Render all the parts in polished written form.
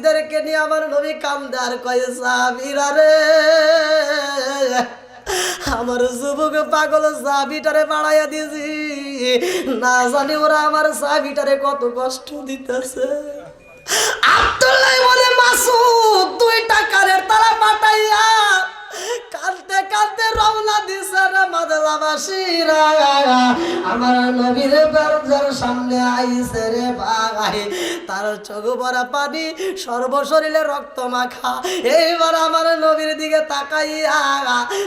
সাহাবীদেরকে নিয়ে আমার নবী কান্দে আর কয় সাহাবীরা রে আমার যুবক পাগল সাহাবীটারে বাড়াইয়া দিয়েছি না জানি ওরা আমার সাহাবীটারে কত কষ্ট দিতেছে আব্দুল্লাহ বলে মাসুদ দুইটা কানের তালা পাঠাইয়া কাঁদতে কাঁদতে রওনা দিছে রে মাদলাবাসীরা আমার নবীর দরজার সামনে আইছে রে ভাই তার চোখ ভরা পানি সর্বশরীরে রক্ত মাখা এইবার আমার নবীর দিকে তাকাইয়া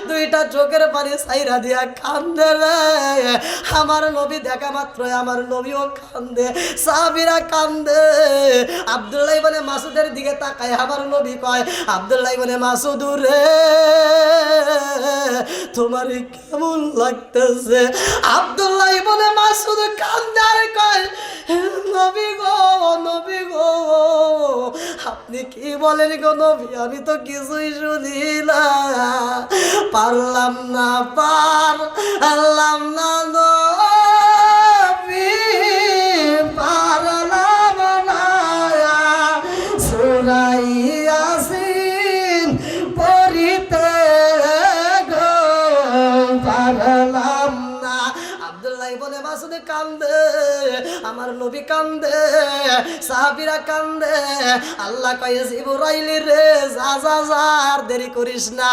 দুইটা চোখের পানি ছাইরা দিয়া কান্দে রে আমার নবী দেখা মাত্রই আমার নবীও কান্দে সাহাবীরা কান্দে আব্দুল্লাহ ইবনে মাসুদের দিকে তাকায় আমার নবী কয় আব্দুল্লাহ ইবনে মাসুদ রে তোমার কেমন লাগতেছে আব্দুল্লাহ ইবনে মাসুদ কান্দে আর কয় নবী গো আপনি কি বলেন গো নবী আমি তো কিছুই শুনি না পারলাম না নবী পারলাম না সূরা ইয়াসিন পড়িতে গো পারলাম না আব্দুল্লাহ ইবনে মাসুদ কান্দে আমার নবী কান্দে সাহাবীরা কান্দে আল্লাহ কয় জিবরাইল রে যা আর দেরি করিস না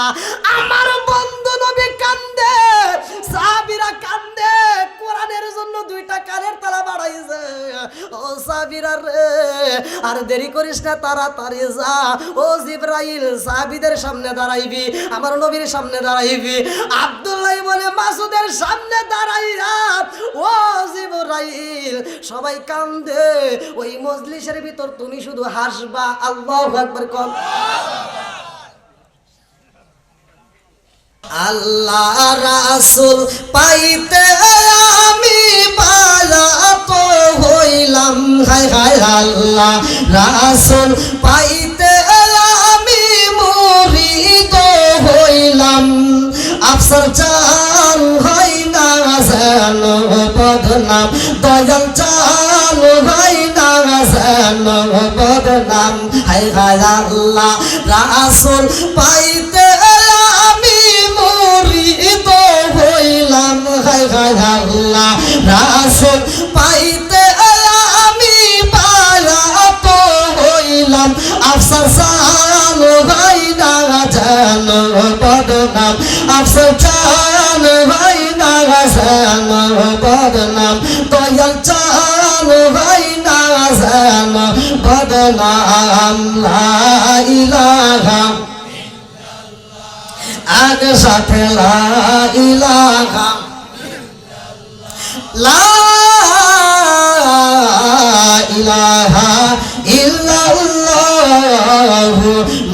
আমার বন্ধু নবী কান্দে সাহাবীরা কান্দে কোরআনের জন্য দুইটা কানের তালা বাড়াইছে ও সাহাবীরা রে আর দেরি করিস না তাড়াতাড়ি যা ও জিবরাইল সাহাবীদের সামনে দাঁড়াইবি আমার নবীর সামনে দাঁড়াইবি আব্দুল্লাহ ইবনে মাসুদের সামনে দাঁড়াইয়া ও জিবরাইল সবাই কান্দে ওই মজলিসের ভিতর তুমি শুধু হাসবা আল্লাহু আকবার কর আল্লাহ রাসূল পাইতে আমি বালাত হইলাম হায় হায় আল্লাহ রাসূল পাইতে আমি মুরিদ হইলাম আফসর চাল হয় না যেন বদনাম দয়াল চাল হয় না যেন বদনাম হায় হায় আল্লাহ রাসূল পাইতে আমি মুরিদ হইলাম হায় হায় আল্লাহ রাসূল পাইতে আমি বালাত হইলাম আফসর চাল হয় না যেন বদনাম আফসর চাল হয় না যেন বদনাম দয়াল চাল হয় না যেন বদনাম লা ইলাহা আগ সাথে লা ইলাহা লা ইলাহা ইল্লাল্লাহু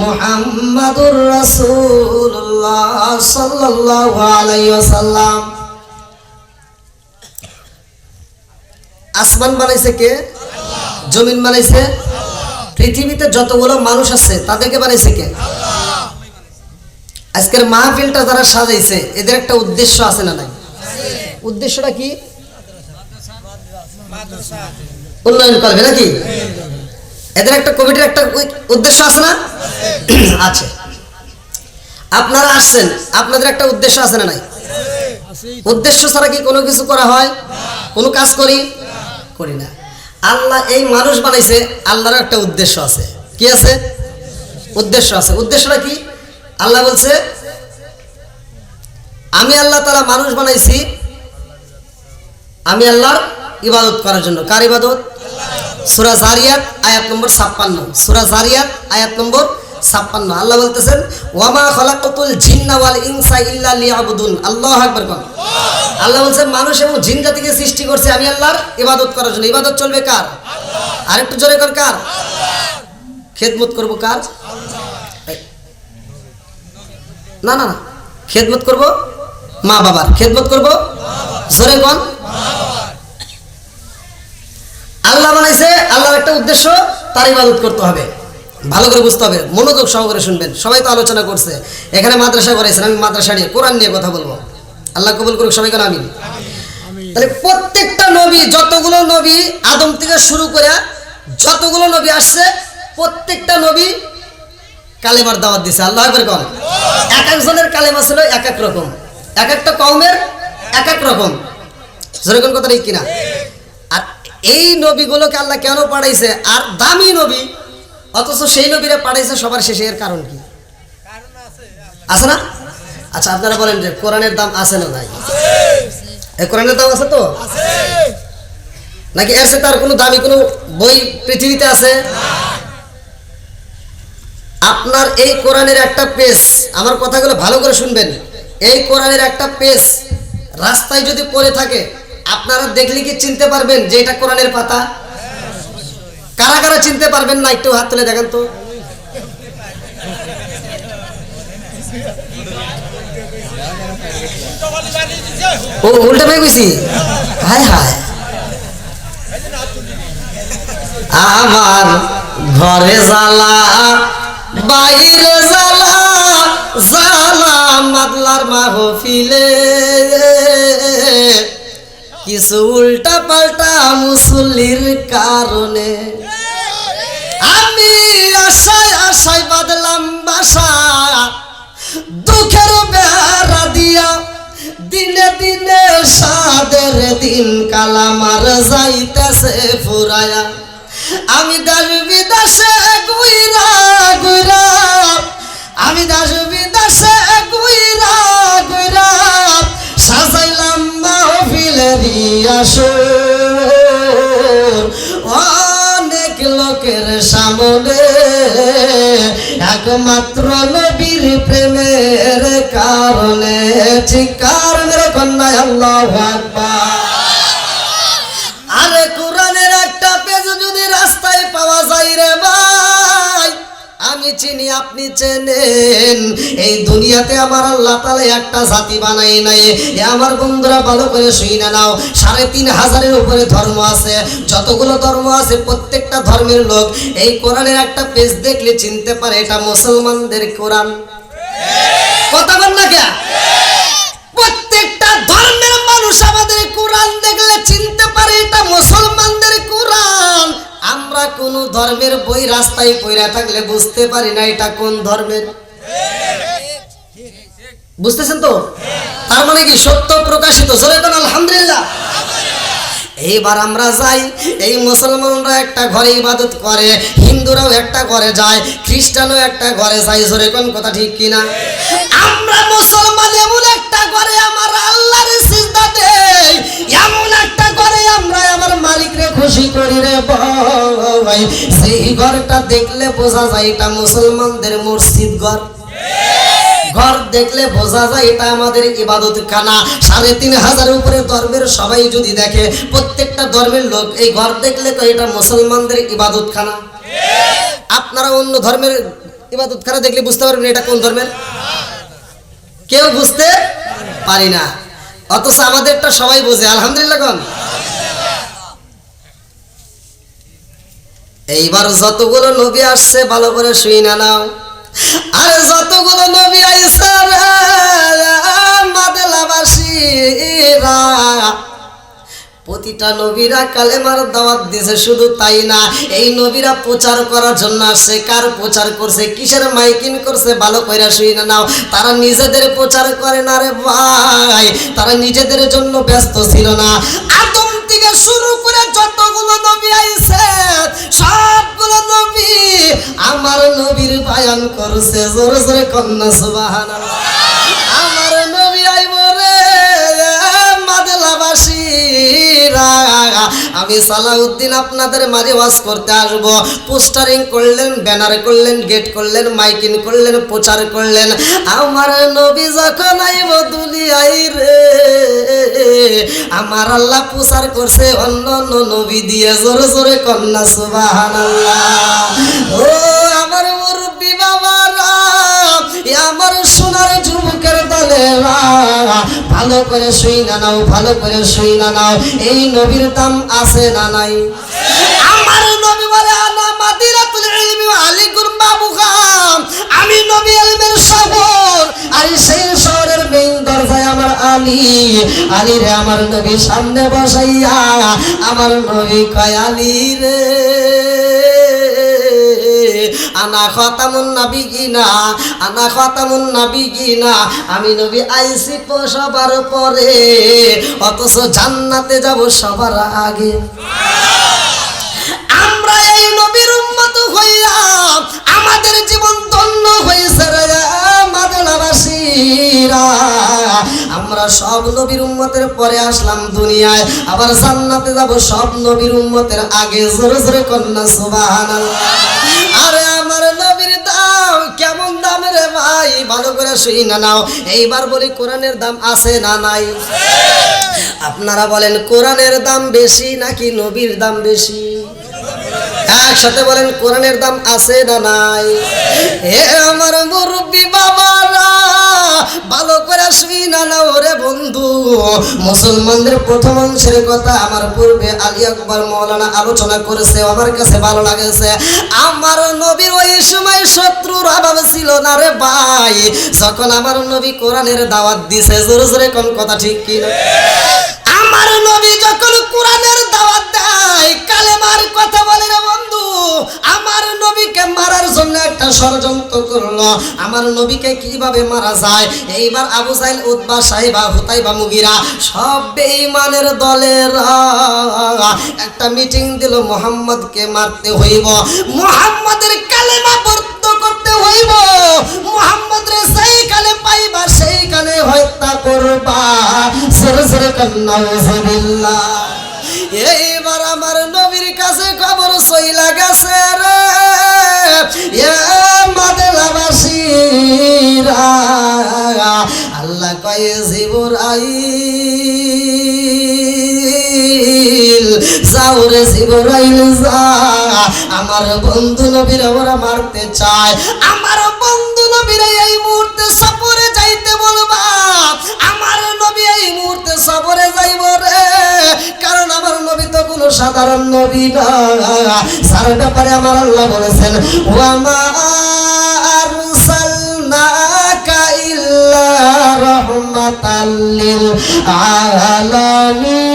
মুহাম্মাদুর রাসূলুল্লাহ সাল্লাল্লাহু আলাইহি ওয়াসাল্লাম আসমান বানাইছে কে আল্লাহ জমিন বানাইছে আল্লাহ পৃথিবীতে যতগুলো মানুষ আছে তাদেরকে বানাইছে কে আল্লাহ আজকের মাহফিলটা যারা সাজাইছে এদের একটা উদ্দেশ্য আছে না নাই আছে উদ্দেশ্যটা কি মাদ্রাসা উন্নয়ন করবে নাকি এদের একটা কমিটির একটা উদ্দেশ্য আছে না আছে আপনারা আসছেন আপনাদের একটা উদ্দেশ্য আছে না নাই উদ্দেশ্য ছাড়া কি কোনো কিছু করা হয় কোনো কাজ করি না আল্লাহ এই মানুষ বানাইছে আল্লাহর একটা উদ্দেশ্য আছে কি আছে উদ্দেশ্য আছে উদ্দেশ্যটা কি আল্লাহ বলছে আমি আল্লাহ তাআলা মানুষ বানাইছি আমি আল্লাহর ইবাদত করার জন্য কার ইবাদত সূরা জারিয়াত আয়াত নম্বর 56 সূরা জারিয়াত আয়াত নম্বর 56 আল্লাহ বলতেছেন ওয়ামা খালাকাতুল জিন্না ওয়াল ইনসা ইল্লা লিয়াবুদুন আল্লাহু আকবার কোন আল্লাহ বলেন মানুষ এবং জিন জাতিকে সৃষ্টি করছে আমি আল্লাহর ইবাদত করার জন্য ইবাদত চলবে কার আল্লাহ আরেকটু জোরে কর কার আল্লাহ খেদমত করব কার আল্লাহ না না না খেদমত করব মা বাবার খেদমত করব জোরে কোন মা বাবার আল্লাহ বানাইছে আল্লাহর একটা উদ্দেশ্য তার ইবাদত করতে হবে ভালো করে বুঝতে হবে মনোযোগ সহকারে শুনবেন সবাই তো আলোচনা করছে এখানে মাদ্রাসা করাইছেন আমি মাদ্রাসা নিয়ে কোরআন নিয়ে কথা বলবো আল্লাহ কবুল করুক সবাই আমিন তাহলে প্রত্যেকটা নবী যতগুলো নবী আদম থেকে শুরু করে যতগুলো নবী আসছে প্রত্যেকটা নবী কালেমার দাওয়াত দিছে। আল্লাহু আকবার কোন। এক একজনের কালেমা ছিল এক এক রকম, এক একটা কওমের এক এক রকম। যেরকম কথা ঠিক কিনা? আর এই নবীগুলোকে আল্লাহ কেন পাঠাইছে? আর দামি নবী, অথচ সেই নবীরা পাঠাইছে সবার শেষে। এর কারণ কি? আছে না? আচ্ছা আপনারা বলেন যে কোরআনের দাম আছে না নাই? এই কোরআনের দাম আছে তো? নাকি এর সাথে তার কোনো দামি কোনো বই পৃথিবীতে আছে? আপনার এই কোরআনের একটা পেজ, আমার কথাগুলো ভালো করে শুনবেন, এই কোরআনের একটা পেজ রাস্তায় যদি পড়ে থাকে আপনারা দেখলে কি চিনতে পারবেন যে এটা কোরআনের পাতা? কারা কারা চিনতে পারবেন না একটু হাত তুলে দেখেন তো। ও উল্টা পেয়ে গেছি। হায় হায়, আমার ঘরে জ্বালা বাইরে জ্বালা, জ্বালা মাদলার মাহফিলে, কিছু উল্টা পাল্টা মুসল্লির কারণে আমি আশায় আশায় বাদলাম বাসা, দুঃখের বেড়া দিয়া দিনে দিনে সাদের দিন কালামার যাইতেছে ফুরায়া। আমি দেশ বিদেশে গুইরা গুইরা, আমি দেশ বিদেশে গুইরা গুইরা সাজাইলাম মাহফিলের আসর। অনেক লোকের সামনে একমাত্র নবীর প্রেমের কারণে। ঠিক কারণের কন্যায় আল্লাহু আকবার। আরে কোরআনের একটা পেজ যদি রাস্তায় পাওয়া যায় রে ভাই, আমি চিনি আপনি চেনেন, এই দুনিয়াতে আমার আল্লাহ তাআলা একটা জাতি বানাই নাই। এ আমার বন্ধুরা ভালো করে শুনে নাও, ৩৫০০-এর উপরে ধর্ম আছে। যতগুলো ধর্ম আছে প্রত্যেকটা ধর্মের লোক এই কোরআনের একটা পেজ দেখলে চিনতে পারে এটা মুসলমানদের কোরআন। কথা বল না কে? প্রত্যেকটা ধর্মের মানুষ আমাদের কোরআন দেখলে চিনতে পারে এটা মুসলমানদের কোরআন। আমরা কোন ধর্মের বই রাস্তায় পড়া থাকলে বুঝতে পারি না এটা কোন ধর্মের। বুঝতেছেন তো? তার মানে কি সত্য প্রকাশিত। জোরে কোন আলহামদুলিল্লাহ। এইবার আমরা যাই, এই মুসলমানরা একটা ঘরে ইবাদত করে, হিন্দুরাও একটা ঘরে যায়, খ্রিস্টানও একটা ঘরে যায়। জোরে কোন কথা ঠিক কিনা? আমরা মুসলমান এমন একটা ঘরে আমার আল্লাহর সিজদা দেই, এমন একটা ঘরে আমরা আমার মালিকরে খুশি করি রে ভাই। সেই ঘরটা দেখলে বোঝা যায় এটা মুসলমানদের মসজিদ ঘর। ঘর দেখলে বোঝা যায় এটা আমাদের ইবাদত খানা। ৩৫০০-এর উপরে ধর্মের সবাই যদি দেখে, প্রত্যেকটা ধর্মের লোক এই ঘর দেখলে তো এটা মুসলমানদের ইবাদত খানা। আপনারা অন্য ধর্মের ইবাদত খানা দেখলে বুঝতে পারবেন এটা কোন ধর্মের? কেউ বুঝতে পারি না, অথচ আমাদেরটা সবাই বোঝে। আলহামদুলিল্লাহ কোন। এইবার যতগুলো নবী আসছে ভালো করে শুইনা নাও। আর যতগুলো নবী আইছে মাদলাবাসীরা, প্রতিটা নবীরা কালেমার দাওয়াত দিয়েছে। শুধু তাই না, এই নবীরা প্রচার করার জন্য আসছে। কার প্রচার করছে, কিসের মাইকিং করছে ভালো কইরা শুইনা নাও। তারা নিজেদের প্রচার করে না রে ভাই, তারা নিজেদের জন্য ব্যস্ত ছিল না। আদম থেকে শুরু করে যতগুলো নবী আইছে সবগুলো নবী আমার নবীর বায়ান করছে। জোরে জোরে কন্যা সুবহানাল্লাহ। আমার নবী আইব রে মাদলাবাসীরা, আমি সালাউদ্দিন আপনাদের মাঝে ওয়াজ করতে আসবো। পোস্টারিং করলেন, ব্যানার করলেন, গেট করলেন, মাইকিং করলেন, প্রচার করলেন। আমার নবী যখন আইব দুনিয়ায় রে, আমার আল্লাহ প্রচার করছে অন্য অন্য নবী দিয়ে। জোরে জোরে কন্যা সুবহানাল্লাহ। ও আমার মুরব্বী বাবারা, আমার সোনার যুবকের দলেরা, ভালো করে শুইনা নাও, ভালো করে শুইনা নাও। এই নবীর দাম আছে না নাই? আমার নবী বলে আনা মাদিনাতুল ইলমি ওয়া আলাইকুম বাবুখাম, আমি নবী ইলমের শহর। আর সেই শহরের মেইন দরজায় আমার আলী, আলী রে আমার নবী সামনে বসাইয়া আমার নবী কয় আলী রে আনা খাতামুন নাবিয়িনা, আনা খাতামুন নাবিয়িনা, আমি নবী আইছি সবার পরে, অথচ জান্নাতে যাব সবার আগে। আমরা এই নবীর উম্মত হইয়া আমাদের জীবন ধন্য হয়েছে রে মাদনাবাসীরা। আমরা সব নবীর উম্মতের পরে আসলাম দুনিয়ায়, আবার জান্নাতে যাব সব নবীর উম্মতের আগে। জোরে জোরে কন্যা সুবহানাল্লাহ। আরে আমার নবীর দাম কেমন দাম রে ভাই, ভালো করে শুই না নাও। এইবার বলি কোরআনের দাম আছে না নাই? আপনারা বলেন কোরআনের দাম বেশি নাকি নবীর দাম বেশি? একসাথে বলেন কোরআনের দাম আছে না নাই? হে আমার মুরব্বী বাবারা, ভালো করে শুই না নাও রে বন্ধু। মুসলমানদের প্রথম অংশের কথা আমার পূর্বে আলী আকবর মাওলানা আলোচনা করেছে, আমার কাছে ভালো লাগেছে। আমার নবীর ওই সময় শত্রুর অভাব ছিল না রে ভাই, যখন আমার নবী কোরআনের দাওয়াত দিছে। জোরে জোরে কোন কথা ঠিক কি না? আমার নবী যখন কোরআনের দাওয়াত দেয়, কালেমার কথা বলে রে বন্ধু, আমার নবীকে মারার জন্য একটা ষড়যন্ত্র করলো। আমার নবীকে কিভাবে মারা যায়, এইবার আবু জাহেল, উতবা, সাইবা, হুতাইবা, মুগিরা সব বেঈমানের দলের একটা মিটিং দিল। মুহাম্মদকে মারতে হইব, মুহাম্মদের কালেমা বর্ত করতে হইব, মুহাম্মদরে সেইখানে পাইবা সেইখানে হত্যা করবা। জোরে জোরে কান্না নাউজুবিল্লাহ। এইবার আমার নবীর কাছে খবর চইলা গেছে রে মাদনাবাসীরা। আল্লাহ কয় জিবরাইল যাও রে জিবরাইল যা, আমার বন্ধু নবীরা ওরা মারতে চায়। আমার বন্ধু নবীরা এই মুহূর্তে সফরে যাইতে বলবা। আমার নবী এই মুহূর্তে সফরে যাইব রে, কারণ আমার নবী তো কোনো সাধারণ নবী না। সার ব্যাপারে আমার আল্লাহ বলেছেন, ওয়া মা আরসালনাকা ইল্লা রাহমাতাল লিল আলামিন।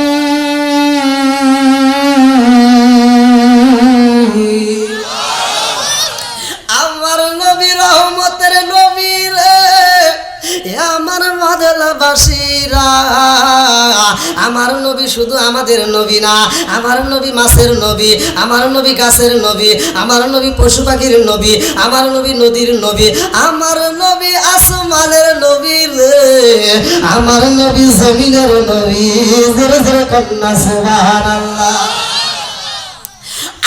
আমার নবী রহমতের নবী রে, আমার মাদনাবাসীরা। আমার নবী শুধু আমাদের নবী না, আমার নবী মাছের নবী, আমার নবী গাছের নবী, আমার নবী পশু পাখির নবী, আমার নবী নদীর নবী, আমার নবী আসমানের নবী রে, আমার নবী জমিনের নবী। জোরে জোরে কন্যা সুবহানাল্লাহ।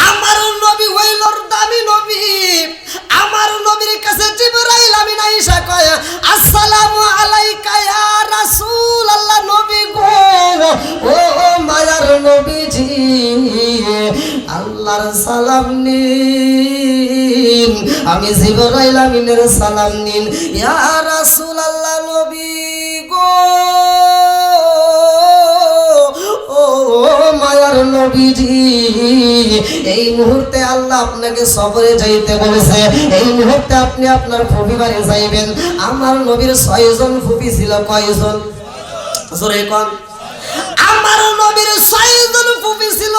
আমার নবী হইল দামি নবী। আমার নবীর কাছে জিবরাইল আমিন আয়েশা কয়, আসসালামু আলাইকা ইয়া রাসূলুল্লাহ। নবী গো, ও মায়ার নবীজি, আল্লাহর সালাম নিন, আমি জিবরাইল আমিনের সালাম নিন। ইয়া রাসূলুল্লাহ নবী গো, ও মায়ার নবীজি, এই মুহূর্তে আল্লাহ আপনাকে সফরে যাইতে বলেছে। এই মুহূর্তে আপনি আপনার ফুফি বাড়ি যাইবেন। আমার নবীর 6 জন ফুফি ছিল। কয়জন? জোরে কোন। আমার নবীর 6 জন ফুফি ছিল।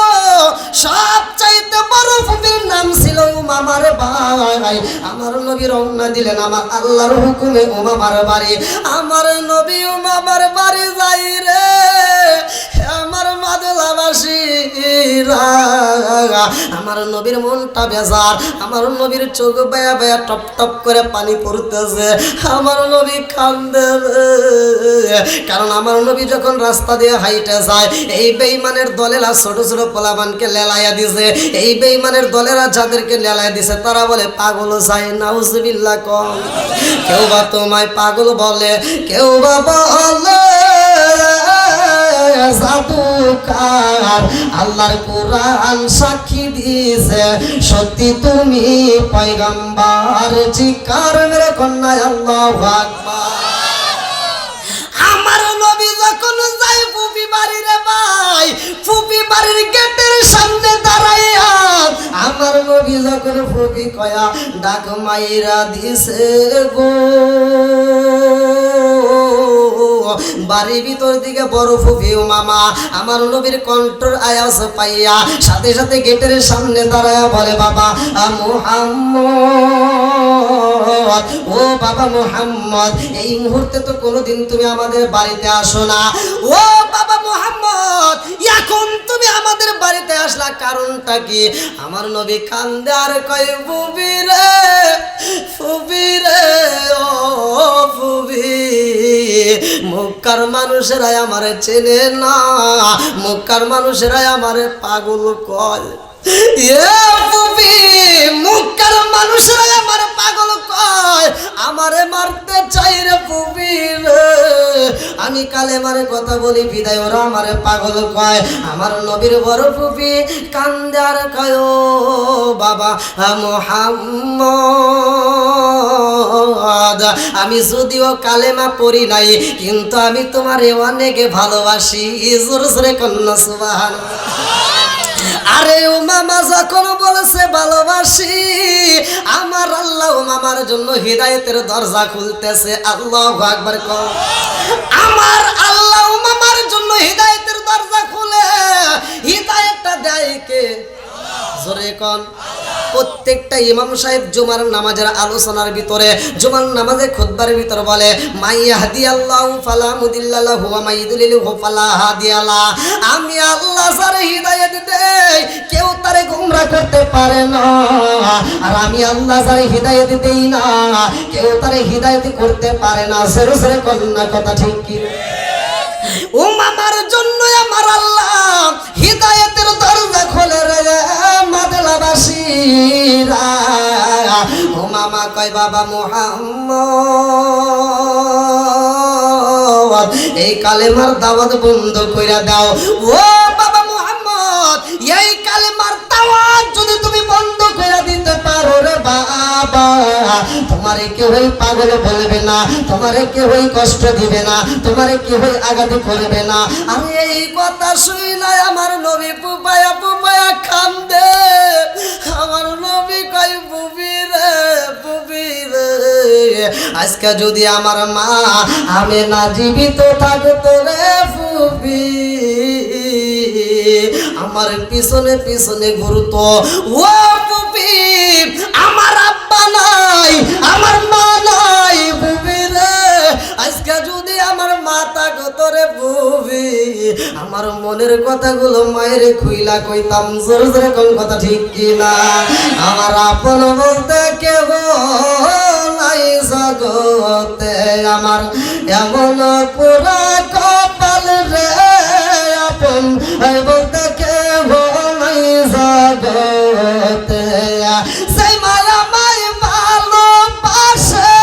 সবচাইতে বড় ফুফির নাম ছিল উমামার ভাই। আমার নবী রওনা দিলেন আমার আল্লাহর হুকুমে উমামার বাড়ি। আমার নবী উমামার বাড়ি যাই রে, আমার মাদনাবাসীরা। আমার নবীর মনটা বেজার, আমার নবীর চোখ বায়া বায়া টপ টপ করে পানি পড়তেছে। আমার নবী কান্দে, কারণ আমার নবী যখন রাস্তা দিয়ে হাইটে যায়, এই বেঈমানের দলেরা ছোট ছোট পোলাবানকে লেলাইয়া দিছে। এই বেঈমানের দলেরা যাদেরকে লেলাইয়া দিছে তারা বলে পাগল যায়। নাউজুবিল্লাহ কম। কেউ বা তোমায় পাগল বলে, কেউ বা বলে জাদুকার। আল্লাহর কোরআন সাক্ষী দিয়েছে সত্যি তুমি পয়গম্বর। চিৎকার মেরে কন্যা আল্লাহু আকবার। আমার নবী যখন যায় ফুফি বাড়ি রে ভাই, ফুফি বাড়ির গেটের সামনে দাঁড়াইয়া আমার নবী যখন নবীর ফুবি কয়া ডাক মাইরা দিছে গো। বাড়ির ভিতর দিকে বড় ফুফি ও মামা আমার নবীর কণ্ঠর আওয়াজ পাইয়া সাথে সাথে গেটের সামনে দাঁড়ায়া বলে বাবা মুহাম্মদ, ও বাবা মুহাম্মদ, এই মুহূর্তে তো কোনোদিন তুমি আমাদের বাড়িতে আসো না। ও বাবা মুহাম্মদ, এখন তুমি আমাদের বাড়িতে আসলা, কারণটা কি? আমার নবী কান্দে আর কয় ফুফি রে, ফুফি রে, ও ফুফি, মক্কার মানুষেরাই আমারে চেনে না, মক্কার মানুষেরাই আমারে পাগল কয়। মক্কার মানুষেরাই আমারে পাগল কয়, আমারে মারতে চাই রে ফুফি রে। আমি কালেমারে কথা বলি বিদায় ওরা আমারে পাগল কয়। আমার নবীর বড় ফুফি কান্দে আর কয় ও বাবা মুহাম্মদ, আমি যদিও কালেমা পড়ি নাই কিন্তু আমি তোমারে অনেক ভালোবাসি। জোরে জোরে কন্যা সুবহানাল্লাহ। আরে ও মামা যখন বলেছে ভালোবাসি, আমার আল্লাহ ও মামার জন্য হিদায়াতের দরজা খুলতেছে। আল্লাহু আকবার কও। আমার আল্লাহ ও মামার জন্য হিদায়াতের দরজা খুলে, হিদায়াতটা দেয় কে? জোরে কোন? প্রত্যেকটা ইমাম সাহেব জুমার নামাজের আলোচনার ভিতরে, জুমার নামাজে খুতবার ভিতর বলে মাইয়াহদিয়াল্লাহু ফালা মুদিল্লা লাহু ওয়া মাইয়ুদ্লিলহু ফালা হাদিয়া লাহু। আমি আল্লাহ যারে হিদায়াত দেই কেউ তারে গোমরা করতে পারে না, আর আমি আল্লাহ যারে হিদায়াত দেই না কেউ তারে হিদায়াত করতে পারে না। সেরে সেরে কন্যা কথা ঠিক কি? ও মামার জন্য আমার আল্লাহ হিদায়াতের দরজা খোলে রে মাদলাবাসীরা। ও মামা কয় বাবা মুহাম্মদ, এই কালেমার দাওয়াত বন্ধ কইরা দাও। ও বাবা মুহাম্মদ, এই কালেমার দাওয়াত যদি তুমি বন্ধ কইরা দিতে পারো রে বাবা, তোমারে কেউই পাগল বলবে না, তোমারে কেউই কষ্ট দিবে না, তোমারে কেউই আঘাত করবে না। আমি এই কথা শুইনা আমার নবী পুপায়া পুপায়া কান্দে। আমার নবী কয় ফুফি রে, ফুফি রে, আজকে যদি আমার মা আমি না জীবিত থাকতো রে ফুফি, আমার পিছনে পিছনে ঘুরতো। ও ফুফি, আমার আব্বা নাই, আমার মা নাই ফুফি রে, আজকে যদি আমার মা থাকতো রে ফুফি, আমার মনের কথাগুলো মায়ের খুইলা কইতাম। জোরে জোরে কোন কথা ঠিক কিনা? আমার আপন বলতে কেহ নাই জগতে, আমার এমন পুরা কপাল রে, আপন বলতে কেহ নাই জগতে। সেই মায়া মাই ভালোবাসে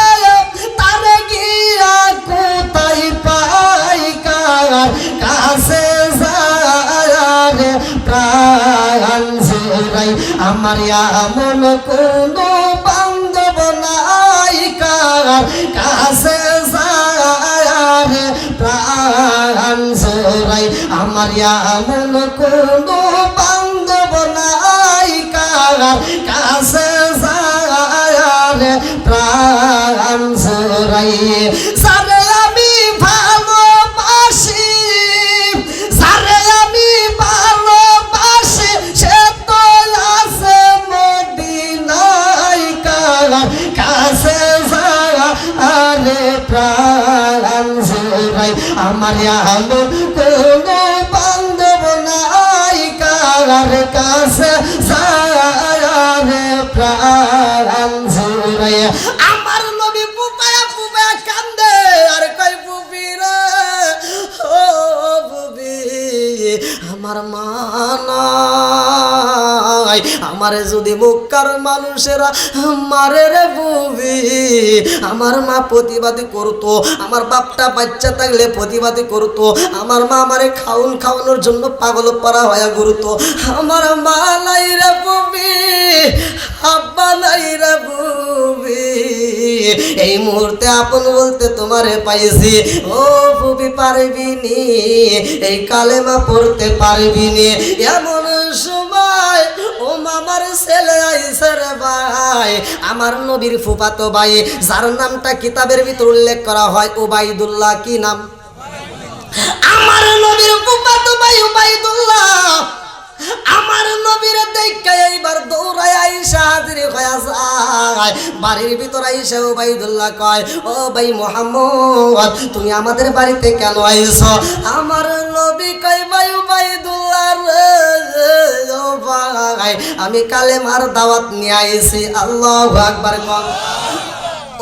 তারে গিয়া কোথায় পাই, কার কাছে যায় প্রাণ জুড়াই, আমার এমন কোনো বান্ধব নাই, কার কাছে যায় প্রাণ জুড়াই, আমার এমন কোনো বান্ধব নাই, কার কাছে যায় প্রাণ জুড়াই। সারে আমি ভালোবাসি, সারে আমি ভালোবাসি, সে তো আছে মদিনায়, কার কাছে যায় প্রাণ জুড়াই, আমার এমন কোনো বান্ধব নাই, কার কাছে যায় প্রাণ জুড়াই। আমার নবী পুপায়া পুপায়া কান্দে আর কই ফুফি রে, ও ফুফি, আমার মা নাই, আমারে যদি মক্কার মানুষেরা মারে রে ফুফি, আমার মা প্রতিবাদী করতো, আমার বাপটা বাচ্চা থাকলে প্রতিবাদী করতো, আমার মা আমারে খাওয়ানোর জন্য পাগল পারা হয়ে ঘুরতো। আমার মা নাই রে ফুফি, আব্বা নাই রে ফুফি, এই মুহূর্তে আপন বলতে তোমারে পাইছি। ও ফুফি পারবি নি এই কালেমা পড়তে পারবি নি? এমন সময় ও মামার ছেলে আইছে রে ভাই, আমার নবীর ফুফাতো ভাই, যার নামটা কিতাবের ভিতর উল্লেখ করা হয় উবাইদুল্লাহ। কি নাম? আমার নবীর ফুফাতো ভাই উবাইদুল্লাহ। আমার নবীর দেখে এইবার দৌড়ায় আইসা হাজির হয়ে যায় বাড়ির ভিতর। আইসা উবাইদুল্লাহ কয়, ও ভাই মুহাম্মদ, তুমি আমাদের বাড়িতে কেন আইছো? আমার নবী কয়, ভাই উবাইদুল্লাহ রে, ও ভাই আমি কালেমার দাওয়াত নিয়ে আইছি। আল্লাহু আকবার।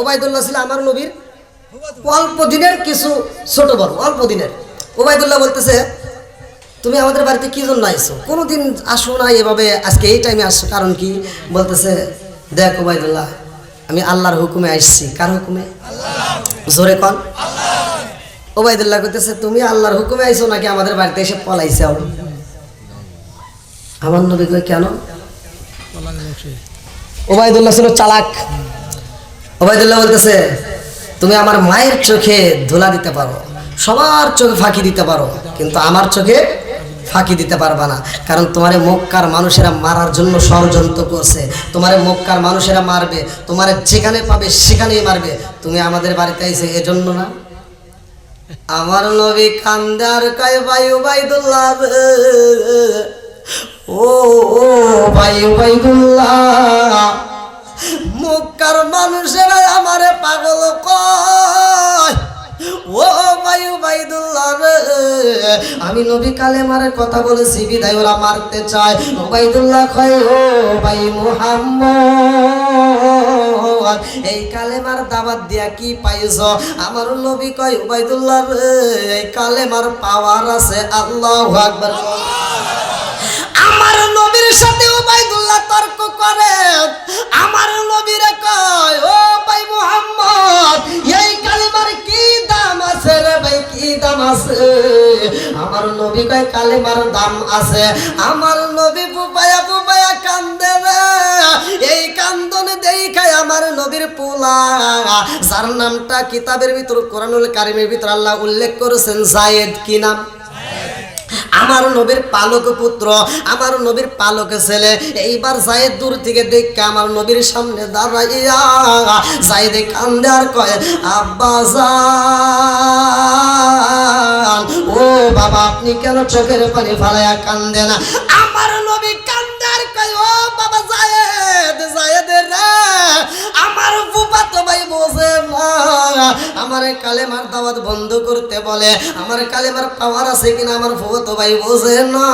উবাইদুল্লাহ ছিল আমার নবীর অল্প দিনের কিছু ছোট বড়, অল্প দিনের। উবাইদুল্লাহ বলতেছে, তুমি আমাদের বাড়িতে কি জন্য আইছো? কোনোদিন আসো না এভাবে, আজকে এই টাইমে আসছো, কারণ কি? বলতেছে, দেখ উবাইদুল্লাহ, আমি আল্লাহর হুকুমে আসছি। কার হুকুমে? জোরে কন। উবাইদুল্লাহ কইতেছে, তুমি আল্লাহর হুকুমে আইছো নাকি আমাদের বাড়িতে এসে পলাইছাও? আমার নবী কই, কেন? উবাইদুল্লাহ ছিল চালাক। উবাইদুল্লাহ বলতেছে, তুমি আমার মায়ের চোখে ধুলা দিতে পারো, সবার চোখে ফাঁকি দিতে পারো, কিন্তু আমার চোখে ফাঁকি দিতে পারবা না। কারণ তোমারে মক্কার মানুষেরা মারার জন্য ষড়যন্ত্র করছে। তোমারে মক্কার মানুষেরা মারবে, তোমারে যেখানে পাবে সেখানেই মারবে। তুমি আমাদের বাড়িতে আইছো এজন্য না? আমার নবী কান্দে আর কয়, ভাই উবাইদুল্লাহ, ও ভাই উবাইদুল্লাহ, মক্কার মানুষেরা আমারে পাগল কয়। ও ভাই উবাইদুল্লাহ রে, আমি নবী কালেমার কথা বলেছি বিদায় ওরা মারতে চায়। উবাইদুল্লাহ কয়, ও ভাই মুহাম্মদ, এই কালেমার দাওয়াত দিয়া কি পাইছো? আমার নবী কয়, উবাইদুল্লাহ রে, এই কালেমার পাওয়ার আছে। আল্লাহু আকবার। আমার নবীর সাথে উবাইদুল্লাহ তর্ক করে। আমার নবীরে কয়, ও ভাই মুহাম্মদ, এই কালেমার কি দাম আছে রে ভাই, কি দাম আছে? আমার নবী কয়, কালেমার দাম আছে। আমার নবী বুবায়া বুবায়া কান্দে রে। এই কান্দনে দেখায় আমার নবীর পোলা, যার নামটা কিতাবের ভিতর কোরআনুল কারীমের ভিতর আল্লাহ উল্লেখ করেছেন যায়েদ। কি নাম? আমার নবীর পালক পুত্র, আমার নবীর পালক ছেলে। এইবার যায়েদ দূর থেকে দেখে আমার নবীর সামনে দাঁড়াইয়া যায়েদ কান্দে আর কয়, আব্বা জান, ও বাবা, আপনি কেন চোখের পানি ফালাইয়া কান্দে না? আমার নবী কান্দে আর কয়, ও বাবা যায়েদ, যায়েদ রে, আমার ফুফাতো ভাই বোঝে না, আমার কালেমার দাওয়াত বন্ধ করতে বলে, আমার কালেমার পাওয়ার আছে কিনা আমার ফুফাতো ভাই বোঝে না।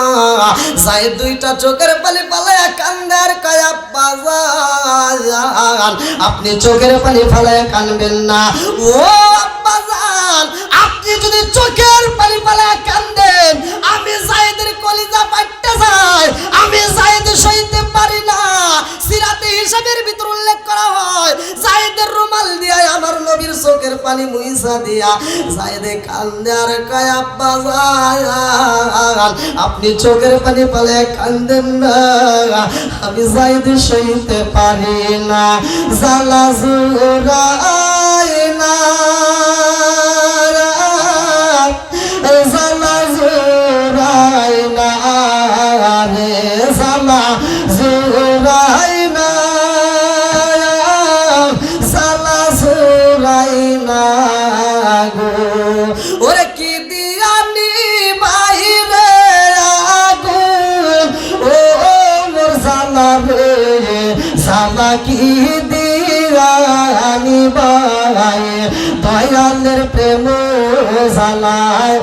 যায়েদ দুইটা চোখের পানি ফালাইয়া কান্দে আর কয়, আব্বা জান, আপনি চোখের পানি ফালাইয়া কানবেন না। ও আব্বা জান, আপনি যদি চোখের পানি ফালাইয়া কান্দেন, আমি যায়েদের কলিজা ফাটতে যায়, আমি যায়েদ সইতে পারি না। সিরাতে হিসাবের ভিতর উল্লেখ করা হয়, যায়েদের রুমাল দিয়া আমার নবীর চোখের পানি মুইসা দিয়া যায়েদে কান্দে আর কয়, আব্বা জান, আপনি চোখের পানি ফালাইয়া কান্দেন না, আমি যায়েদ সইতে পারি না। জালা জুরাই না, জালা জুরাই না রে, জালা জুরাই না, জালা জুরাই না গো। ওরে কি দিয়ানি বাইরে আগুন, ও মোর জালা রে, জালা কি দিয়ানি বাই, দয়ালের প্রেম জালায়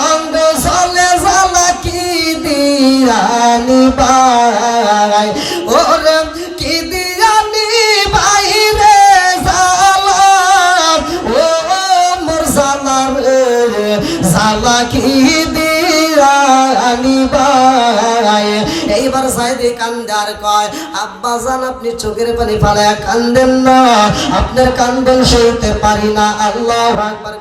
অঙ্গ চলে, জালা কি দিয়ানি বাই, ওরে কি দিয়ানি বাইরে জালা, ও মোর জালা রে, জালা কি দিয়ানি বাই। এইবার যায়েদে কান্দে আর কয়, আব্বা জান, আপনি চোখের পানি ফালাইয়া কান্দেন না, আপনার কান্দন সইতে পারি না। আল্লাহু আকবার।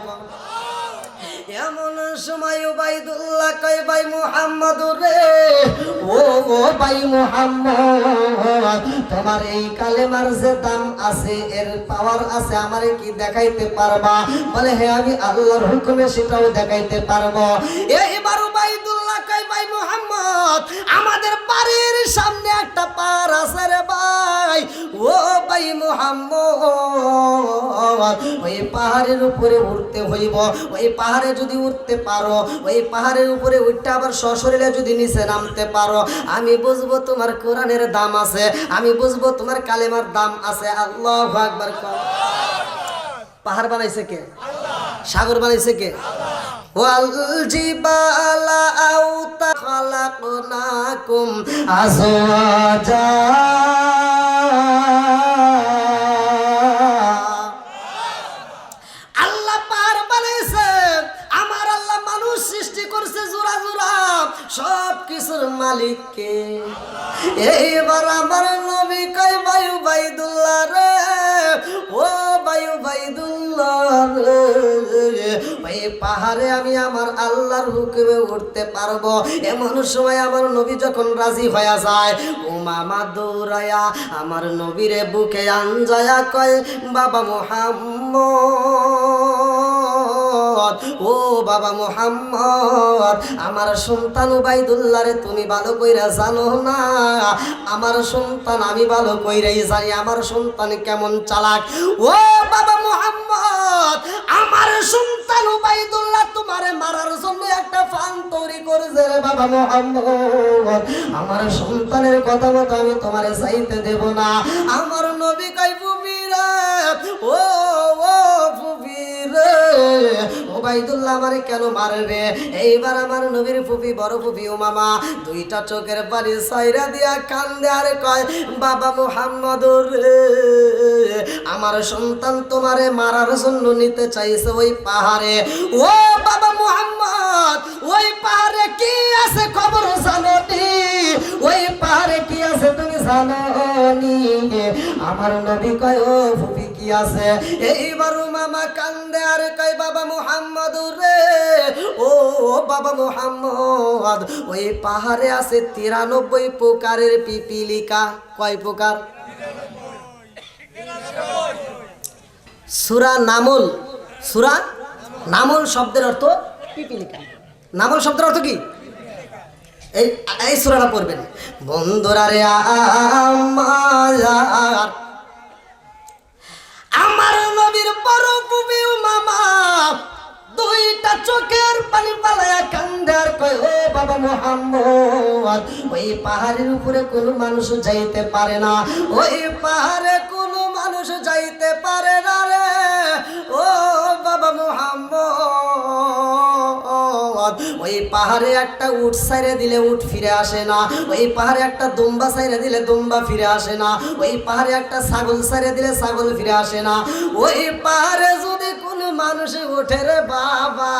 এমন সময় উবাইদুল্লাহ কয়, ভাই মুহাম্মদ রে, ও ভাই মুহাম্মদ, তোমার এই কালেমার যে দাম আছে, এর পাওয়ার আছে, আমারে কি দেখাইতে পারবা? বলে, হ্যাঁ, আমি আল্লাহর হুকুমে সেটাও দেখাইতে পারবো। এইবার উবাইদুল্লাহ কয়, ভাই মুহাম্মদ, আমাদের বাড়ির সামনে একটা পাহাড় ওই পাহাড়ের উপরে উঠতে হইব। ওই পাহাড়ে যদি উঠতে পারো, ওই পাহাড়ের উপরে উঠতে আবার সশরীরে যদি নিচে নামতে পারো, আমি বুঝবো তোমার কোরআনের দাম আছে, আমি বুঝবো তোমার কালেমার দাম আছে। আল্লাহু আকবার। পাহাড় বানাইছে কে? সাগর বানাইছে কে? ওয়াল জিবালা আউতা খালাকনাকুম আজওয়াজা। আল্লাহ পাহাড় বানাইছে, আমার আল্লাহ মানুষ সৃষ্টি করছে জোড়া জোড়া, সব কিছুর মালিক কে? এইবার আমার নবী কয় বায়ু বাইদুল্লাহ রে, ও বায়ু বাইদুল্লাহ রে, ওই পাহাড়ে আমি আমার আল্লাহর হুকুমে উঠতে পারবো। এমন সময় আমার নবী যখন রাজি হয়ে যায়, ও মামা দৌড়ায়া আমার নবীরে বুকে আনজায়া কয়, বাবা মুহাম্মদ, ও বাবা মুহাম্মদ, আমার সন্তান উবাইদুল্লাহ রে তুমি ভালো কইরা জানো না? আমার সন্তান আমি ভালো কইরাই জানি, আমার সন্তান কেমন চালাক। ও বাবা মুহাম্মদ, আমার সন্তান উবাইদুল্লাহ তোমারে মারার জন্য একটা ফান তৈরি করেছে রে বাবা মুহাম্মদ, আমার সন্তানের কথা মতো আমি তোমারে চাইতে দেব না। আমার নবী কই ফুফি রে, ও ও ফুফি রে, উবাইদুল্লাহ আমারে কেন মারবে? এইবার আমার নবীর ফুফি, বড় ফুফি ও মামা দুইটা চোখের পানি সাইরা দিয়া কান্দে আর কয়, বাবা মুহাম্মদ রে, আমার সন্তান তোমারে মারার জন্য নিতে চাইছে ওই পাহাড়ে। ও বাবা মুহাম্মদ, ওই পাহাড়ে কি আছে খবর জানো নি? ওই পাহাড়ে কি আছে তুমি জানো নি? আমার নবী কয়, ও ফুফি কি আছে? এইবার মামা কান্দে আর কয়, বাবা মুহাম্মদ রে, ও বাবা মুহাম্মদ, ওই পাহাড়ে আছে 93 প্রকারের পিপিলিকা। কয় প্রকার? সূরা নামল, সূরা নামল শব্দের অর্থ পিপিলিকা। নামল শব্দের অর্থ কি? এই সূরাটা পড়বেন। বন্ধুরা রে আমার নবীর বড় ফুফি ও মামা দুইটা চোখের পানি পালায়া কান্দে আর কয়, ও বাবা মুহাম্মদ, ওই পাহাড়ের উপরে কোনো মানুষ যাইতে পারে না, ওই পাহাড়ে কোনো মানুষ যাইতে পারে না রে, ও বাবা মুহাম্মদ, ওই পাহাড়ে একটা উট ছাইরে দিলে উট ফিরে আসে না, ওই পাহাড়ে একটা দুম্বা ছাইরে দিলে দুম্বা ফিরে আসে না, ওই পাহাড়ে একটা ছাগল ছাইরে দিলে ছাগল ফিরে আসে না, ওই পাহাড়ে যদি কোনো মানুষ উঠে রে বাবা,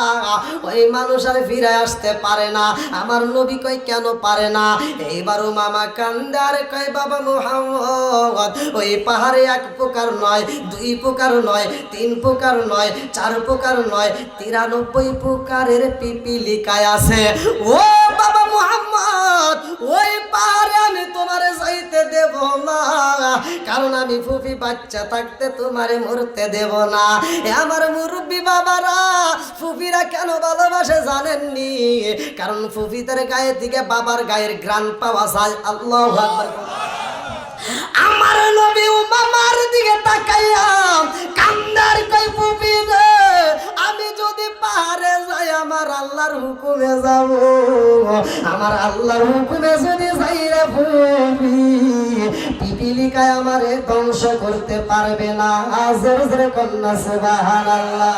ওই মানুষ আর ফিরে আসতে পারে না। আমার নবী কয়, কেন পারে না? এইবারও মামা কান্দে আর কয়, বাবা মুহাম্মদ, ওই পাহাড়ে এক প্রকার নয়, দুই প্রকার নয়, তিন প্রকার নয়, চার প্রকার নয়, 93 প্রকারের পিপিলিকায় আছে। ও বাবা মুহাম্মদ, ওই পাহাড়ে আমি তোমারে যাইতে দেব না, কারণ আমি ফুফি বাচ্চা থাকতে তোমারে মরতে দেব না। আমার মুরব্বী বাবারা, ফুফিরা কেন ভালোবাসে জানেননি? কারণ ফুফিদের গায়ে থেকে বাবার গায়ের ঘ্রাণ পাওয়া যায়। আল্লাহু আকবার। আমার নবী ও মামার দিকে তাকাইয়া কান্দার কই, ফুফি রে, আমি যদি পাহাড়ে যাই আমার আল্লাহর হুকুমে যাব, আমার আল্লাহর হুকুমে যদি যাই রে ফুফি, পিপিলিকায় আমারে ধ্বংস করতে পারবে না। জোরে জোরে কন্যা সুবহানাল্লাহ।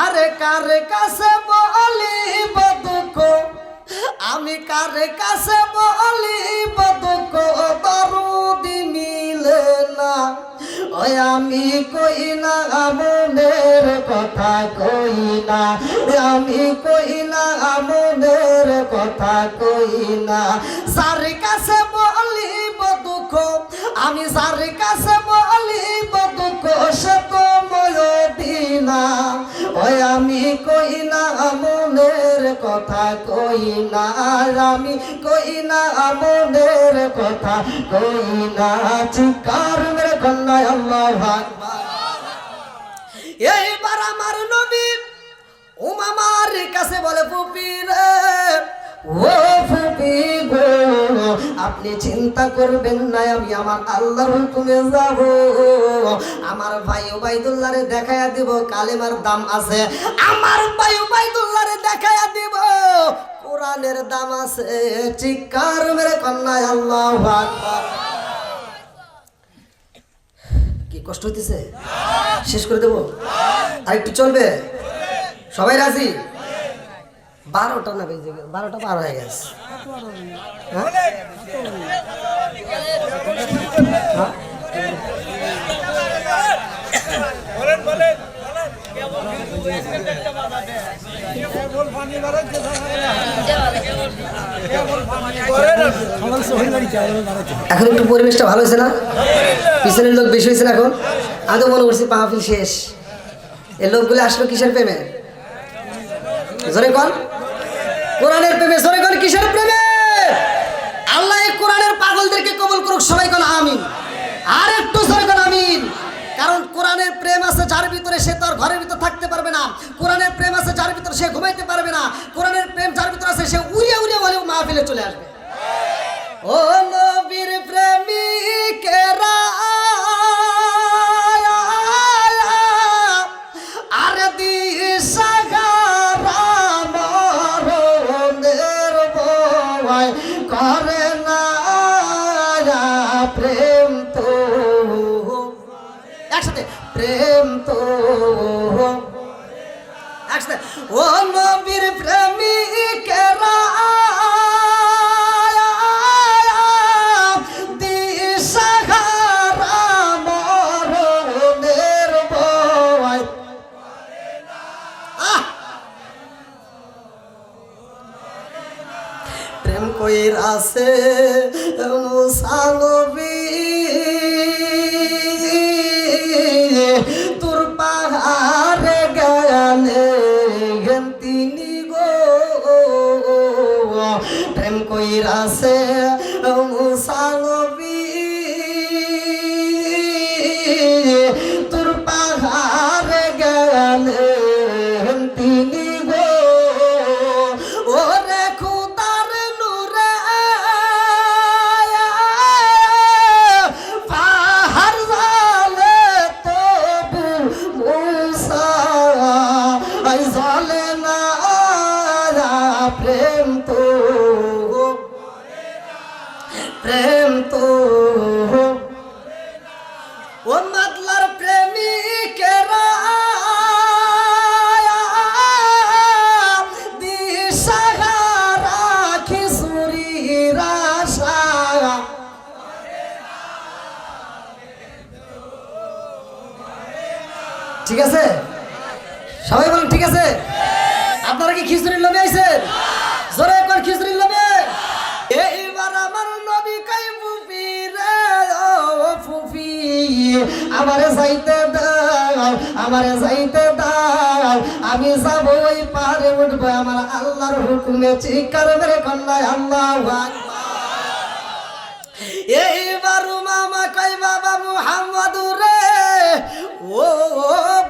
আরে কার কাছে বলিব দুঃখ, আমি কার কাছে বলিব দুঃখ, দরদি মিলে না, ওই আমি কই না মনের কথা, কই না আমি, কই না মনের কথা, কই না। যার কাছে বলিব দুঃখ, আমি যার কাছে বলিব দুঃখ, সে তো ময়দিনা, ওই আমি কই না মনের কথা, কই না আমি, কই না মনের কথা, কই না। চিৎকার মেরে কন্যা আল্লাহু আকবার। এইবার আমার নবী উমামার কাছে বলে, ফুফি রে, ও ফুফি গো, আপনি চিন্তা করবেন না, আমি আমার আল্লাহর হুকুমে যাব। আমার ভাই ওবাইদুল্লাহরে দেখায়া দিব কালেমার দাম আছে, আমার ভাই ওবাইদুল্লাহরে দেখায়া দিব কোরআনের দাম আছে। চিৎকার মেরে কন্যা আল্লাহু আকবার। কি কষ্ট হইতেছে? শেষ করে দেব? আর একটু চলবে? সবাই রাজি? 12টা না বেজে গেছে, 12টা পার হয়ে গেছে। এখন একটু পরিবেশটা ভালো হয়েছে না? পিছনের লোক বেশি হয়েছে না এখন? আমি তো মনে করছি মাহফিল শেষ। এই লোকগুলো আসলো কিসের প্রেমে? জোরে কর, কোরআনের প্রেমে। জোরে কর, কিসের প্রেমে? আল্লাহ এই কোরআনের পাগলদেরকে কবুল করুক। সবাই কোন আমিন। আর একটু জোরে কর আমিন। কারণ কোরআনের প্রেম আছে যার ভিতরে, সে তো আর ঘরের ভিতর থাকতে পারবে না। কোরআনের প্রেম আছে যার ভিতরে, সে ঘুমাইতে পারবে না। কোরআনের প্রেম যার ভিতরে আছে, সে উড়িয়ে উড়িয়ে হলেও মাহফিলে চলে আসবে। ও নবীর প্রেমিকেরা আর দিশাহারা মরণের ভয় করে না প্রেম তো। একসাথে প্রেম তো একসাথে। ও নবীর প্রেমিকেরা প্রেম কইর আছে মুসা নবী তোর পাহাড়ে গেলে তিনি গো। প্রেম কইর আছে মুসা নবী তোর পাহাড়ে গেলে তিনি গো। ওরে খুদার নূরে পাহাড় জালে তবু মুসা জলে না প্রেম তো, প্রেম তো। ও মাদলার প্রেমিকেরা দিশাহারা খিচুড়ির আশা। ঠিক আছে? সবাই বলুন ঠিক আছে? আপনারা কি খিচুড়ির লোভে আইছেন? জোরে একবার খিচুড়ির লোভে। এইবার আমার নবী কই ফুফি রে ও ফুফি আমারে যাইতে দাও, আমারে যাইতে দাও। আমি যাব ওই পাহাড়ে উঠবো আমার আল্লাহর হুকুমে। চিৎকার মেরে কন্যা আল্লাহু আকবার। এইবার মামা কই বাবা মুহাম্মদ রে ও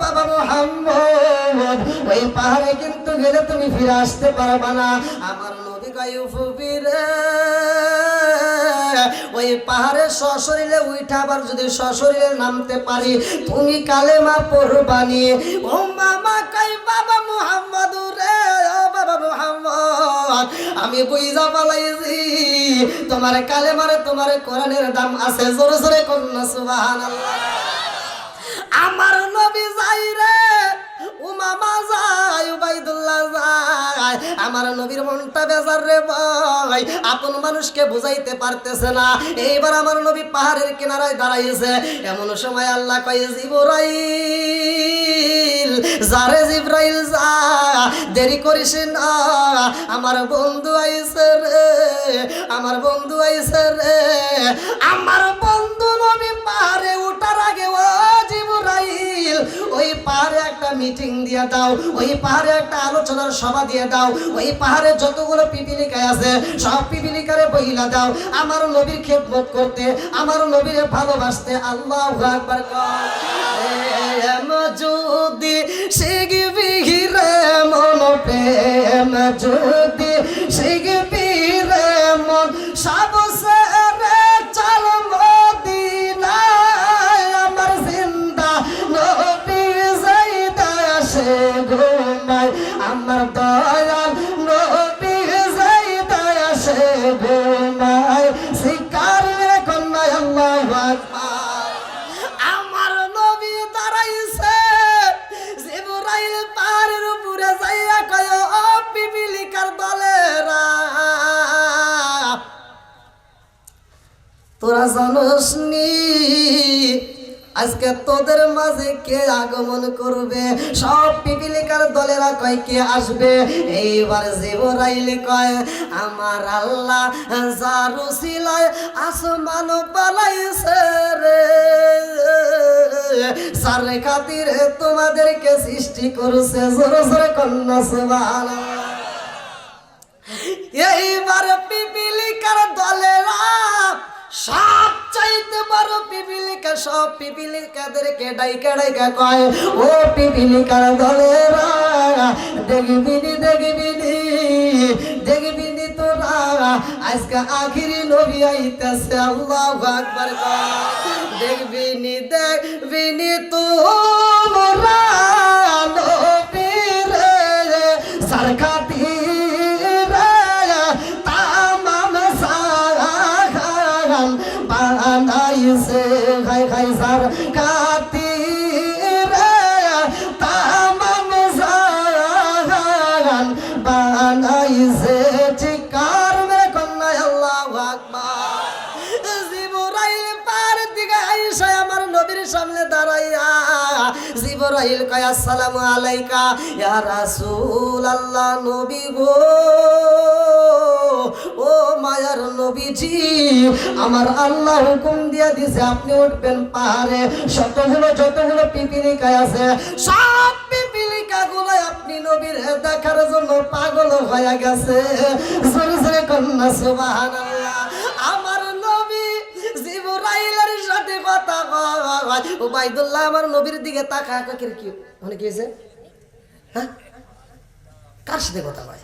বাবা মুহাম্মদ ওই পাহাড়ে কিন্তু গেলে তুমি ফিরে আসতে পারবা না। আমার নবী কই ফুফি রে ওই পাহাড়ে সশরীরে উঠা আবার যদি সশরীরে নামতে পারি তুমি কালেমা পড়বানি। ও মামা কই বাবা মুহাম্মদ রে ও বাবা মুহাম্মদ আমি বুঝা পালাইছি তোমার কালেমারে তোমার কোরআনের দাম আছে। জোরে জোরে কন্যা সুবহানাল্লাহ। আমার নবী যাই রে ও মামা যায় উবাইদুল্লাহ যায়। আমার নবীর মনটা বেজার রে ভাই, আপন মানুষকে বুঝাইতে পারতেছে না। এইবার আমার নবী পাহাড়ের কিনারায় দাঁড়াইছে। এমন সময় আল্লাহ কয় জিবরাইল যারে জিবরাইল যা দেরি করিস না, আমার বন্ধু আইছে রে, আমার বন্ধু আইছে রে। আমার বন্ধু নবী পাহাড়ে উঠার আগে ও জিবরাইল ওই পাহাড়ে একটা মিটিং দিয়ে দাও, ওই পাহাড়ে একটা আলোচনার সভা দিয়ে দাও। ওই পাহাড়ে যতগুলো পিপিলিকায় আছে সব পিপিলিকারে বইলা দাও আমার নবীর খেদমত করতে, আমার নবীর ভালোবাসতে। আল্লাহু আকবার। প্রেম যদি শিখবি রে মন, প্রেম যদি শিখবি রে মন সবসে ঘুমায় শিকার মেরে কন্যা আল্লাহু আকবার। আমার নবী দাঁড়াইছে জিবরাইল পাহাড়ের উপরে যাইয়া কয় ও পিপিলিকার দলেরা তোরা জানোস নি আজকে তোদের মাঝে কে আগমন করবে? সব পিপিলিকার দলেরা কয় কে আসবে? এইবার জিবরাইল কয় আমার আল্লাহ যার উসিলায় আসমান বানাইছে রে, যার খাতিরে তোমাদেরকে সৃষ্টি করেছে, জোরে জোরে কন্যা সুবহানাল্লাহ। এইবার পিপিলিকার দলেরা সব চাইতে বড় পিপিলিকা সব পিপিলিকাদেরকে ডাইকা ডাইকা কয় ও পিপিলিকার দলেরা দেখবিনি তোরা আজকে আখিরি নবী আইতাছে আল্লাহু আকবার। দেখবিনি তোরা নবীর সরকাতি বানাইছে খাই খাই সার খাতিরে তামাম জাহান বানাইছে চিকার মেরে কন্যা আল্লাহু আকবার। জিবরাইল পার দিকে আইসা আমার নবীর সামনে দাঁড়াইয়া জিবরাইল কয় আসসালামু আলাইকা ইয়া রাসূলুল্লাহ। নবী গো ও মায়ার নবীজি আমার আল্লাহ হুকুম দিয়া দিছে আপনি উঠবেন পাহাড়ে। যতগুলো পিপিলিকা আছে সব পিপিলিকা গুলো আপনি নবীর দেখার জন্য পাগল হয়ে গেছে, জোরে জোরে কন্যা সুবহানাল্লাহ। আমার নবী জিবরাইলের সাথে কথা কয় উবাইদুল্লাহ আমার নবীর দিকে তাকায় কি মানে কি হয়েছে? হ্যাঁ কার সাথে কথা কয়?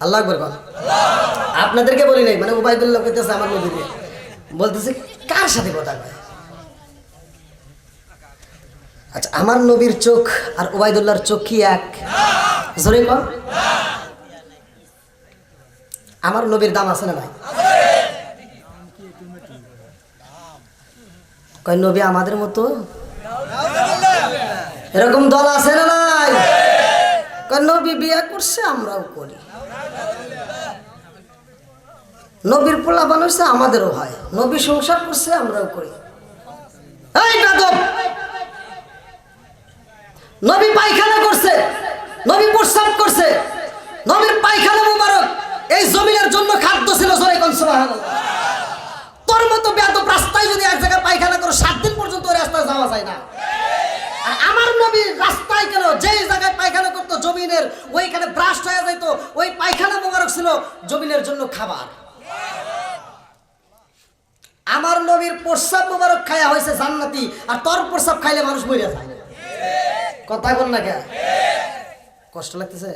আল্লাহু আকবার বল। আপনাদেরকে বলি নাই, মানে উবাইদুল্লাহ কইতেছে আমার নবীকে, বলতেছে কার সাথে কথা কয়? আচ্ছা আমার নবীর চোখ আর উবাইদুল্লাহর চোখ কি এক? জোরে কর। আমার নবীর দাম আছে না ভাই? কয় নবী আমাদের মতো এরকম দল আছে না নাই? কয় নবী বিয়ে করছে আমরাও করি, নবীর পোলা বানাইছে আমাদেরও হয়, নবী সংসার করছে আমরাও করি। এই বেদব, নবী পায়খানা করছে, নবী প্রস্রাব করছে, নবীর পায়খানা মুবারক এই জমিনের জন্য খাদ্য ছিল, জোরে কোন সুবহানাল্লাহ। তোর মতো বেদব রাস্তায় যদি এক জায়গায় পায়খানা করো 7 দিন পর্যন্ত ওই রাস্তায় যাওয়া যায় না। আর আমার নবী রাস্তায় কেন যে জায়গায় পায়খানা করতো জমিনের ওইখানে ব্রাশ হয়ে যাইতো, ওই পায়খানা মুবারক ছিল জমিনের জন্য খাবার। আমার নবীর প্রস্রাব মুবারক খায়া হয়েছে জান্নাতি, আর তোর প্রস্রাব খাইলে মানুষ মরে যায়। কথা বল না কে? কষ্ট লাগতেছে?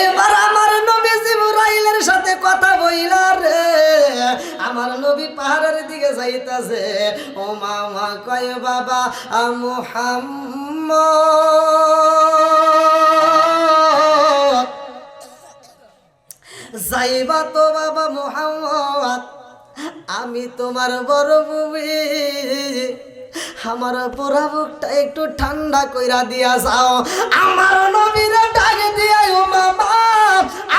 এবার আমার নবী জিবরাইলের সাথে কথা বইলা রে আমার নবী পাহাড়ের দিকে যাইতাছে। ও মামা কয় বাবা মুহাম্মদ যাইবা তো বাবা মুহাম্মদ, আমি তোমার বড় ভূমি, আমার পোড়া বুকটা একটু ঠান্ডা কইরা দিয়া যাও। আমার নবীর ডাক দিয়া ও মামা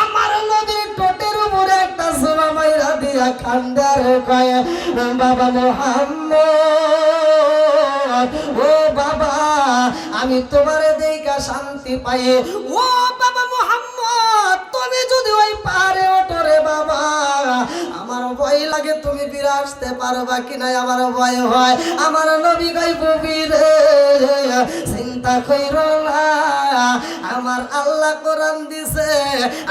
আমার নবীর টোটের উপরে একটা সোনা মাইরা দিয়া খান্দার কয় বাবা মুহাম্মদ ও বাবা আমি তোমারে দেখা শান্তি পাই। ও বাবা মুহাম্মদ তুমি যদি ওই পাহাড়ে ওঠো রে বাবা আমার ভয় লাগে, তুমি ফিরে আসতে পারবা কিনা আমার ভয় হয়। আমার নবী কই বুবি রে চিন্তা কইরো না, আমার আল্লাহ কোরআন দিছে,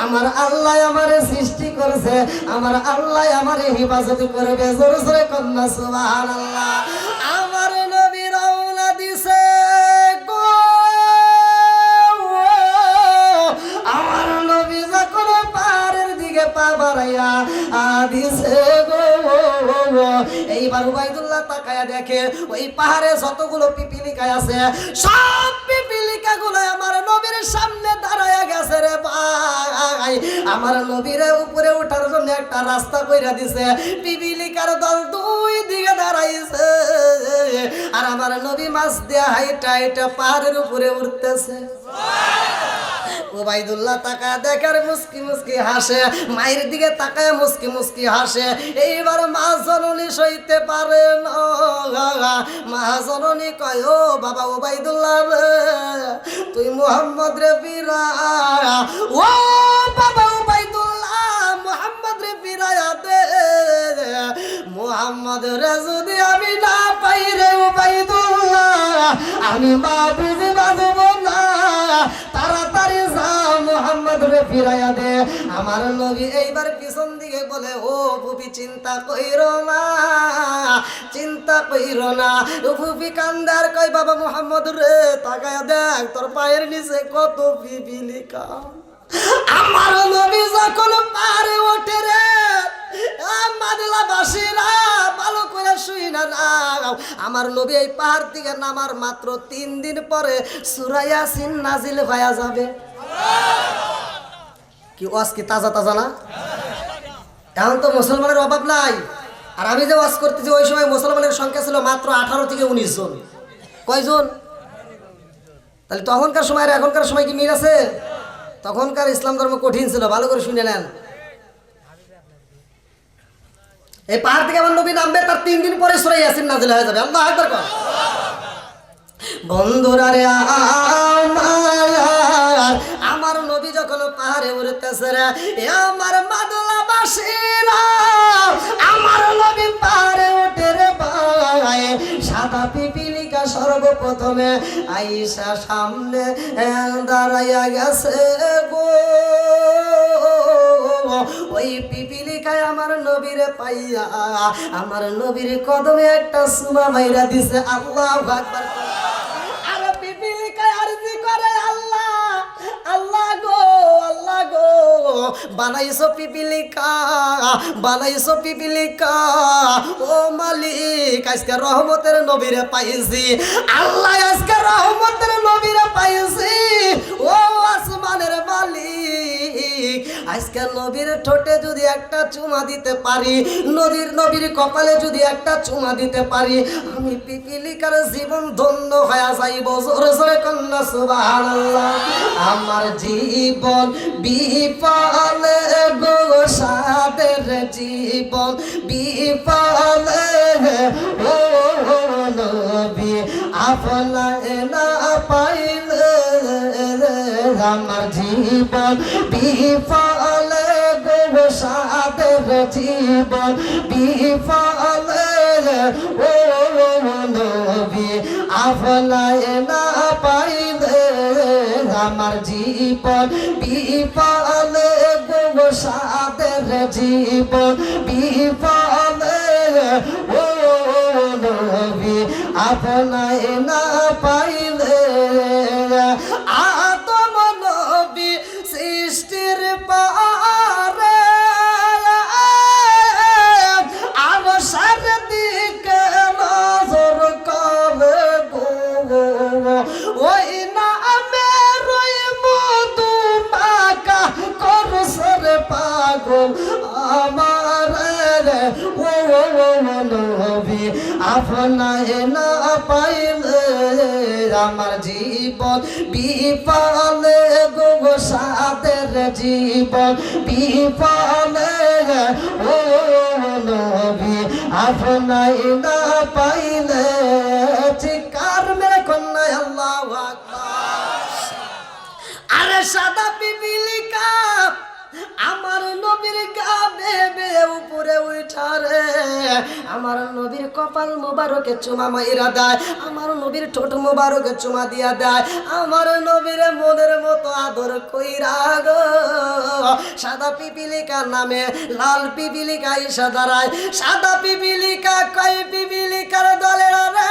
আমার আল্লাহ আমারে সৃষ্টি করছে, আমার আল্লাহ আমারে হেফাজত করবে। জোরে জোরে কন্যা সুবহানাল্লাহ। আমার নবী রওনা দিছে গো, আমার নবী যখন পাহাড়ের দিকে পা আল্লাহ বাড়াইয়া দিছে গো। এইবার উবাইদুল্লাহ তাকায়া দেখে ওই পাহাড়ে যতগুলো পিপিলিকা আছে সব পিপিলিকা গুলো আমার নবীর সামনে দাঁড়ায়া গেছে রে ভাই। আমার নবীর উপরে ওঠার জন্য একটা রাস্তা কইরা দিছে, পিপিলিকার দল দুই দিকে দাঁড়াইছে আর আমার নবী মাছ দিয়ে হাইটা হাইটা পাহাড়ের উপরে উঠতেছে। উবাইদুল্লাহ তাকায় দেখার মুস্কি মুস্কি হাসে, মায়ের দিকে তাকায় মুস্কি মুস্কি হাসে। এইবার মা জননী সইতে পারে না, মা জননী কয় ও বাবা উবাইদুল্লাহ রে তুই মুহাম্মদ রে ফিরায়া, ও বাবা উবাইদুল্লাহ মুহাম্মদ রে ফিরায়া দে, মুহাম্মদ রে যদি আমি না পাই রে উবাইদুল্লাহ আমি মা বুঝি বাঁধব না, তাড়াতাড়ি যা মুহাম্মদ রে ফিরাইয়া দে। আমার নবী এইবার পিছন দিকে বলে ও ফুফি চিন্তা কইরো না, চিন্তা কইরো না। ফুফি কান্দার কই বাবা মুহাম্মদ রে তাকায়া দেখ তোর পায়ের নিচে কত পিপিলিকা। আমার নবী যখন পারে ওঠে রে মাদলাবাসীরা ভালো করে শুই না নাও, আমার নবী এই পাহাড় থেকে নামার মাত্র 3 দিন পরে সূরা ইয়াসিন নাজিল হয়ে যাবে। কি ওয়াজ কি তাজা তাজা না? এখন তো মুসলমানের অভাব নাই। আর আমি যে ওয়াজ করতেছি ওই সময় মুসলমানের সংখ্যা ছিল মাত্র 18 থেকে 19 জন। কয়জন? তাহলে তখনকার সময় আর এখনকার সময় কি মিল আছে? তখনকার ইসলাম ধর্ম কঠিন ছিল, ভালো করে শুনে নেন। এই পাহাড় থেকে আমার নবী নামবে, তার 3 দিন পরে সূরা ইয়াসিন নাজিল হয়ে যাবে। আল্লাহু আকবার কর। বন্ধুরা রে আমার নবী যখন পাহাড়ে উঠতেছে রে আমার মাদলাবাসীরা, আমার নবী পাহাড়ে উঠে রে ভাই সাদা পিপিলিকা সর্বপ্রথমে আইসা সামনে দাঁড়াইয়া গেছে গো। ওই পিপিলিকায় আমার নবীরে পাইয়া আমার নবীর কদমে একটা সুমা মাইরা দিছে। আল্লাহু আকবার। আর পিপিলিকায় আরজি করে আল্লাহ আল্লাহ গো আল্লাহ গো বানাইছো পিপিলিকা, বানাইছো পিপিলিকা, ও মালিক আজকে রহমতের নবীরে পাইছি, আল্লাহ আজকে রহমতের নবীরে পাইছি, ও আসমানের মালিক আজকে নবীর ঠোঁটে যদি একটা চুমা দিতে পারি, নবীর কপালে যদি একটা চুমা দিতে পারি, আমি পিপিলিকার জীবন ধন্য হয়ে যাইব। জোরে জোরে কন্যা সুবহানাল্লাহ। আমার জীবন বিফলে গো সাদের জীবন বিফলে, ও নবী আপনাকে না পাইলে আমার জীবন বিফলে গো সাদের জীবন বিফলে, ও নবী আপনাকে না পাইলে আমার জীবন বিফলে গো সাদের জীবন বিফলে, ও নবী আপনাকে না পাইলে। আদম নবী সৃষ্টির পারে আবসার দিকে নজর করে গো, ওই নামের ওই মধু মাখা করছে রে পাগল আমার রে, ও নবী আপনাকে না পাইলে আমার জীবন বিফলে গো সাদের জীবন বিফলে, ও নবী আপনাকে না পাইলে। চিৎকার মেরে কন্যা আল্লাহু আকবার। আরে সাদা পিপিলিকা আমার নবীর গা বেবে উপরে উঠারে, আমার নবীর কপাল মোবারকে চুমা মাইরা দেয়, আমার নবীর ঠোঁট মোবারকে চুমা দিয়া দেয়, আমার নবীর মনের মতো আদর কইরা গো। সাদা পিপিলিকা নামে লাল পিপিলিকা এসে দাঁড়ায়। সাদা পিপিলিকা কয় পিপিলিকার দলের রে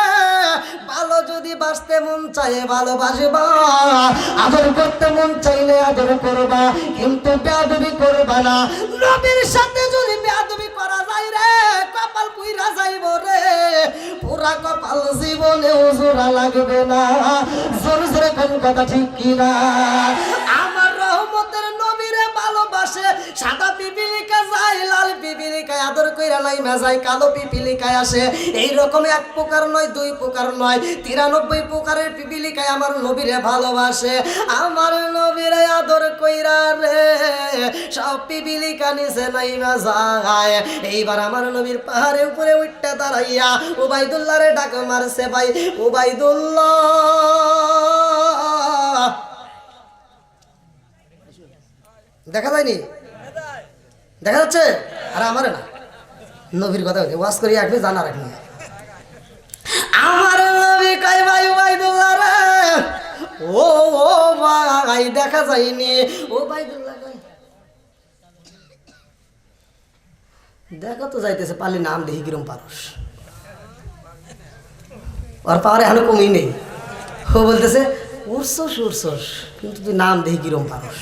ভালো যদি বাঁচতে মন চায় ভালোবাসবা, আদর করতে মন চাইলে আদর করবা, কিন্তু বেয়াদবি করবা না। নবীর সাথে যদি বেয়াদবি করা যায় রে কপাল পুইরা যাইব রে, পুরা কপাল জীবনেও জোড়া লাগবে না। জোর জোরে কোন কথা ঠিক কিনা? আমার রহমতের নবীরে ভালোবাসে, সাদা পিপিলিকা যায় লাল পিপিলিকায় আদর কইরা নাই মেজায় কালো পিপিলিকায় আসে। এইরকম এক প্রকার নয়, দুই প্রকার নয়, 93 প্রকারের পিপিলিকায় আমার নবীরে ভালোবাসে। আমার নবীরে আদর কইরা রে সব পিপিলিকা নিচে নাই মেজায়। এইবার আমার নবীর পাহাড়ে উপরে উঠতে দাঁড়াইয়া উবাইদুল্লাহ রে ডাক মারছে, ভাই উবাইদুল্লাহ। দেখা যায়নি? দেখা যাচ্ছে? আর আমারে না, নবীর কথা বলছে, ওয়াজ করি রাখবি জানা রাখবি। আমার নবী কই ভাই উবাইদুল্লাহ রে, ও ও ভাই দেখা যায়নি। উবাইদুল্লাহ কই দেখা তো যাইতেছে, পারলি নাম দেখি কিরম পারস। ওর পাওয়ার এখনো কমই নেই। ও বলতেছে উড়ছস উড়ছস, কিন্তু তুই নাম দেখি কিরম পারস।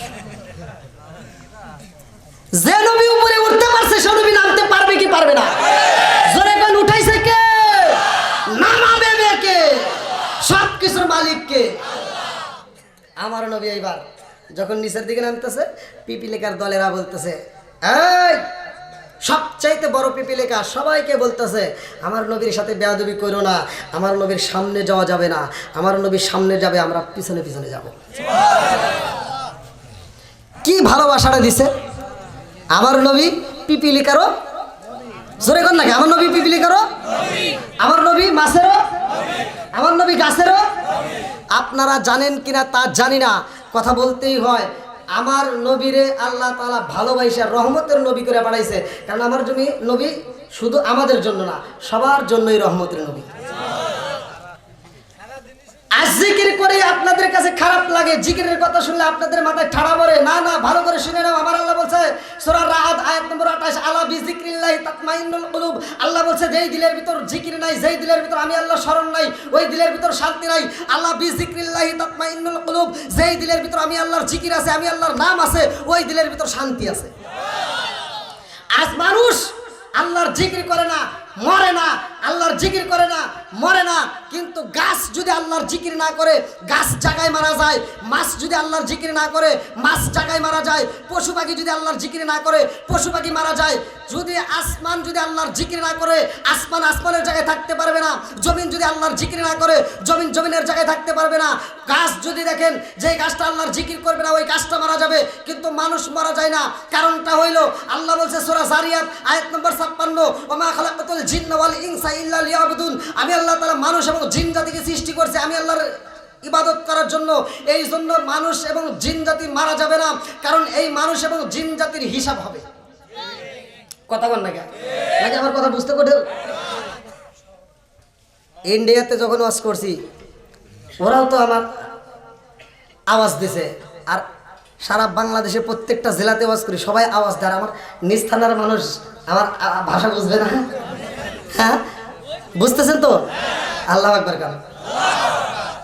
যে নবী উপরে উঠতে পারছে সে নবী নামতে পারবে কি পারবে না? জোরে কোন উঠাইছে কে? নামাবে কে? সব কিছুর মালিক কে? আমার নবী এইবার যখন নিচের দিকে নামতেছে পিপিলিকার দলেরা বলতেছে, এই সবচাইতে বড় পিপিলিকা সবাইকে বলতেছে আমার নবীর সাথে বেয়াদবি করো না, আমার নবীর সামনে যাওয়া যাবে না, আমার নবীর সামনে যাবে আমরা পিছনে পিছনে যাব। কি ভালোবাসাটা দিছে আমার নবী পিপিলিকারও। জোরে কর নাকি? আমার নবী পিপিলিকারও, আমার নবী মাছেরও, আমার নবী গাছেরও। আপনারা জানেন কিনা তা জানি না, কথা বলতেই হয়। আমার নবীরে আল্লাহ তাআলা ভালোবাসা রহমতের নবী করে পাঠাইছে। কারণ আমার নবী শুধু আমাদের জন্য না, সবার জন্যই রহমতের নবী। আজ জিকির করে আপনাদের কাছে খারাপ লাগে, জিকিরের কথা শুনলে আপনাদের মাথায় ঠাড়া পড়ে। না না, ভালো করে শুনে নাও। আমার আল্লাহ বলছে সূরা রাআদ আয়াত নম্বর 28, আলা বিযিকরিল্লাহি তাতমাইন্নুল কুলুব। আল্লাহ বলছে যেই দিলের ভিতর জিকির নাই, যেই দিলের ভিতর আমি আল্লাহ স্মরণ নাই, ওই দিলের ভিতর শান্তি নাই। আলা বিযিকরিল্লাহি তাতমাইন্নুল কুলুব, যেই দিলের ভিতর আমি আল্লাহর জিকির আছে, আমি আল্লাহর নাম আছে, ওই দিলের ভিতর শান্তি আছে। আজ মানুষ আল্লাহর জিকির করে না, মরে না, আল্লাহর জিকির করে না, মরে না। কিন্তু গাছ যদি আল্লাহর জিকির না করে গাছ জায়গায় মারা যায়, মাছ যদি আল্লাহর জিকির না করে মাছ জায়গায় মারা যায়, পশু পাখি যদি আল্লাহর জিকির না করে পশু পাখি মারা যায়। যদি আসমান যদি আল্লাহর জিকির না করে আসমান আসমানের জায়গায় থাকতে পারবে না, জমিন যদি আল্লাহর জিকির না করে জমিন জমিনের জায়গায় থাকতে পারবে না। গাছ যদি দেখেন যে গাছটা আল্লাহর জিকির করবে না ওই গাছটা মারা যাবে, কিন্তু মানুষ মারা যায় না। কারণটা হইল আল্লাহ বলছে সূরা জারিয়াত আয়াত নম্বর 56, ওমা খালাকাতুল জিন্না ওয়াল ইনসা ইল্লা লিয়াবুদুন। আমি আল্লাহ তাআলা মানুষ এবং জিন জাতিকে সৃষ্টি করছি আমি আল্লাহর ইবাদত করার জন্য। এই জন্য মানুষ এবং জিন জাতি মারা যাবে না, কারণ এই মানুষ এবং জিন জাতির হিসাব হবে। কথা বল না কেন? নাকি আমার কথা বুঝতে করে? ইন্ডিয়াতে যখন ওয়াজ করছি ওরাও তো আমার আওয়াজ দিছে, আর সারা বাংলাদেশে প্রত্যেকটা জেলাতে ওয়াজ করি সবাই আওয়াজ দেয়। আমার নিজ থানার মানুষ আমার ভাষা বুঝবে না? হ্যাঁ বুঝতেছেন তো? আল্লাহু আকবার কারণ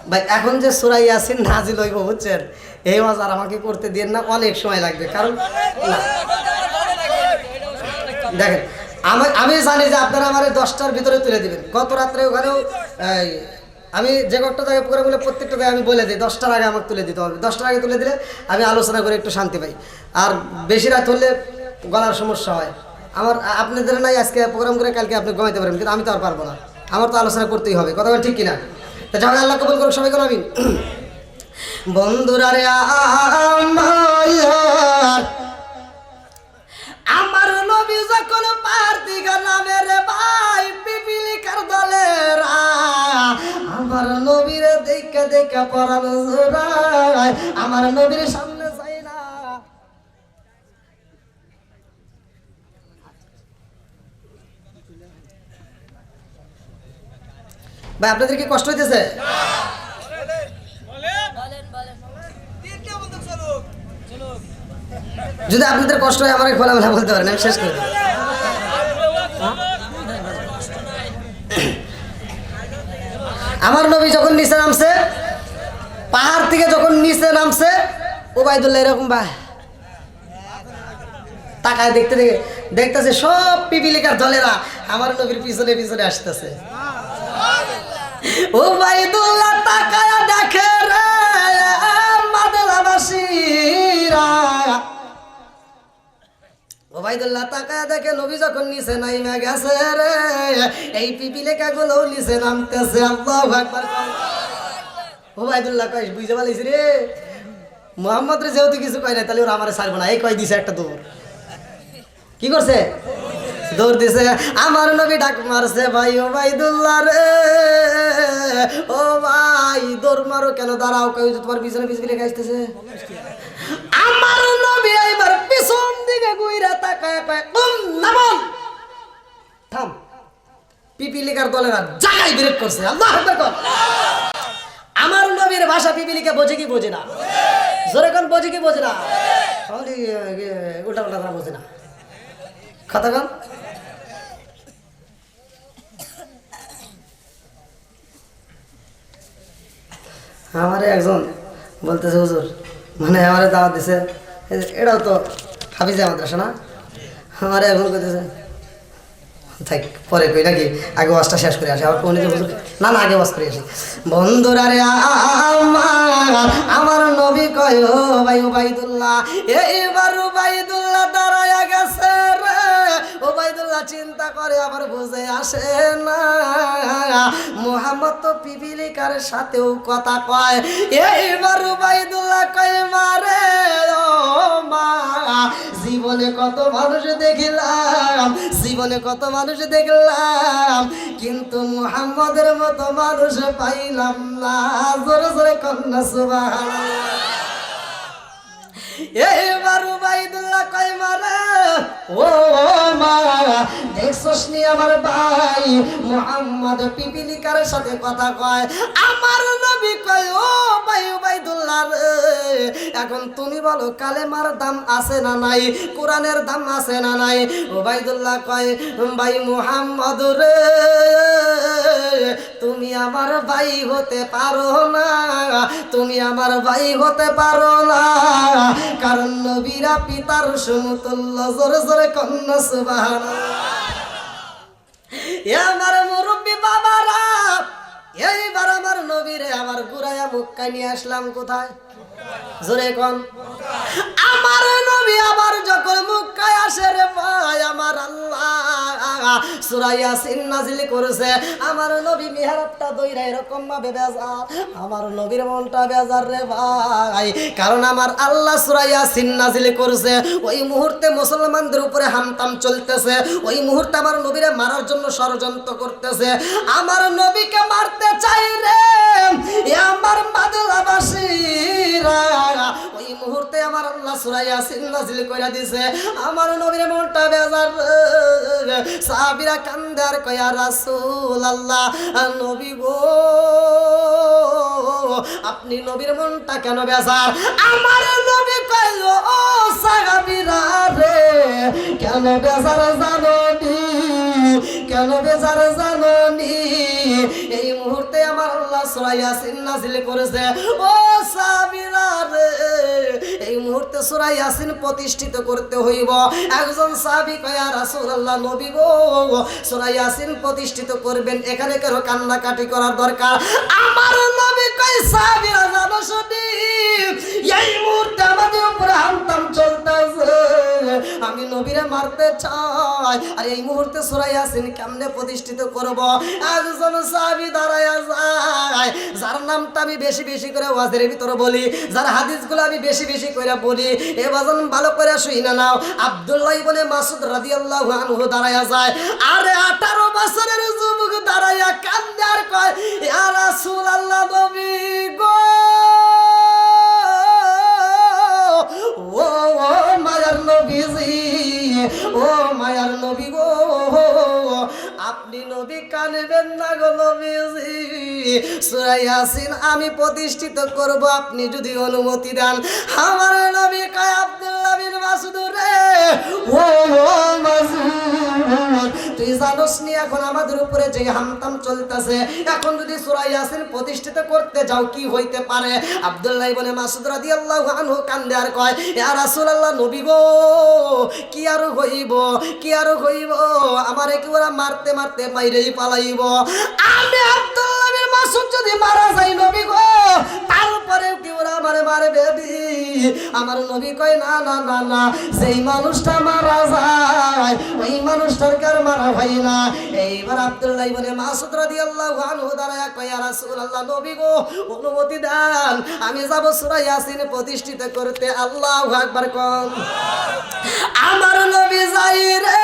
ভাই এখন যে সূরা ইয়াসিন নাজিল হইব বুঝছেন, এই ওয়াজ আর আমাকে করতে দিন না, অনেক সময় লাগবে। কারণ না দেখেন আমি জানি যে আপনারা আমার 10টার ভিতরে তুলে দিবেন। গত রাত্রে ওখানেও আমি যে কয়েকটা জায়গায় প্রোগ্রামগুলো প্রত্যেকটা জায়গায় আমি বলে দিই 10টার আগে আমাকে তুলে দিতে হবে। 10টার আগে তুলে দিলে আমি আলোচনা করে একটু শান্তি পাই। আর বেশি রাত হলে গলার সমস্যা হয় আমার। আপনাদের নাই আজকে প্রোগ্রাম করে কালকে আপনি ঘুমাইতে পারবেন, কিন্তু আমি তো আর পারবো না, আমার তো আলোচনা করতেই হবে। কথা বল ঠিক কিনা? তা যাই আল্লাহ কবুল করুক সবাই। আমিন। বন্ধুরা রে আমার নবী যখন পার্থিকা নামে রে ভাই পিপিলিকার দলের আমার নবীর দেখা দেখা পরাণ জোড়ায় আমার নবীর সামনে যাই না। ভাই আপনাদের কি কষ্ট হইতেছে? যদি আপনাদের কষ্ট হয় আমার খোলামেলা বলতে পারেন, আমি শেষ করে দেব। আমার নবী যখন নিচে নামছে, পাহাড় থেকে যখন নিচে নামছে, উবাইদুল্লাহ এরকম তাকায় দেখতেছে সব পিপিলিকার দলেরা আমার নবীর পিছনে পিছনে আসতেছে। ওবাইদুল্লাহ তাকায় দেখে রে মাদলাবাসীরা, ওবাইদুল্লাহ তাকায় দেখে নবী যখন নিচে নাইমা গেছে রে, এই পিপিলিকা গুলো নিচে নামতেছে। আল্লাহু আকবার। ওবাইদুল্লাহ কয় বুঝতে পারলিস রে, মোহাম্মদ রে যেহেতু কিছু কয় না তাহলে ওরা আমার ছাড়বো না, এই কয় দিছে একটা দৌড়। কি করছে? দৌড় দিছে। আমার নবী ডাক মারছে, ভাই ওবাইদুল্লাহ রে, ও ভাই দৌড় মারো কেন, দাঁড়াও, কই তোমার পিছনে পিছনে আসতেছে। আমার নবী এবার পিছন দিকে ঘুরে তাকায় কয় নামন, থাম। পিপিলিকার দলেরা জায়গায় ব্রেক করছে। আল্লাহু আকবার। আমার নবীর ভাষা পিপিলিকা বোঝে কি বোঝে না? জোরে কোন বোঝে কি বোঝে না? উল্টা উল্টা বোঝে না কথা কন। আমারে একজন বলতেছে হুজুর, মানে আমারে দাওয়াত দিছে, এটাও তো হাফিজে মাদ্রাসা না, আমারে একজন কইতেছে থাক পরে কই নাকি, আগে ওয়াজটা শেষ করে আসি। আবার কোন হুজুর না না আগে ওয়াজ করে আসি। বন্ধুরা রে আমার নবী কয় ও ভাই ওবাইদুল্লাহ, এইবার ওবাইদুল্লাহ দাঁড়ায়া গেছে রে। ওবাইদুল্লাহ চিন্তা করে আবার বুঝে আসে না, মুহাম্মদ তো পিপিলিকার সাথেও কথা কয়। এইবার ওবাইদুল্লাহ কয় মারে ও মা, জীবনে কত মানুষ দেখলাম, জীবনে কত মানুষ দেখলাম, কিন্তু মুহাম্মদের মতো মানুষ পাইলাম না। জোরে জোরে কন্যা সুবহানাল্লাহ। এইবার ওবাইদুল্লাহ কয় মারে ও মা, দেখছস নি আমার ভাই মুহাম্মদ পিপিলিকার সাথে কথা কয়। আমার নবী কয় ও ভাই ওবাইদুল্লাহ রে, এখন তুমি বলো কালেমার দাম আছে না নাই, কোরআনের দাম আছে না নাই? ওবাইদুল্লাহ কয় ভাই মুহাম্মদ রে, তুমি আমার ভাই হতে পারো না, তুমি আমার ভাই হতে পারো না, কারণ নবীরা পিতার সমতুল্য। জোরে জোরে কন্যা সুবহানাল্লাহ। আমার মুরব্বী বাবারা, এইবার আমার নবীরে আমার ঘুরাইয়া মক্কা নিয়ে আসলাম কোথায়? জোরে কোন। আমার নবী আবার যখন মক্কায় আসে রে ভাই, আমার আল্লাহ সূরা ইয়াসিন নাজিল করেছে। আমার নবী মিহরাবটা দইরা এরকম ভাবে বেজার, আমার নবীর মনটা বেজার রে ভাই, কারণ আমার আল্লাহ সূরা ইয়াসিন নাজিল করেছে। ওই মুহূর্তে মুসলমানদের উপরে হামতাম চলতেছে, ওই মুহূর্তে আমার নবীরে মারার জন্য ষড়যন্ত্র করতেছে। আমার নবীকে মারতে চাই রে আমার মাদলাবাসীরা, ওই মুহূর্তে আমার আল্লাহ সূরা ইয়াসিন নাজিল কইরা দিয়েছে। আমার নবীর মনটা বেজার, সাহাবীরা কান্দে আর কয় ইয়া রাসূলুল্লাহ, নবী গো আপনি নবীর মনটা কেন বেজার? আমার নবী কয় ও সাহাবীরা রে, কেন বেজার জানোনি, কেন বেজার জানোনি? এই মুহূর্তে আমার আল্লাহ সূরা ইয়াসিন নাজিল করেছে। ও সাহাবীরা রে, এই মুহূর্তে সূরা ইয়াসিন প্রতিষ্ঠিত করতে হইব। একজন সাহাবী কয় ইয়া রাসূলুল্লাহ, নবী গো সূরা ইয়াসিন প্রতিষ্ঠিত করবেন, এখানে কেন কান্নাকাটি করার দরকার? আমার নবী কয় সাহাবীরা জানো শুনি, এই মুহূর্তে আমাদের উপরে হামতাম চলতেছে, আমি নবীরে মারতে চাই, আর এই মুহূর্তে সূরা ইয়াসিন কেমনে প্রতিষ্ঠিত করব? একজন সাহাবী দাঁড়ায়া যায়, যার নামটা আমি বেশি বেশি করে ওয়াজের ভিতরে বলি, যার হাদিসগুলো আমি বেশি বেশি করে বলি, এ বাজন ভালো করে শুইনা নাও। আব্দুল্লাহ ইবনে মাসউদ রাদিয়াল্লাহু আনহু দাঁড়ায়া যায়, আরে 18 বছরের যুবক দাঁড়ায়া কান্দে আর কয় ইয়া রাসূলুল্লাহ, নবী গো ও মায়ার নবীজি, ও মায়ার নবী গো, আপনি নবী কানবেন না গো নবীজি, সূরা ইয়াসিন আমি প্রতিষ্ঠিত করব আপনি যদি অনুমতি দেন। আমার নবী কয় আব্দুল্লাহ বিন মাসউদ রে, ও মাসউদ তুই তুই জানোস নি এখন আমাদের উপরে যে হামতাম চলতেছে, এখন যদি সূরা ইয়াসিন প্রতিষ্ঠিত করতে যাও কি হইতে পারে? আব্দুল্লাহ ইবনে মাসউদ রাদিয়াল্লাহু আনহু কান্দে আর কয়, ইয়া রাসূলুল্লাহ, নবী গো, কি আর হইব, কি আর হইব, আমারে কি ওরা মারতে মারতে বাইরেই পালাইব। আমি আব্দুল্লাহ বিন মাসউদ যদি মারা যাই নবী গো, তারপরে কি ওরা আমারে মারবে? আমার নবী কয়, না না না না, যেই মানুষটা মারা যায় ওই মানুষটার কার মারা হয় না। এইবার আব্দুল্লাহ ইবনে মাসউদ রাদিয়াল্লাহু আনহু দাঁড়ায়া কয়, ইয়া রাসূলুল্লাহ, নবী গো, অনুমতি দেন, আমি যাব সূরা ইয়াসিন প্রতিষ্ঠিত করতে। আল্লাহু আকবার কোন। আমার নবী যাই রে,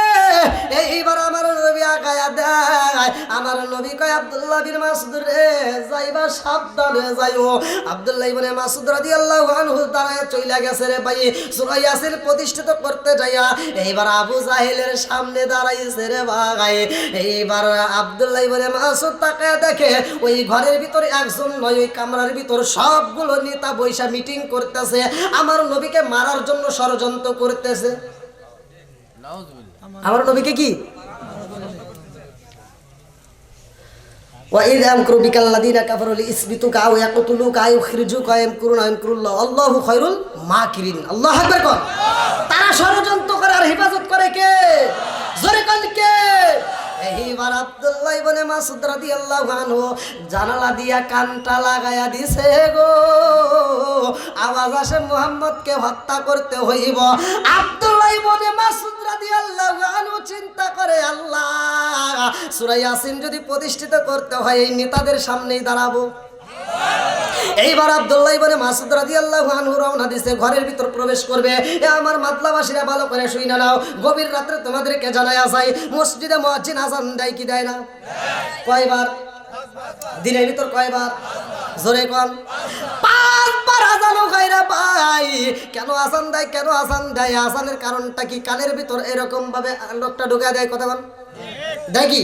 এইবার আমার নবী আগায়া দেয়। আমার নবী কয়, আব্দুল্লাহ বিন মাসউদ রে, যাইবা সাবধানে যাইও। আব্দুল্লাহ ইবনে মাসউদ রাদিয়াল্লাহু আনহু দাঁড়ায়া চইলা গেছে রে ভাই সূরা ইয়াসিন প্রতিষ্ঠিত করতে যাইয়া। এইবার আবু জাহেলের সামনে দাঁড়াইছে রে ভাই। এইবার আব্দুল্লাহ ইবনে মাসউদ তাকায়া দেখে ওই ঘরের ভিতরে একজন নয়, ওই কামরার ভিতর সবগুলো নেতা বৈশা মিটিং করতেছে, আমার নবীকে মারার জন্য ষড়যন্ত্র করতেছে। আমার নবীকে কি وَإِذْ يَمْكُرُ بِكَ الَّذِينَ كَفَرُوا لِيُثْبِتُوكَ أَوْ يَقْتُلُوكَ أَوْ يُخْرِجُوكَ وَيَمْكُرُونَ وَيَمْكُرُ اللَّهُ وَاللَّهُ خَيْرُ الْمَاكِرِينَ। আল্লাহু আকবার কর। তারা ষড়যন্ত্র করে আর হেফাজত করে কে? জোরে কোন কে? এইবার আব্দুল্লাহ ইবনে মাসউদ রাদিয়াল্লাহু আনহু জানালা দিয়া কানটা লাগায়া দিছে গো, আওয়াজ আসে মুহাম্মদকে হত্যা করতে হইব। আব্দুল্লাহ ইবনে মাসউদ রাদিয়াল্লাহু আনহু চিন্তা করে, আল্লাহ, সূরা ইয়াসিন যদি প্রতিষ্ঠিত করতে হয় এই নেতাদের সামনেই দাঁড়াবো। এইবার আব্দুল্লাহ ইবনে মাসউদ রাদিয়াল্লাহু আনহু রওনা দিছে, ঘরের ভিতর প্রবেশ করবে। এ আমার মাতলাবাসীরা ভালো করে শুইনা নাও, গভীর রাতে তোমাদেরকে জানায়া যায় মসজিদে মুয়াজ্জিন আযান দেয় কি দেয় না? কয়বার? দিনের ভিতর কয়বার? জোরে কোন। 5 বার আযান হয় রে ভাই। কেন আযান দেয়? কেন আযান দেয়? আযানের কারণটা কি? কানের ভিতর এরকম ভাবে লোকটা ঢুকা দেয়, কথা বল, দেয় কি?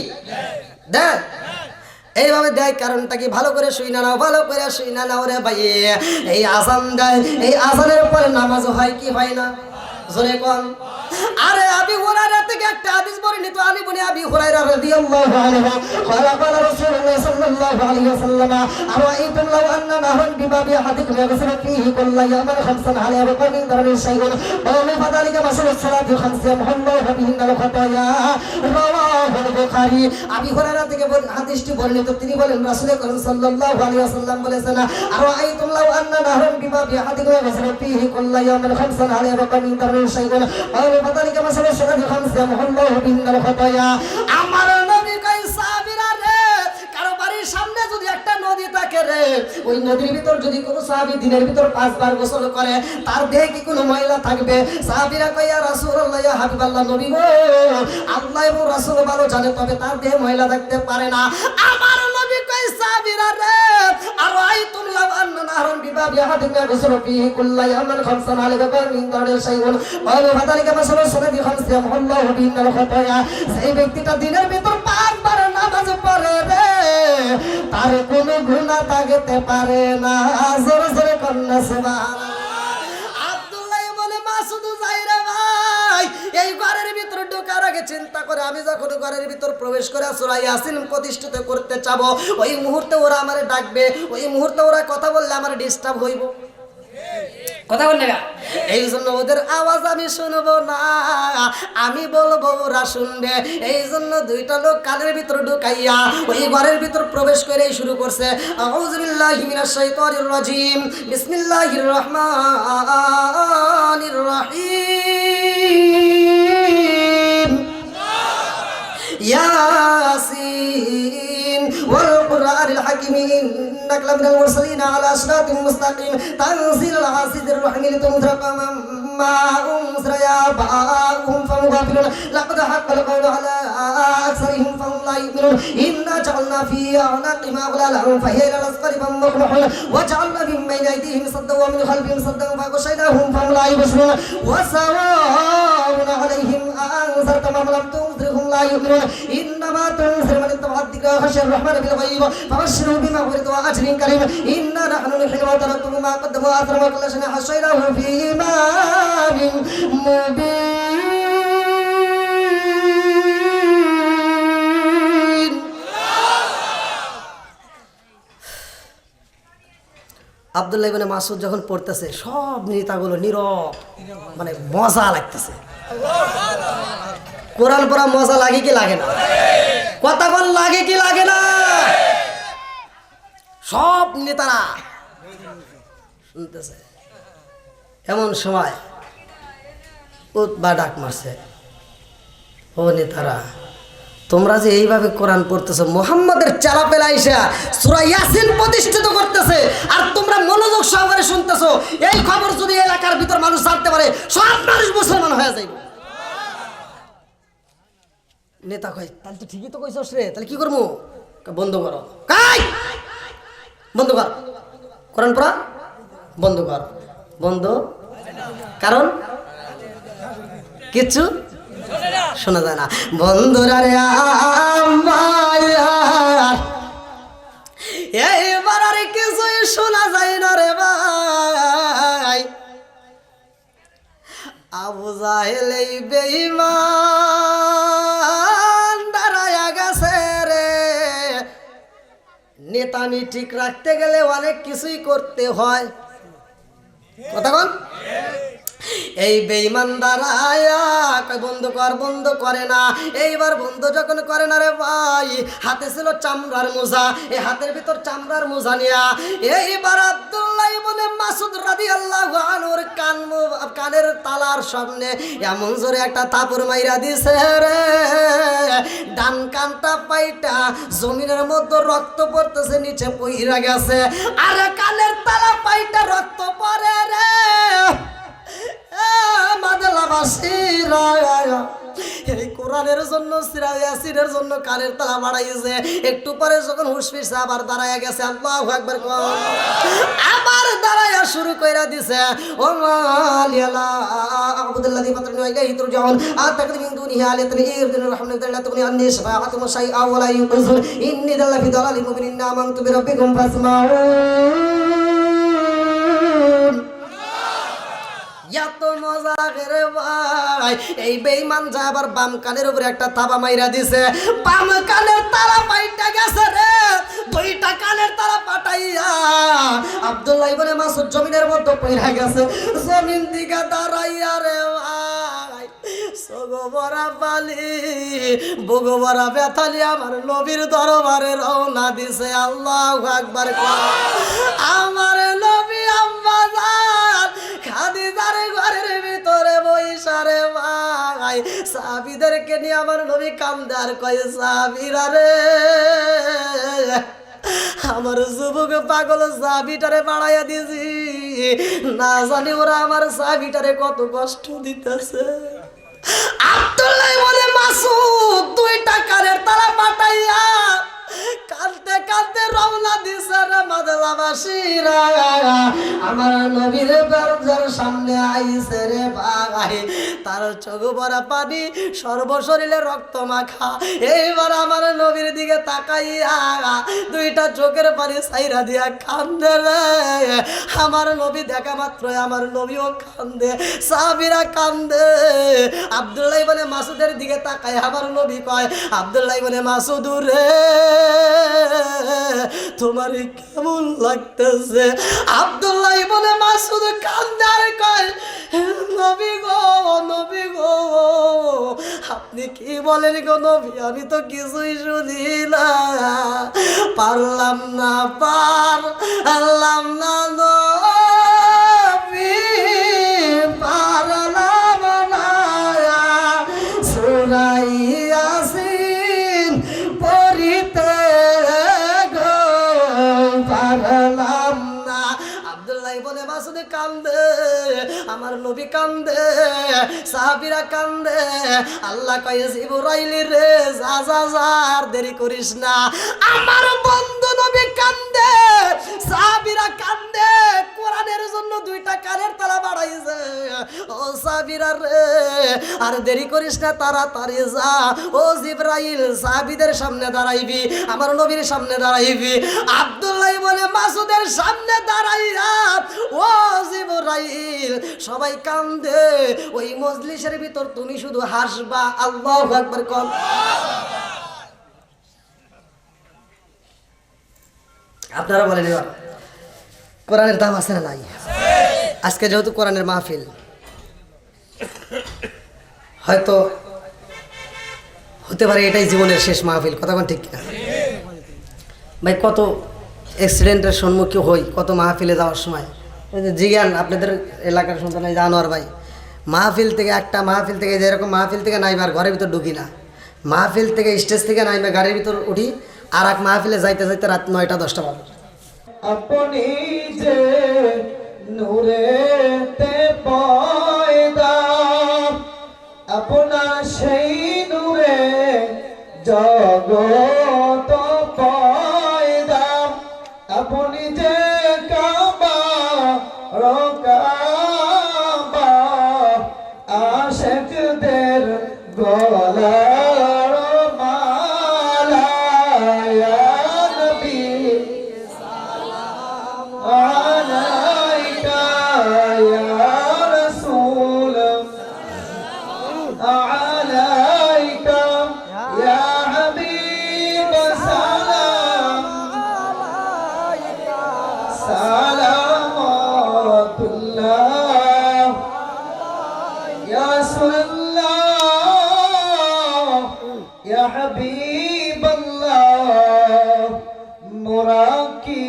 দেয়। এইভাবে দেয় কারণটা কি? ভালো করে শুইনা নাও, ভালো করে শুইনা নাও রে ভাই। এই আযান দেয়, এই আযানের পরে নামাজ হয় কি হয় না? জোরে কোন। আরে আবি হুরায়রা থেকে একটা হাদিস বর্ণিত, আমি বলি আবি হুরায়রা রাদিয়াল্লাহু আনহু ক্বালা ক্বালা রাসূলুল্লাহ সাল্লাল্লাহু আলাইহি ওয়াসাল্লাম আরাআইতুম লাউ আন্না নাহরান বিবাবি আহাদিকুম ইয়াগসিলু ফীহি কুল্লা ইয়াওমিন খামসান আলাইহি ওয়া কুল মিন দারনি শাইউন ওয়া মিন ফাদালিকা মাসালুস সালাতি খামসিয়া মুহাম্মাদু বিহিন্নাল খাতায়া রাওয়াহুল বুখারী। আবি হুরায়রা থেকে হাদিসটি বর্ণিত, তিনি বলেন রাসূল করিম সাল্লাল্লাহু আলাইহি ওয়াসাল্লাম বলেছেন, আরাআইতুম লাউ আন্না নাহরান বিবাবি আহাদিকুম ইয়াগসিলু ফীহি কুল্লা ইয়াওমিন খামসান আলাইহি ওয়া কুল মিন দারনি শাইউন ফাদালিকা মাসালুস সালাতি খামসিয়া মুহাম্মাদু বিহিন্নাল খাতায়া। আমার নবী কই, সাহাবীরা রে, কারো বাড়ির সামনে যদি একটা নদী থাকে রে, ওই নদীর ভিতর যদি কোনো সাহাবী দিনের ভিতর 5 বার গোসল করে, তার দেহে কি কোনো ময়লা থাকবে? সাহাবীরা কয়, ইয়া রাসূলুল্লাহ, ইয়া হাবিবাল্লাহ, নবী গো, আল্লাহ এবং রাসূল ভালো জানে, তবে তার দেহে ময়লা থাকতে পারে না। আমার নবী কয়, সাহাবীরা রে, আরাআইতুম লাউ আন্না নাহরান বিবাবি আহাদিকুম ইয়াগসিলু ফীহি কুল্লা ইয়াওমিন খামসান আলাইহি ওয়া মিন দারনি শাইউন ওয়া ফাদালিকা মাসালুস সালাতি খামসিয়া মুহাম্মাদু বিহিন্নাল খাতায়া। সেই ব্যক্তিটা দিনের ভিতর 5 বার নামাজ পড়ে রে, তার কোনো গুনাহ থাকতে পারে না। জোরে জোরে কন্না সুবহানাল্লাহ। আব্দুল্লাহ ইবনে মাসউদ যাইরা ভাই এই ঘরের ভিতর ঢোকার আগে চিন্তা করে, আমি যখন ঘরের ভিতর প্রবেশ করে সূরা ইয়াসিন প্রতিষ্ঠিত করতে চাবো, ওই মুহূর্তে ওরা আমারে ডাকবে, ওই মুহূর্তে ওরা কথা বললে আমার ডিস্টার্ব হইব, কথা বল না। এই জন্য ওদের আওয়াজ আমি শুনবো না, আমি বলবো ওরা শুনবে। এই জন্য দুইটা লোক কানের ভিতর ঢুকাইয়া ওই ঘরের ভিতর প্রবেশ করে শুরু করছে, আউযু বিল্লাহি মিনাশ শাইতানির রাজিম, বিসমিল্লাহির রহমানির রহিম। ইয়াসিন ওয়াল কুরআনিল হাকিম ইন্নাকা লামিনাল মুরসালিন আলা সিরাতিম মুস্তাকিম তানজিলুল আজিজির রহিম লিতুনজিরা কওমান মা উনজিরা আবাহুম ফাহুম গাফিলুন লাকাদ হাক্কাল কওলু আলা আকসারিহিম ফাহুম লা ইউমিনুন ইন্না জাআলনা ফি আ'নাকিহিম আগলালান ফাহিয়া ইলা আসফালি ফামুখলুন ওয়া জাআলনা মিন বাইনি আইদিহিম সাদ্দান ওয়া মিন খালফিহিম সাদ্দান ফাগশায়নাহুম ফাহুম লা ইবসিরুন ওয়া সাওয়াউন আলাইহিম আ'anzartum am lam tunzirhum লা ইউমিনুন ইন্নামা তুনজিরু মান ইত্তাবা'a যিকরা ওয়া খাশিয়া আর-রাহমান বিল গায়ব ফাবাশশিরহু বিমাগফিরাতিন ওয়া আজরিন কারীম ইন্না নাহনু নুহয়িল মওতা wa naktubu মা قدموا وآثروا وكل شيء حصيناه في إمام مبين। আব্দুল্লাহ ইবনে মাসউদ যখন পড়তেছে সব নেতাগুলো নীরব, মানে মজা লাগতেছে। কোরআন পড়া মজা লাগে কি লাগে না? কথা বল, লাগে কি লাগে না? সব নেতারা শুনতেছে। এমন সময় উতবা ডাক মারছে, ও নেতারা, তোমরা যে এইভাবে কোরআন পড়তেছো, মুহাম্মাদের চালাপেলা আইসা সূরা ইয়াসিন প্রতিষ্ঠিত করতেছে, আর তোমরা মনোযোগ সহকারে শুনতেছো, এই খবর যদি এলাকার ভিতর মানুষ জানতে পারে, সব মানুষ মুসলমান হয়ে যাবে। নেতা কয়, তাহলে তো ঠিকই তো কইছস রে, তাহলে কি করবো? বন্ধ করো, বন্ধ কর, কোরআন পড়া বন্ধ কর। বন্ধ, কারণ কিচ্ছু শোনা যায় না। বন্ধুরা রে আমার, এইবার আর কিছুই শোনা যায় না রে ভাই। আবু জাহেল এই বেঈমান দাঁড়ায়া গেছে রে। নেতানি ঠিক রাখতে গেলে অনেক কিছুই করতে হয়, কথা বল। এই বেঈমান দাঁড়ায়া বন্ধ কর, বন্ধ করে না। এইবার বন্ধ যখন করে না রে ভাই, হাতে ছিল চামড়ার মোজা, এই হাতের ভিতর চামড়ার মোজা নিয়া এইবার আব্দুল্লাহ ইবনে মাসউদ রাদিয়াল্লাহু আনহুর কানের তালার সামনে এমন জোরে একটা থাপড় মাইরা দিছে রে, ডান কানটা পাইটা জমিনের মধ্যে রক্ত পড়তেছে, নিচে পইরা গেছে। আর কানের তালা পাইটা রক্ত পড়ে রে। এই কোরআনের জন্য সূরা ইয়াসিনের জন্য কানের তালা বাড়াইছে। একটু পরে যখন হুশ ফিরছে আবার দাঁড়ায়া গেছে, আল্লাহু আকবার কও, আবার দাঁড়ায়া শুরু কইরা দিছে, ও মালিয়ালা আবুদুল্লাহি ফাতরনি ইলাইহি তুরজাউন আতাকাদ মিন দুনিহি আলাইহি ইরদিন রাহমাতুল্লাহি তুনি আন্নি শাফাআতু শাইআ ওয়া লা ইউযুন ইন্নী দাল্লা ফি দালালিন মুবিনিন আমানতু বিরাব্বিকুম ফাসমাউন। এত মজা করে ভাই, এই বেঈমান যা আবার বাম কানের উপরে একটা থাবা মাইরা দিছে, বাম কানের তালা পাইটা গেছে রে। দুইটা কানের তালা পাটাইয়া আব্দুল্লাহ ইবনে মাসউদ জমিনের মধ্যে পইরা গেছে। জমিন দিকে দাঁড়াইয়া রে ভাই, সগবরা বালি বগবরা ব্যথালি আমার নবীর দরবারে রওনা দিছে। আল্লাহু আকবার, আমার নবী আম্মাজান খাদিজার ঘরের ভিতরে বইসা রে ভাই, সাহাবীদেরকে নিয়ে আমার নবী কান্দে আর কয়, সাহাবীরা রে, আমার যুবক পাগল সাহাবীটারে বাড়াইয়া দিছি, না জানি ওরা আমার সাহাবীটারে কত কষ্ট দিতেছে। আব্দুল্লাহ ইবনে মাসউদ দুইটা কানের তালা পাঠাইয়া কাঁদতে কাঁদতে রওনা দিছে রে মাদলাবাসীরা। আমার নবীর দরজার সামনে আইছে রে ভাই, তার চোখ ভরা পানি, সর্বশরীরে রক্ত মাখা। এইবার আমার নবীর দিকে তাকাইয়া দুইটা চোখের পানি ছাইরা দিয়া কান্দে রে। আমার নবী দেখা মাত্র আমার নবীও কান্দে, সাহাবীরা কান্দে। আব্দুল্লাহ ইবনে মাসউদের দিকে তাকায় আমার নবী কয়, আব্দুল্লাহ ইবনে মাসউদ রে, তোমার কেমন লাগতেছে? আব্দুল্লাহ ইবনে মাসউদ কান্দে আর কয়, নবী গো, নবী গো, আপনি কি বলেন গো নবী? আমি তো কিছুই শুনি না, পারলাম না, পারলাম না নবী, পারলাম না সূরা ইয়াসিন পড়িতে গো, পারলাম না। আব্দুল্লাহ ইবনে মাসউদ কান্দে, আমার নবী কান্দে, সাহাবীরা কান্দে। আল্লাহ কয়, জিবরাইল রে, যা যা যা, আর দেরি করিস না। আমার বন্ধু নবী কান্দে, সাহাবীরা কান্দে, কোরআনের জন্য দুইটা কানের তালা বাড়াইছে। ও সাহাবীরা রে, আর দেরি করিস না, তাড়াতাড়ি যা। ও জিবরাইল, সাহাবীদের সামনে দাঁড়াইবি, আমার নবীর সামনে দাঁড়াইবি। আব্দুল্লাহ ইবনে মাসউদের সামনে দাঁড়াইয়া ও জিবরাইল, সবাই কান্দে। ওই মজলিসের ভিতর তুমি শুধু হাসবা। আল্লাহু আকবার কর। আপনারা বলেন এবার, কোরআনের দাম আছে না নাই? আজকে যেহেতু কোরআনের মাহফিল, হয়তো হতে পারে এটাই জীবনের শেষ মাহফিল, কথা কোন ঠিক কিনা ভাই? কত অ্যাক্সিডেন্টের সম্মুখীন হই কত মাহফিলে যাওয়ার সময়। জিজ্ঞান আপনাদের এলাকার সন্তান জানোয়ার ভাই, মাহফিল থেকে একটা মাহফিল থেকে যেরকম মাহফিল থেকে নাইবার ঘরের ভিতর ঢুকি না, মাহফিল থেকে স্টেজ থেকে নাইবে গাড়ির ভিতর উঠি, আর এক মাহফিলে যাইতে যাইতে রাত 9টা 10টা বাজে। আপনি যে নূরেতে পয়দা, আপনার সেই নূরে জগত পয়দা, আপনি যে কাবা রকাবা, আশিকদের গলার মালা, ইয়া নবী সালাম আলাইকা, ইয়া রাসূল আলাইকা, ইয়া হাবিব সালাম আলাইকা, সালামাতুল্লাহ ইয়া রাসূলুল্লাহ, ইয়া হাবিবাল্লাহ। মোরা কি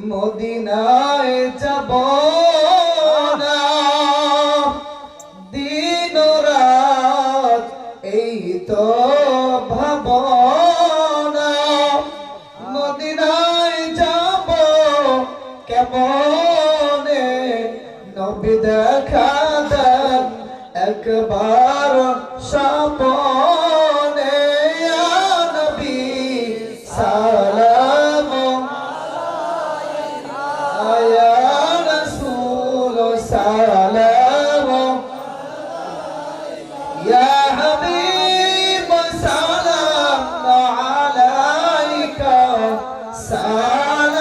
মদিনায় যাব না, দিন রাত এই তো ভাবনা, মদিনায় যাব কেমনে, নবী দেখা দেন একবার স্বপনে, ইয়া নবী সালাম আলাইকা, ইয়া রাসূল সালাম আলাইকা, ইয়া হাবিব সালাম আলাইকা, সালামাতুল্লাহ।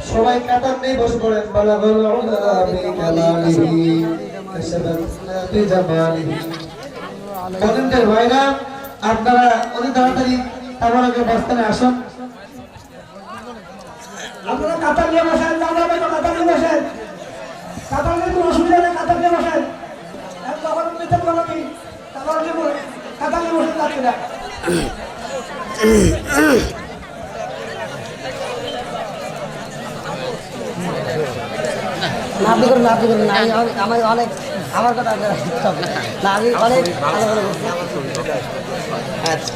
সবাই কাতার নেই বসে পড়েন। বালাগাল উলা বিকালালিহি কাশাফাতনা বিজামালিহি। ভলেন্টিয়ার ভাইরা আপনারা অতি তাড়াতাড়ি তাবারকে বস্তানে আসুন। আপনারা কাতার নিয়ে বসেন, কাতার নিয়ে বসেন, কাতার নিয়ে কোনো অসুবিধা নেই, কাতার নিয়ে বসেন। কাতার নিতে পারবো কি? কাতার নিয়ে বসে যাচ্ছে না। আপনি করুন, আপনি করুন, আমার অনেক আমার কথা না, আমি অনেক ভালো করে বলছি। আচ্ছা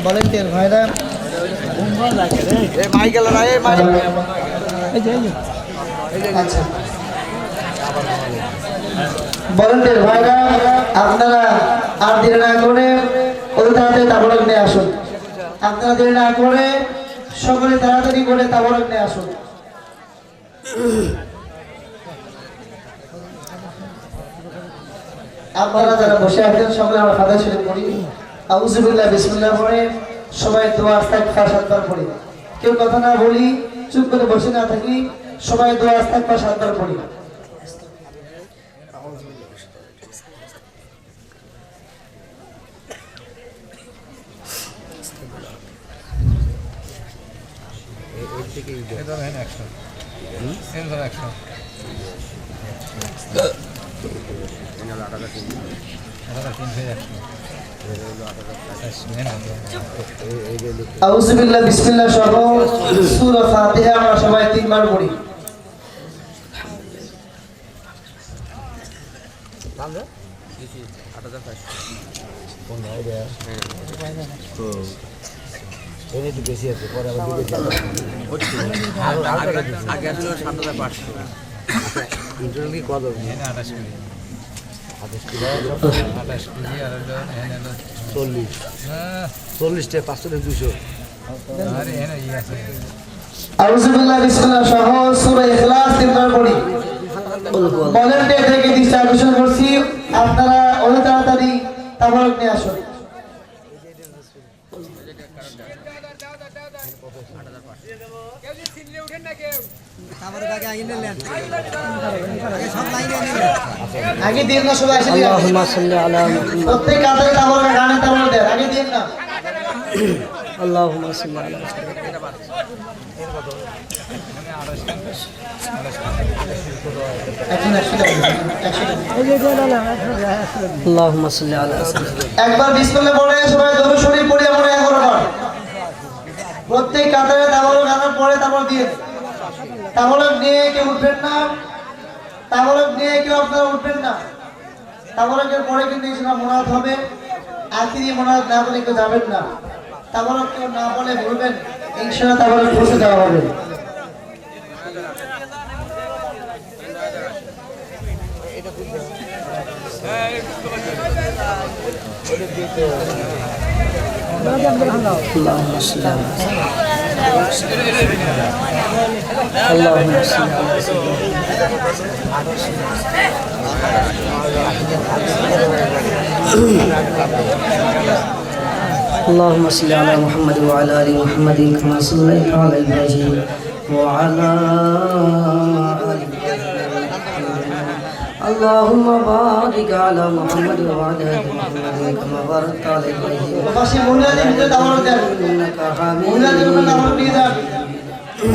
ভলেন্টিয়ার ভাইরা আচ্ছা ভলেন্টিয়ার ভাইরা আপনারা আর দেরি না করে ওই তাড়াতাড়ি তাবরক নিয়ে আসুন। আপনারা দেরি না করে সকলে তাড়াতাড়ি করে তাবরক নিয়ে আসুন। আপনারা যারা বসে আছেন সকলে আমরা ফাতিহা শরীফ পড়ি। আউযু বিল্লাহি বিসমিল্লাহ পড়ে সবাই দোয়া ইস্তিগফার 7 বার পড়ি। কেউ কথা না বলি, চুপ করে বসে না থাকি, সবাই দোয়া ইস্তিগফার 7 বার পড়ি। আউযু বিল্লাহি বিসমিল্লাহ সহ সূরা ফাতিহা আমরা সবাই 3 বার পড়ি। বেশি আছে পরে আবার আগে আসলে 7500 ইন্টারনাল কি কত 40 500 200 আউযু বিল্লাহি বিসমিল্লাহ সহ সূরা ইখলাস 3 বার পড়ি। ভলেন্টিয়ার থেকে দৃষ্টি আকর্ষণ করছি, আপনারা অতি তাড়াতাড়ি তাবারক নিয়ে আসুন। কেউ আগে দিন না সবাই আসে আল্লাহুম্মা সাল্লি আলা মুহাম্মাদ প্রত্যেক কাতারে তাবর গানে তাবর দেন আগে দিন না আল্লাহুম্মা সাল্লি আলা আল্লাহুম্মা সাল্লি আলা একবার বিসমিল্লাহ পড়ে সবাই দরুদ শরীফ পড়ে মনে 11 বার প্রত্যেক কাতারে তাবর গানে পড়ে তাবর দিয়ে তাবলক নিয়ে কেউ উঠবেন না তাবলক নিয়ে কেউ আপনারা উঠবেন না তাবলকের পরে কিন্তু ইনশাআল্লাহ মুনাজাত হবে আখিরি মুনাজাত না বলে কেউ যাবেন না তাবলক কেউ না বলে বলবেন ইনশাআল্লাহ তাবলক পৌঁছে দেওয়া হবে اللهم صل على اللهم صل على اللهم صل على محمد وعلى ال محمد كما صليت على ابراهيم وعلى ال اللهم بارك على محمد وعلى ال محمد كما باركت على ابراهيم পাশে মুনাজাতের ভিতরে তাবলক দেন انك حميد মুনাজাতের ভিতরে তাবলক দিয়ে দেন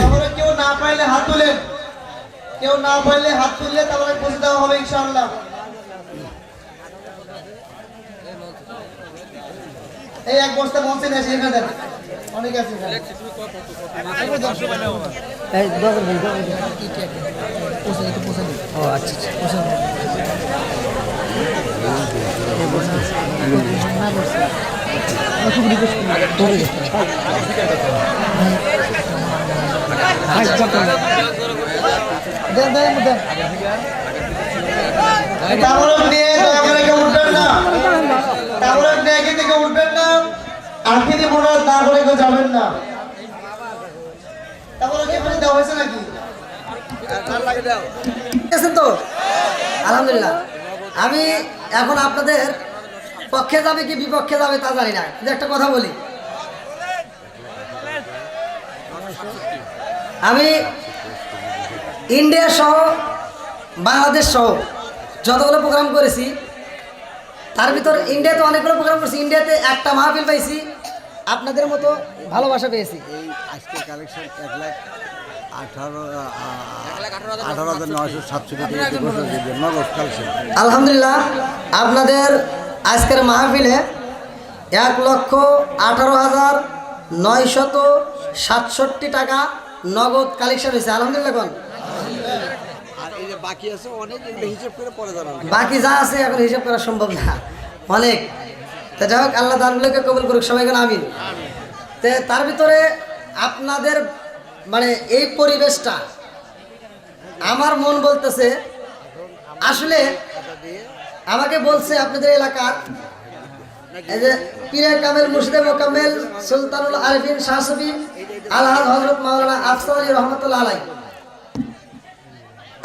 তাবলক কেউ না পাইলে হাত তুলেন কেউ না পাইলে হাত তুললে তাবলক পৌঁছে দেওয়া হবে ইনশাআল্লাহ এই এক বস্তা মঞ্চে নিয়ে এসে এখানে দেন অনেক আছে এই দরকার নেই ও আচ্ছা আচ্ছা তাবলক নিয়ে দয়া করে কেউ উঠবেন না তাবলক নিয়ে এখান থেকে উঠবেন না আখিরি মুনাজাত না করে কেউ যাবেন না তাবলক এখানে দেওয়া হয়েছে নাকি আছেন তো আলহামদুলিল্লাহ আমি এখন আপনাদের পক্ষে যাবে কি বিপক্ষে যাবে তা জানি না কিন্তু একটা কথা বলি আমি ইন্ডিয়া সহ বাংলাদেশ সহ যতগুলো প্রোগ্রাম করেছি তার ভিতর ইন্ডিয়াতে অনেকগুলো প্রোগ্রাম করেছি ইন্ডিয়াতে একটা মাহফিল পাইছি আপনাদের মতো ভালোবাসা পেয়েছি এই আজকের কালেকশন 1,18,967 নগদ কালেকশন আলহামদুলিল্লাহ আপনাদের আজকের মাহফিলে 1,18,967 টাকা নগদ কালেকশন হয়েছে আলহামদুলিল্লাহ কোন আর এই যে বাকি আছে অনেক এগুলো হিসাব করে পরে জানাবো বাকি যা আছে এখন হিসাব করা সম্ভব না অনেক তা যাই হোক আল্লাহ দানগুলোকে কবুল করুক সবাইকে আমিন তো তার ভিতরে আপনাদের মানে এই পরিবেশটা আমার মন বলতেছে আসলে আমাকে বলছে আপনাদের এলাকার এই যে পীরে কামেল মুর্শিদে মোকাম্মেল সুলতানুল আরিফিন শাহ সুফি আলহাজ হযরত মাওলানা আফসার আলী রহমাতুল্লাহ আলাইহি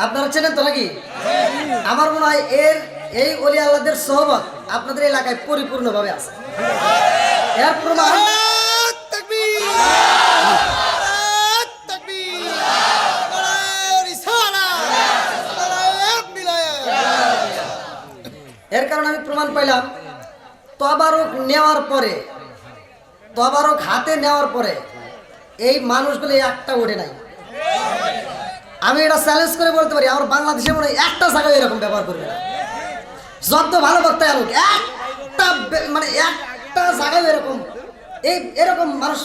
আপনারা চেনেন তো নাকি আমার মনে হয় এই ওলি আল্লাহদের সোহবত আপনাদের এলাকায় পরিপূর্ণভাবে আছে এর প্রমাণ এর কারণে আমি প্রমাণ পাইলাম তবারক নেওয়ার পরে তবারক হাতে নেওয়ার পরে এই মানুষগুলো একটা ওঠে নাই আমি এটা চ্যালেঞ্জ করে বলতে পারি আমার বাংলাদেশে মনে হয় একটা জায়গায় এরকম ব্যবহার করবে না যত ভালো বক্তা আনুক একটা মানে একটা জায়গায় এরকম মানুষ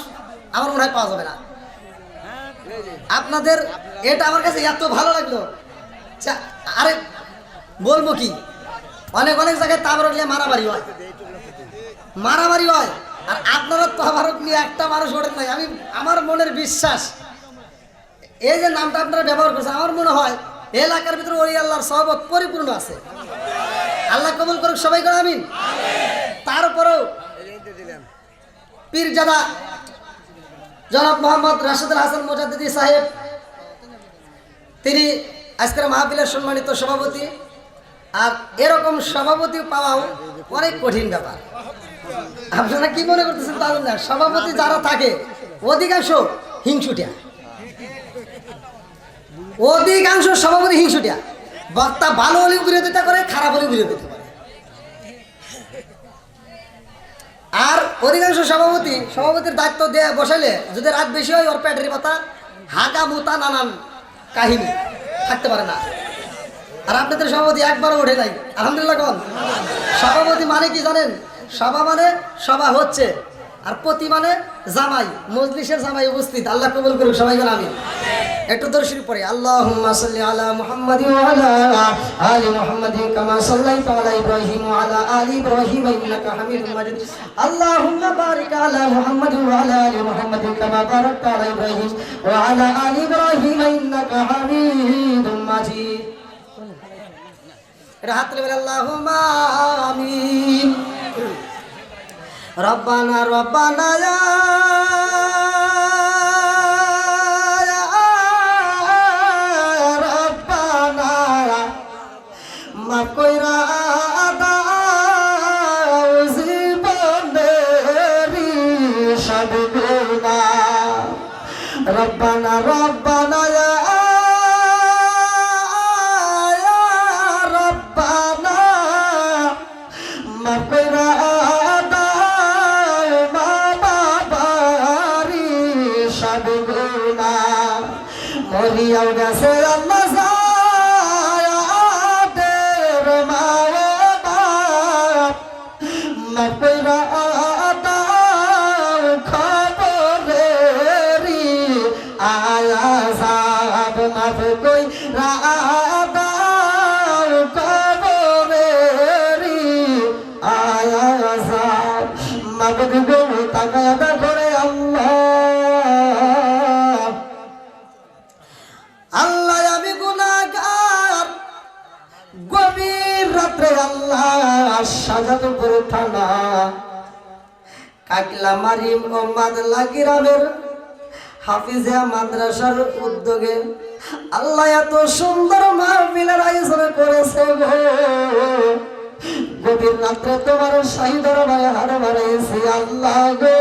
আমার মনে হয় পাওয়া যাবে না আপনাদের এটা আমার কাছে এত ভালো লাগলো আরে বলবো কি অনেক অনেক জায়গায় তাবরক নিয়ে মারামারি হয় আর আপনারা তাবরক নিয়ে একটা মানুষ ওঠেন নাই আমি আমার মনের বিশ্বাস এই যে নামটা আপনারা ব্যবহার করছেন আমার মনে হয় এলাকার ভিতরে ওলি আল্লাহর সহবত পরিপূর্ণ আছে আল্লাহ কবুল করুক সবাই করে আমিন তারপরেও পীরজাদা জনাব মোহাম্মদ রাশেদুল হাসান মুজাদ্দিদি সাহেব তিনি আজকের মাহফিলের সম্মানিত সভাপতি আর এরকম সভাপতি পাওয়াও অনেক কঠিন ব্যাপার আপনারা কি মনে করতেছেন তা না সভাপতি যারা থাকে অধিকাংশ হিংসুটিয়া অধিকাংশ সভাপতি হিংসুটিয়া, বক্তা ভালো হলে বিরোধিতা করে, খারাপ হলে বিরোধিতা করে। আর অধিকাংশ সভাপতির দায়িত্ব দেয়া বসাইলে যদি রাত বেশি হয় ওর পেটের কথা, হাগা মুতা নানান কাহিনী, থাকতে পারে না। আর আপনাদের সভাপতি একবারও ওঠে নাই, আলহামদুলিল্লাহ কোন। সভাপতি মানে কি জানেন? সভা মানে সভা হচ্ছে, আর প্রতি মানে জামাই, মজলিসের জামাই উপস্থিত। আল্লাহ কবুল করুক সবাই বলে আমিন। একটু দর্শন পড়ে আল্লাহুম্মা সাল্লি আলা মুহাম্মাদি ওয়া আলা আলি মুহাম্মাদিন কামা সাল্লাইতা আলা ইব্রাহিম ওয়া আলা আলি ইব্রাহিম ইন্নাকা হামিদুম মাজিদ। আল্লাহুম্মা বারিক আলা মুহাম্মাদি ওয়া আলা আলি মুহাম্মাদিন কামা বারাকতা আলা ইব্রাহিম ওয়া আলা আলি ইব্রাহিম ইন্নাকা হামিদুম মাজিদ। এটা হাত তুলে বলে আল্লাহুম্মা আমিন। রব্বানা রব্বানা ইয়া রব্বানা মাফ কইরা দাও জীবনেরি সব গুনাহ। রব্বানা রব্বানা ইয়া রব্বানা মাফ কইরা মরিয়াও গেছে আল্লাহ সায়াদের মা বাপ, মাফ কইরা দাও খবরেরি আযাব, মাফ কইরা দাও খবরেরি আযাব। মাবুদ গো তাকায়া করে আল্লাহ, আল্লাহ আমি গুনাহগার, গভীর রাত্রে আল্লাহ শাহজাদপুর থানা কাকলামারি ও মাদলা গ্রামের হাফিজিয়া মাদ্রাসার উদ্যোগে আল্লাহ এত সুন্দর মাহফিলের আয়োজন করেছে গো। গভীর রাত্রে তোমার শাহী দরবারে হার বাড়াইছি আল্লাহ গো।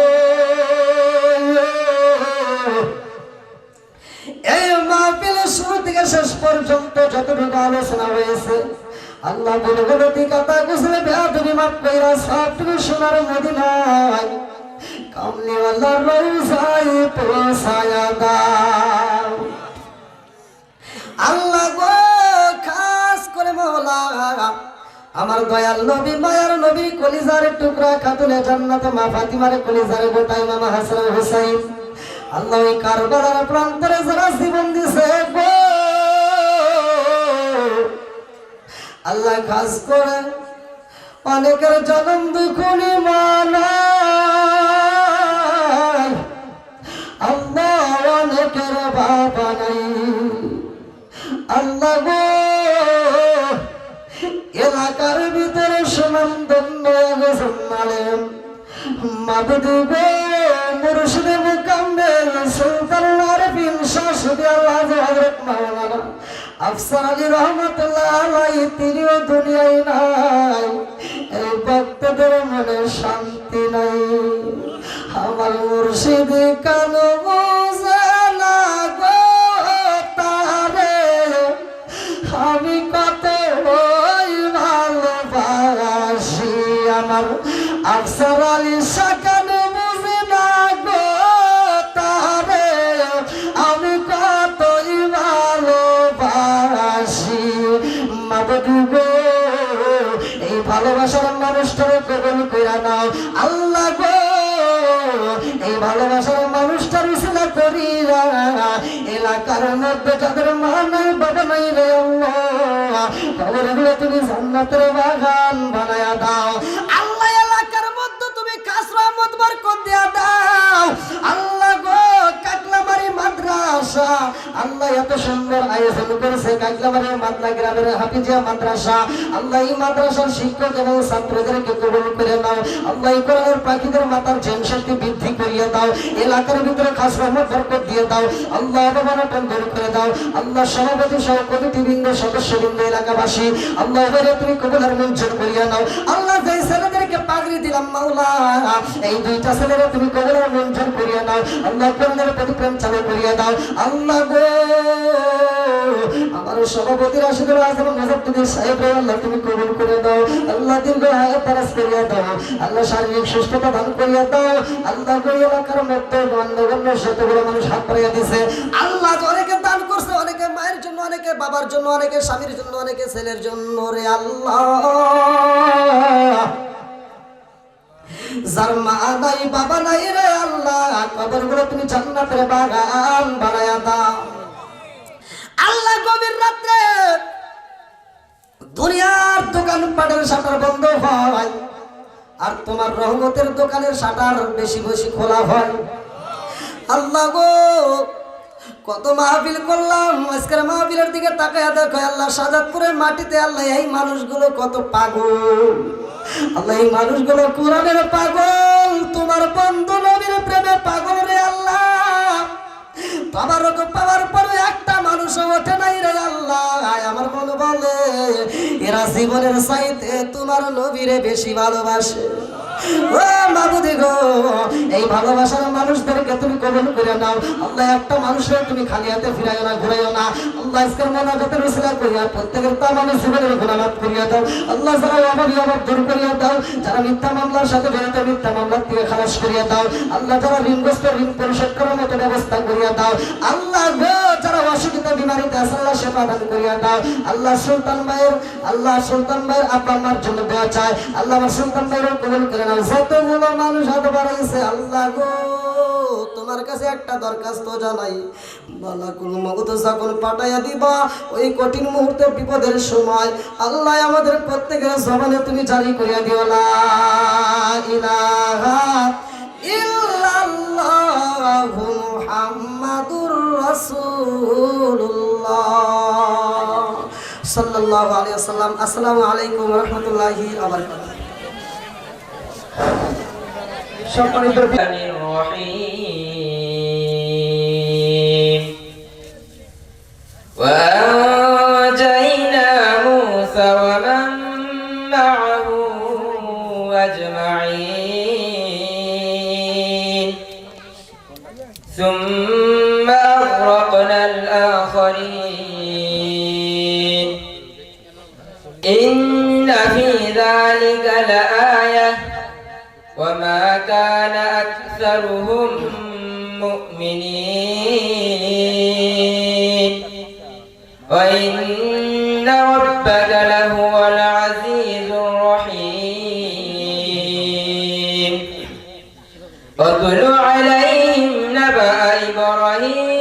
এই মাহফিলের শুরু থেকে শেষ পর্যন্ত যতটুকু আলোচনা হয়েছে আল্লাহ বলগতি কথা গুছলে বেয়াদবি মাফ কইরা সবটুকু সোনার মদিনায় কামলিওয়ালার রওজায় পৌঁছায়া দাও আল্লাহ গো। খাস করে মওলা আমার দয়াল নবী, মায়ার নবী, কলিজার টুকরা খাতুনে জান্নাত মা ফাতিমার কলিজার গোটা ইমাম হাসান হুসাইন, আল্লাহ ওই কারবালার প্রান্তরে যারা জীবন দিছে গো আল্লাহ, খাস করে অনেকের জনম দুঃখনি মানায় আল্লাহ, অনেকের বাবা নাই আল্লাহ গো। এলাকার ভিতরে সুনাম ধন্য গেছেন মাবুদ গো, মুর্শিদে মুকাম্মেল সুলতান আরফিন শাশুড়ি আল্লাহ হযরত মাওলানা আফসার আলী রহমাতুল্লাহ আলাইহি, তিনিও দুনিয়ায় নাই, এই ভক্তদের মনে শান্তি নাই। আমার মুর্শিদ কেন বুঝে না গো তারে, আমি কত ভালোবাসি। আমার আফসার আলী শাকান বুঝে না গো তারে, আমি কতই ভালোবাসি। মাবুদ গো এই ভালোবাসার মানুষটারে কবুল কইরা নাও আল্লাহ গো। এই ভালোবাসার মানুষটার উসিলা করিয়া এলাকার মধ্যে যাদের মা নাই বাবা নাই রে আল্লাহ, কবরগুলো তুমি জান্নাতের বাগান বানায়া দাও আল্লাহ। এলাকার মধ্যে তুমি খাস রহমত বরকত দিয়া দাও আল্লাহ গো। কাকলামারি মাদ্রাসা আল্লাহ এত সুন্দর আয়োজন করেছে, কাকলামারি মাদলা গ্রামের হাফিজিয়া মাদ্রাসা আল্লাহ, এই মাদ্রাসার শিক্ষক এবং ছাত্রদেরকে কবুল করে নাও আল্লাহ। এই কোরআনের পাখিদের মাথার জেন শক্তি বৃদ্ধি করিয়ে দাও, এলাকার ভিতরে খাস রহমত বরকত দিয়ে দাও আল্লাহ। অবমাননা দূর করে দাও আল্লাহ। সভাপতি সহ কমিটিবৃন্দ সদস্যবৃন্দ এলাকাবাসী আল্লাহ এবারে তুমি কবুলের মঞ্জুর করিয়া নাও আল্লাহ। যেই ছেলেদেরকে পাগড়ি দিলাম মাওলা, এই দুইটা ছেলেরা তুমি কবুলের মঞ্জুর করিয়া নাও আল্লাহ। কোরআনের প্রতি প্রেম চালু করিয়া দাও আল্লাহ গো। সভাপতি রাশিদুল আজম মুজাদ্দিদ সাহেব আল্লাহ তুমি কবুল করে দাও আল্লাহ দীর্ঘ হায়াত দারাজ করিয়া দাও আল্লাহ শারীরিক সুস্থতা দান করিয়া দাও আল্লাহ ওই এলাকার মধ্যে গণ্যগণ্য শতগুলো মানুষ হাত পাড়িয়া দিছে আল্লাহ অনেকে দান করছে অনেকে মায়ের জন্য অনেকে বাবার জন্য অনেকে স্বামীর জন্য অনেকে ছেলের জন্য রে আল্লাহ যার মা নাই বাবা নাই রে আল্লাহ কবরগুলো তুমি জান্নাতের বাগান বানায়া দাও আল্লাহ গভীর রাত্রে দুনিয়ার দোকানপাটের শাটার বন্ধ হয় আর তোমার রহমতের দোকানের শাটার বেশি বেশি খোলা হয় আল্লাহ গো কত মাহফিল করলাম আজকের মাহফিলের দিকে তাকায়া দেখো আল্লাহ সাজাদপুরের মাটিতে আল্লাহ এই মানুষগুলো কত পাগল আল্লাহ এই মানুষগুলো কোরআনের পাগল তোমার বন্ধু নবীর প্রেমে পাগল রে আল্লাহ পাওয়ার পরে একটা মানুষ ওঠে নাই রে আল্লাহ আমার মনে বলে এরা জীবনের চাইতে তোমার নবীরে বেশি ভালোবাসে ও মাবুদি গো এই ভালোবাসার মানুষদেরকে তুমি কবুল করে নাও আল্লাহ একটা মানুষের তুমি খালি হাতে ফিরাইও না ঘুরাইও না আল্লাহ আজকের মোনাজাতের উসিলা করিয়া প্রত্যেকের তামামের জীবনের গুনাহ করিয়া দাও আল্লাহ যারা অভাবী অভাব দূর করিয়া দাও যারা মিথ্যা মামলার সাথে জড়িত মিথ্যা মামলা থেকে খালাস করিয়া দাও আল্লাহ যারা ঋণগ্রস্ত ঋণ পরিশোধ করার মতো ব্যবস্থা করিয়া দাও আল্লাহ গো যারা অসুস্থ বিমারিতে আছে আল্লাহ সেবা দান করিয়া দাও আল্লাহ সুলতান ভাইয়ের আব্বা আম্মার জন্য দোয়া চায় আল্লাহ আমার সুলতান ভাইয়ের কবুল করে নাও যতগুলো মানুষ হাত বাড়াইছে আল্লাহ গো তোমার কাছে একটা দরখাস্ত জানাই বালাকুল মউত যখন পাঠাইয়া দিবা ওই কঠিন মুহূর্তে বিপদের সময় আল্লাহ আমাদের প্রত্যেকের জবানে তুমি জারি করিয়া দিও লা ইলাহা ইল্লাল্লাহু মুহাম্মাদুর রাসূলুল্লাহ সাল্লাল্লাহু আলাইহি ওয়াসাল্লাম আসসালামু আলাইকুম ওয়া রাহমাতুল্লাহি ওয়া বারাকাতুহু সম্মানিত وأنجينا موسى ومن معه أجمعين ثم أغرقنا الآخرين إن في ذلك لآية وما كان أكثرهم مؤمنين وإن ربك لهو العزيز الرحيم واتل عليهم نبأ إبراهيم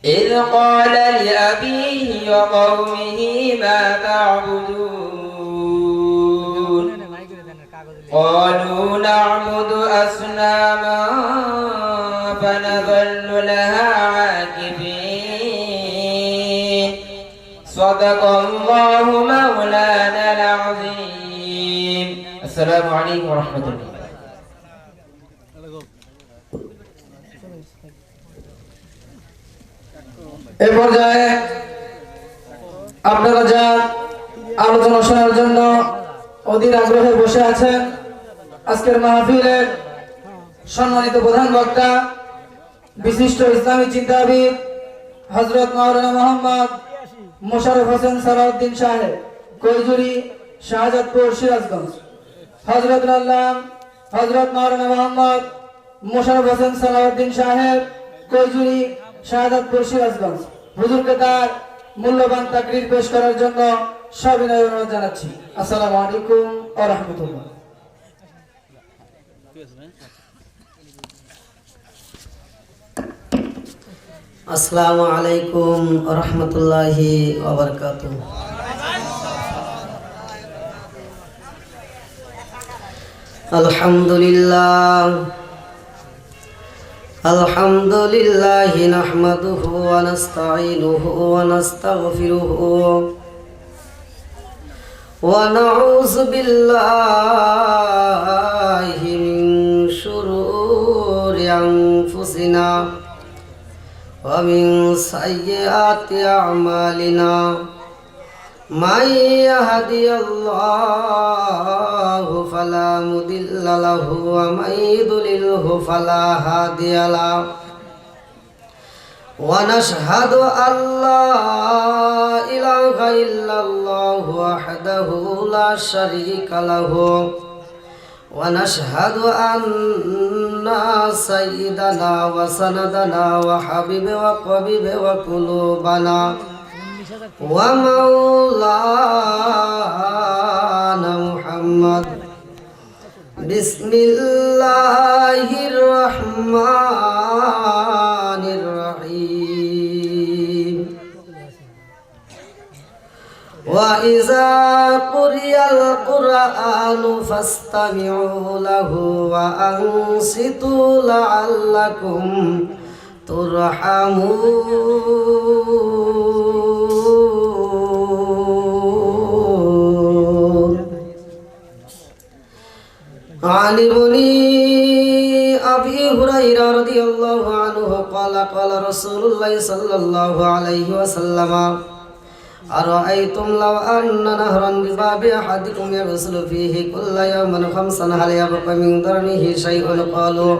إذ قال لأبيه وقومه ما تعبدون قالوا نعبد أصناما فنظل لها عاكفين صدق الله مولانا العظيم السلام عليكم ورحمة الله এই পর্যায়ে আপনারা যা আলোচনা শোনার জন্য অধীর আগ্রহে বসে আছেন আজকের মাহফিলের সম্মানিত প্রধান বক্তা বিশিষ্ট ইসলামী চিন্তাবিদ হযরত মাওলানা মোহাম্মদ মোশাররফ হোসেন সালাউদ্দিন সাহেব কৈজুরি শাহজাদপুর সিরাজগঞ্জ হযরত আল্লাহ হযরত মাওলানা মোহাম্মদ মোশাররফ হোসেন সালাউদ্দিন সাহেব কৈজুরি শাহজাদপুর সিরাজগঞ্জ হুজুরকে তার মূল্যবান তাকরীর পেশ করার জন্য সবিনয় অনুরোধ জানাচ্ছি আসসালামু আলাইকুম ওয়া রাহমাতুল্লাহ আসসালামু আলাইকুম ওয়া রাহমাতুল্লাহি ওয়া বারাকাতুহু আলহামদুলিল্লাহ আলহামদুলিল্লাহি নাহমাদুহু ওয়া নাস্তাঈনুহু ওয়া নাস্তাগফিরুহু ওয়া নাউযু বিল্লাহি মিন শুরুরি আনফুসিনা ওয়া মিন সাইয়্যাতি আ'মালিনা মান ইয়াহদিয়াল্লাহু ফালা মুদিল্লা লাহু ওয়া মান ইউদ্লিলহু ফালা হাদিয়া লাহু ونشهد أن لا إله إلا الله وحده لا شريك له ونشهد أن سيدنا وسندنا وحبيب وقبيب وقلوبنا ومولانا محمد بسم الله الرحمن الرحيم وإذا قرئ القرآن فاستمعوا له وأنصتوا لعلكم ترحمون عن ابن أبي هريرة رضي الله عنه قال قال رسول الله صلى الله عليه وسلم أرأيتم لو أن نهرا بباب أحدكم يغسل فيه كل يوم 5 هل يبقى من درنه شيء قالوا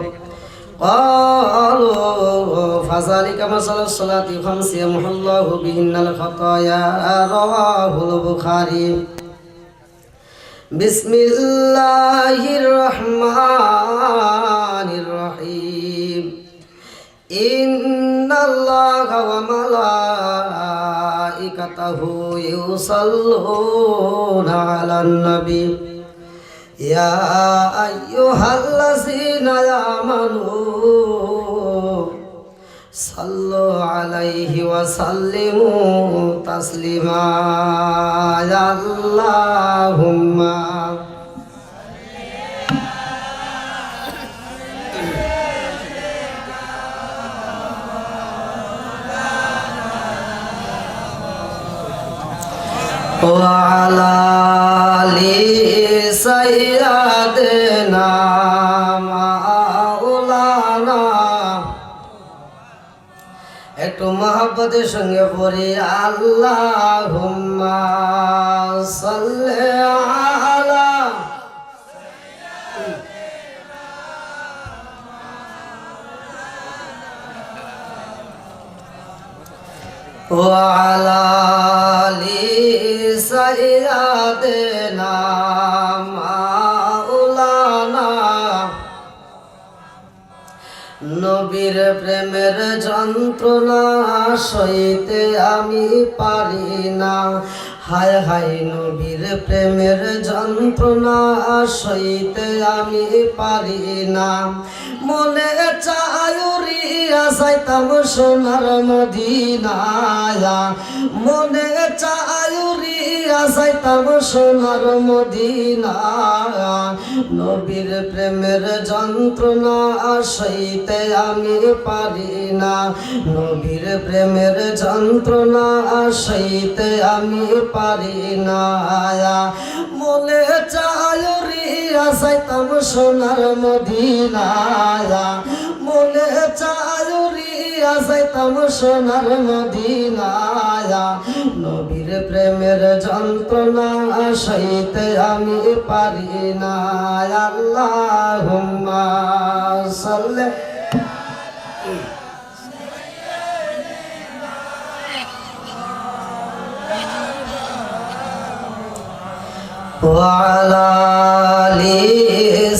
فذلك مثل الصلاة 5 يمحو الله بهن الخطايا رواه البخاري بسم الله الرحمن الرحيم إن الله وملائكته يصلون على النبي يا أيها الذين آمنوا صلوا عليه وسلموا تسليما يا اللهم وعلى آل سيدنا مولانا একটু মহব্বতের সঙ্গে পড়ি আল্লাহুম্মা সাল্লি আলা ওয়া আলা আলি সাইয়্যিদিনা মাওলানা নবীর প্রেমের যন্ত্রণা সইতে আমি পারি না হায় হায় নবীর প্রেমের যন্ত্রণা সইতে আমি পারি না মনে চায় উড়িয়া যাইতাম সোনার মদিনায় মনে চায় উড়িয়া যাইতাম সোনার মদিনায় নবীর প্রেমের যন্ত্রণা সইতে আমি পারি না নবীর প্রেমের যন্ত্রণা সইতে আমি পারি না মনে চায় উড়িয়া যাইতাম সোনার মদিনায় মনে চায় উড়িয়া যাইতাম সোনার মদিনায় নবীর প্রেমের যন্ত্রণা সইতে আমি পারি না আল্লাহুম্মা সাল্লি وعلى آل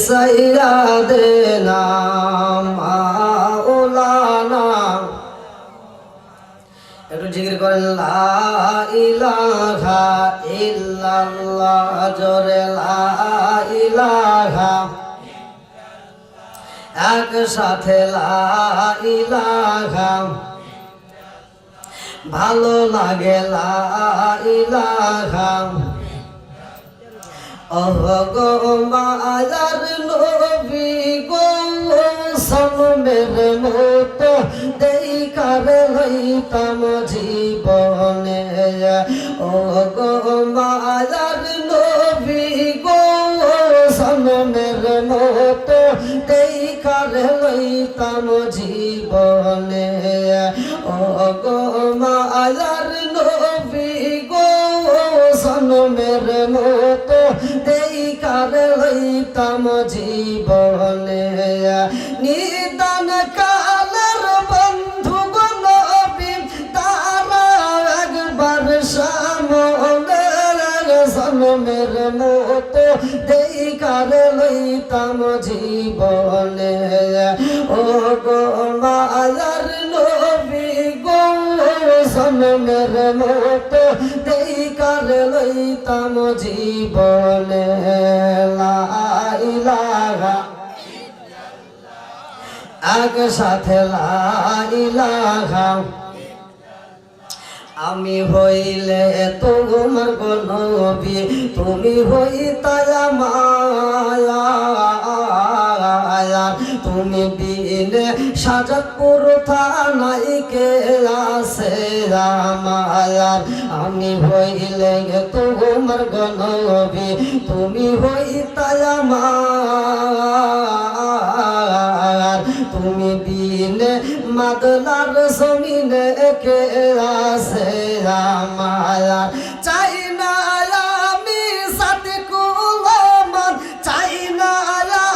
سيدنا مولانا একটু জিকির করেন লা ইলাহা ইল্লাল্লাহ জোরে লা ইলাহা একসাথে লা ইলাহা ভালো লাগে লা ইলাহা গো মায়ার নবী গো সনমের মতো দেখার হইতাম জীবনে ও গো মায়ার নবী গো সনমের মতো দেখার হইতাম জীবনে ও গো মায়ার নবী গো সনমের মতো দেখার হইতাম জীবনে নিদান কালের বন্ধু গণ সনমের মতো দেখার লইতাম জীবনে ও গো মায়ার নবী গো সনমের মতো দেখার লইতাম জীবনে লা ইলাহা একসাথে লা ইলাহা আমি হইলে তোমার নবী তুমি হইতা মায়া তুমি বিনে সাজাদপুর থানায় কে আছে মায়া আমি হইলে তোমার নবী তুমি হইতা মায়া তুমি বিনে মাদলার জমিনে কে আছে মায়া চাই না আমি সাথে কুলমান চাই না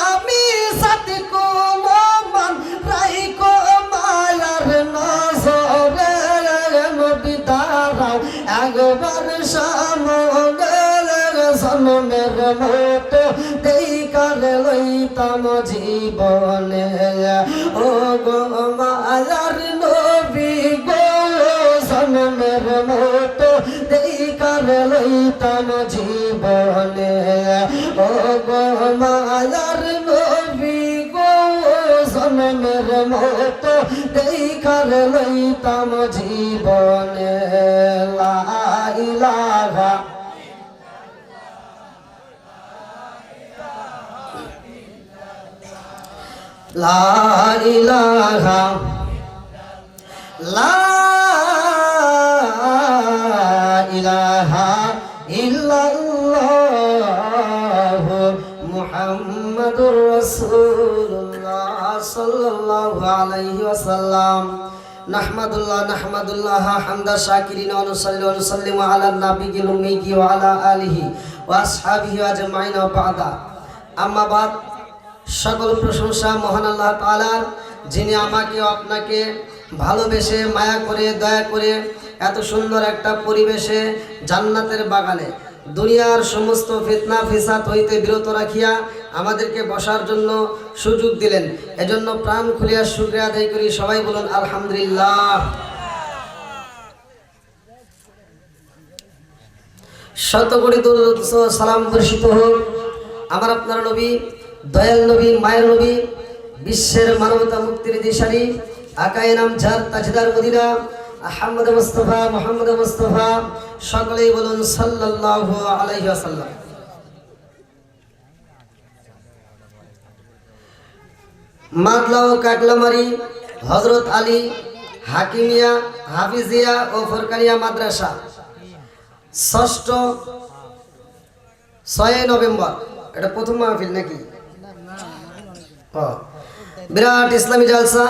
আমি সাথে কুলমান রাইকো মায়ার নজরে নবী দাঁড়াও একবার সামনে সনমের মতো দেখার লইতাম জীবনে ও গো মায়ার নবী গো সনমের মতো দেখার লইতাম জীবনে ও গো মায়ার নবী গো সনমের মতো দেখার লইতাম জীবনে লা ইলাহা লা ইলাহা লা ইলাহা ইল্লাল্লাহ মুহাম্মাদুর রাসূলুল্লাহ সাল্লাল্লাহু আলাইহি ওয়াসাল্লাম নাহমাদুল্লাহ হামদা শাকিরিন ওয়া নুসাল্লি ওয়া নুসাল্লিমু আলা নাবিয়িল উম্মি ওয়া আলা আলিহি ওয়া আসহাবিহি আজমাইন ওয়া বা'দা আম্মা বাদ সকল প্রশংসা মহান আল্লাহ তাআলার যিনি আমাকে আপনাকে ভালোবেসে মায়া করে দয়া করে এত সুন্দর একটা পরিবেশে জান্নাতের বাগানে দুনিয়ার সমস্ত ফিতনা ফিসাদ হইতে বিরত রাখিয়া আমাদেরকে বসার জন্য সুযোগ দিলেন এজন্য প্রাণ খুলিয়া শুকরিয়া আদায় করি সবাই বলুন আলহামদুলিল্লাহ শত কোটি দরুদ সালাম বর্ষিত হোক আমার আপনার নবী দয়াল নবী মায়ের নবী বিশ্বের মানবতা মুক্তির দিশারি আকায়ে নাম জাত তাজদার মদিনা আহমদ মুস্তাফা মুহাম্মদ মুস্তাফা সকলেই বলুন সাল্লাল্লাহু আলাইহি ওয়াসাল্লাম মাদলা ও কাকলামারি হযরত আলী হাকিমিয়া হাফিজিয়া ও ফরকানিয়া মাদ্রাসা 6 নভেম্বর এটা প্রথম মাহফিল নাকি বিরাট ইসলামী জালসা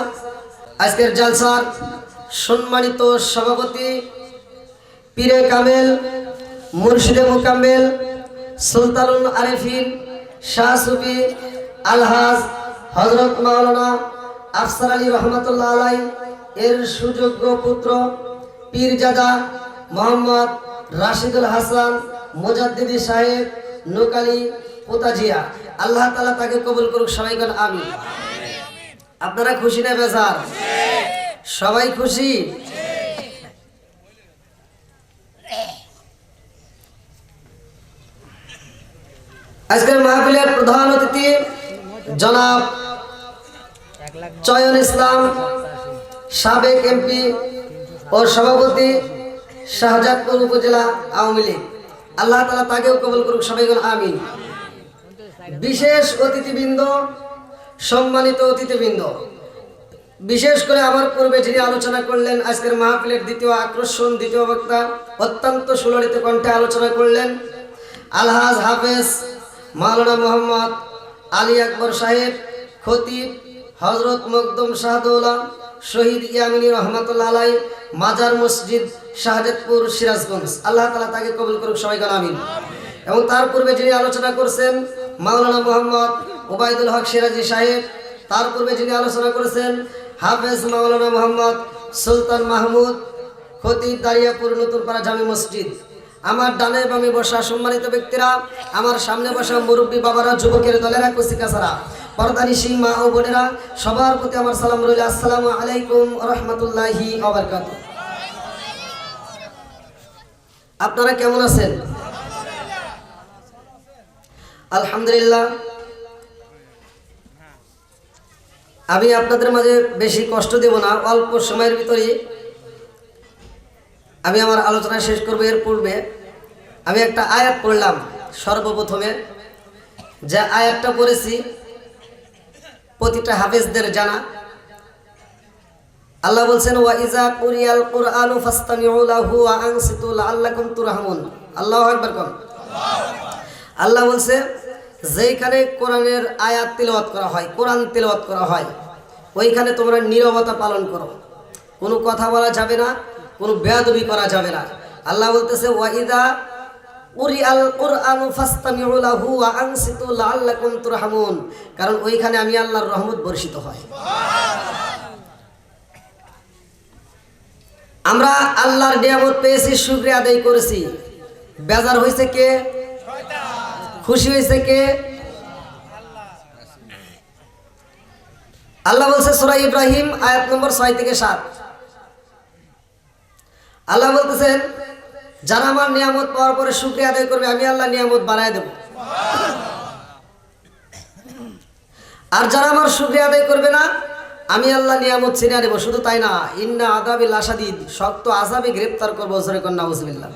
আজকের জালসার সম্মানিত সভাপতি পীরে কামেল মুর্শিদে মুকাম্মেল সুলতানুল আরিফিন শাহ সুফি আলহাজ হযরত মাওলানা আফসার আলী রহমাতুল্লাহ আলাই এর সুযোগ্য পুত্র পীরজাদা মোহাম্মদ রাশিদুল হাসান মুজাদ্দিদি সাহেব নোকালি পোতাজিয়া আল্লাহ তাআলা তাকে কবুল করুক সবাই বলেন আমিন আপনারা খুশি না বেজার সবাই খুশি আজকের মাহফিলের প্রধান অতিথি জনাব চয়ন ইসলাম সাবেক এমপি ও সভাপতি শাহজাদপুর উপজেলা আওয়ামী লীগ আল্লাহ তাআলা তাকেও কবুল করুক সবাই বলেন আমিন বিশেষ অতিথিবৃন্দ সম্মানিত অতিথিবৃন্দ বিশেষ করে আমার পূর্বে যিনি আলোচনা করলেন আজকের মাহফিলের দ্বিতীয় আকর্ষণ দ্বিতীয় বক্তা অত্যন্ত সুললিত কণ্ঠে আলোচনা করলেন আলহাজ হাফেজ মাওলানা মোহাম্মদ আলী আকবর সাহেব খতিব হযরত মকদুম শাহদৌলা শহীদ ইয়ামিনী রহমাতুল্লাহ আলাই মাজার মসজিদ শাহজাদপুর সিরাজগঞ্জ আল্লাহ তাআলা তাকে কবুল করুক সবাই বলেন আমিন এবং তার পূর্বে যিনি আলোচনা করছেন মাওলানা মোহাম্মদ ওবায়দুল হক সিরাজি সাহেব তার পূর্বে যিনি আলোচনা করেছেন হাফেজ মাওলানা মোহাম্মদ সুলতান মাহমুদ খতিব দারিয়াপুর নতুনপাড়া জামে মসজিদ আমার ডানে বামে বসা সম্মানিত ব্যক্তিরা, আমার সামনে বসা মুরব্বী বাবারা, যুবকের দলেরা, কুচিকাছাড়া, পর্দানিশী মা ও বোনেরা, সবার প্রতি আমার সালাম রইল। আসসালামু আলাইকুম ওয়া রাহমাতুল্লাহি ওয়া বারাকাতুহু। আপনারা কেমন আছেন? আলহামদুলিল্লাহ। আমি আপনাদের মাঝে বেশি কষ্ট দেব না, অল্প সময়ের ভিতরেই আমি আমার আলোচনা শেষ করব। এর পূর্বে আমি একটা আয়াত পড়লাম। সর্বপ্রথমে যে আয়াতটা পড়েছি প্রতিটা হাফেজদের জানা। আল্লাহ বলছেন, ওয়া ইজা কুরিয়াল কুরআনু ফাসতামিউ লাহু ওয়া আনসিতু লাআল্লাকুম তুরহামুন। আল্লাহু আকবার কোন। আল্লাহ বলছে, যেইখানে কোরআনের আয়াত তিলাওয়াত করা হয়, কোরআন তিলাওয়াত করা হয়, ওইখানে তোমরা নীরবতা পালন করো। কোনো কথা বলা যাবে না, কোনো বেয়াদবি করা যাবে না। আল্লাহ বলতেছে, ওয়া ইজা কুরিয়াল কুরআনু ফাসতামিউ লাহু ওয়া আনসিতু লাআল্লাকুম তুরহামুন, কারণ ওইখানে আমি আল্লাহর রহমত বর্ষিত হয়। আমরা আল্লাহর নিয়ামত পেয়েছি, শুকরিয়া আদায় করেছি। বেজার হয়েছে কে? খুশি হয়েছে কে? আল্লাহ বলছে সূরা ইব্রাহিম আয়াত নম্বর 6 থেকে 7। আল্লাহ বলতেছেন, যারা আমার নিয়ামত পাওয়ার পরে শুকরিয়া আদায় করবে, আমি আল্লাহ নিয়ামত বাড়ায় দেব। আর যারা আমার শুকরিয়া আদায় করবে না, আমি আল্লাহ নিয়ামত ছিনিয়ে নেব। শুধু তাই না, ইন্না আযাবি লাশাদীদ, শক্ত আযাবে গ্রেফতার করব। জোরে কন্না নাউযুবিল্লাহ।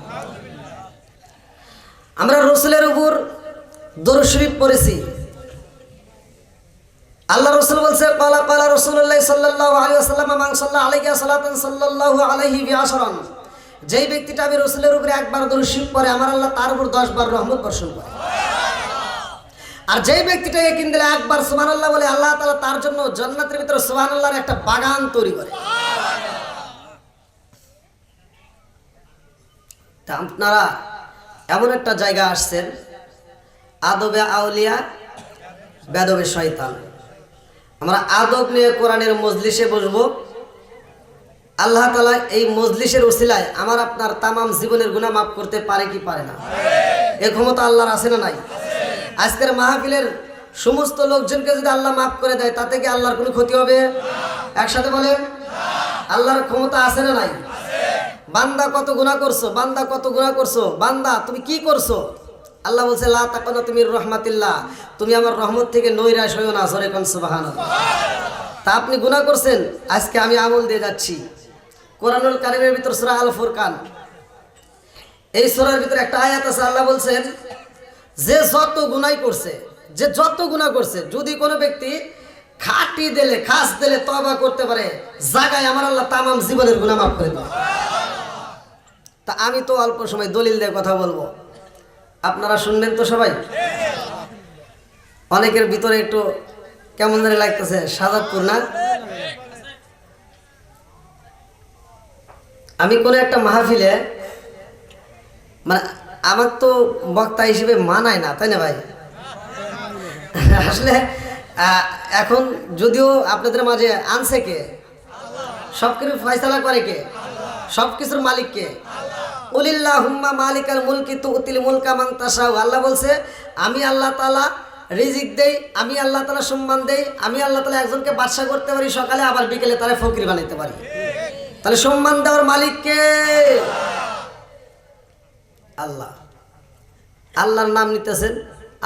আমরা রাসূলের উপর দরুদ শরীফ পড়েছি। আল্লাহ রাসূল বলছে, ক্বালা ক্বালা রাসূলুল্লাহ সাল্লাল্লাহু আলাইহি ওয়াসাল্লাম, মান সাল্লা আলাইহি সালাতান সাল্লাল্লাহু আলাইহি বিআশরান। যেই ব্যক্তিটা আমি রাসূলের উপরে একবার দরুদ শরীফ পড়ে, আমার আল্লাহ তার উপর 10 বার রহমত বর্ষণ করে। আর যেই ব্যক্তিটা ইয়াকিন দিলে একবার সুবহানাল্লাহ বলে, আল্লাহ তাআলা তার জন্য জান্নাতের ভিতরে সুবহানাল্লাহর একটা বাগান তৈরি করে। তা আপনারা এমন একটা জায়গা আসছেন, আদবে আউলিয়া বেদবে শয়তান। আমরা আদব নিয়ে কোরআনের মজলিসে বসবো। আল্লাহ তাআলা এই মজলিসের ওসিলায় আমার আপনার তামাম জীবনের গুনাহ মাফ করতে পারে কি পারে না? এই ক্ষমতা আল্লাহর আছে না নাই? আজকের মাহফিলের সমস্ত লোকজনকে যদি আল্লাহ মাফ করে দেয়, তাতে কি আল্লাহর কোনো ক্ষতি হবে? একসাথে বলেন, আল্লাহর ক্ষমতা আছে না নাই? বান্দা কত গুনাহ করছো, বান্দা কত গুনাহ করছো, বান্দা তুমি কি করছো? আল্লাহ বলছে, লা তাকুনাতু মির রাহমাতিল্লাহ, তুমি আমার রহমত থেকে নৈরাশ হইও না। জোরে কোন সুবহানাল্লাহ। তা আপনি গুনাহ করছেন, আজকে আমি আমল দিয়ে যাচ্ছি। কোরআনুল কারীমের ভিতর সূরা আল ফুরকান, এই সূরার ভিতর একটা আয়াত আছে। আল্লাহ বলছেন, যে যত গুনাহ করছে, যে যত গুনাহ করছে, যদি কোনো ব্যক্তি খাটি দিলে, খাস দিলে তওবা করতে পারে, জায়গায় আমার আল্লাহ তামাম জীবনের গুনাহ মাফ করে দেয়। তা আমি তো অল্প সময় দলিল দিয়ে কথা বলবো, আপনারা শুনবেন তো সবাই? অনেকের ভিতরে একটু কেমন জানি লাগতেছে, সাজাদপুর না? আমি কোনো একটা মাহফিলে, মানে আমার তো বক্তা হিসেবে মানায় না, তাই না ভাই? আসলে এখন যদিও আপনাদের মাঝে আনছে কে? সবকিছু ফয়সালা করে কে? সবকিছুর মালিক কে? কুলিল্লাহুম্মা মালিকাল মুলকি তুতিল মুলকা মান তাশাউ। আল্লাহ বলছে, আমি আল্লাহ তাআলা রিজিক দেই, আমি আল্লাহ তাআলা সম্মান দেই, আমি আল্লাহ তাআলা একজনকে বাদশা করতে পারি সকালে, আবার বিকেলে তারে ফকির বানাইতে পারি। তাহলে সম্মান দেওয়ার মালিক কে? আল্লাহ। আল্লাহর নাম নিতেছেন,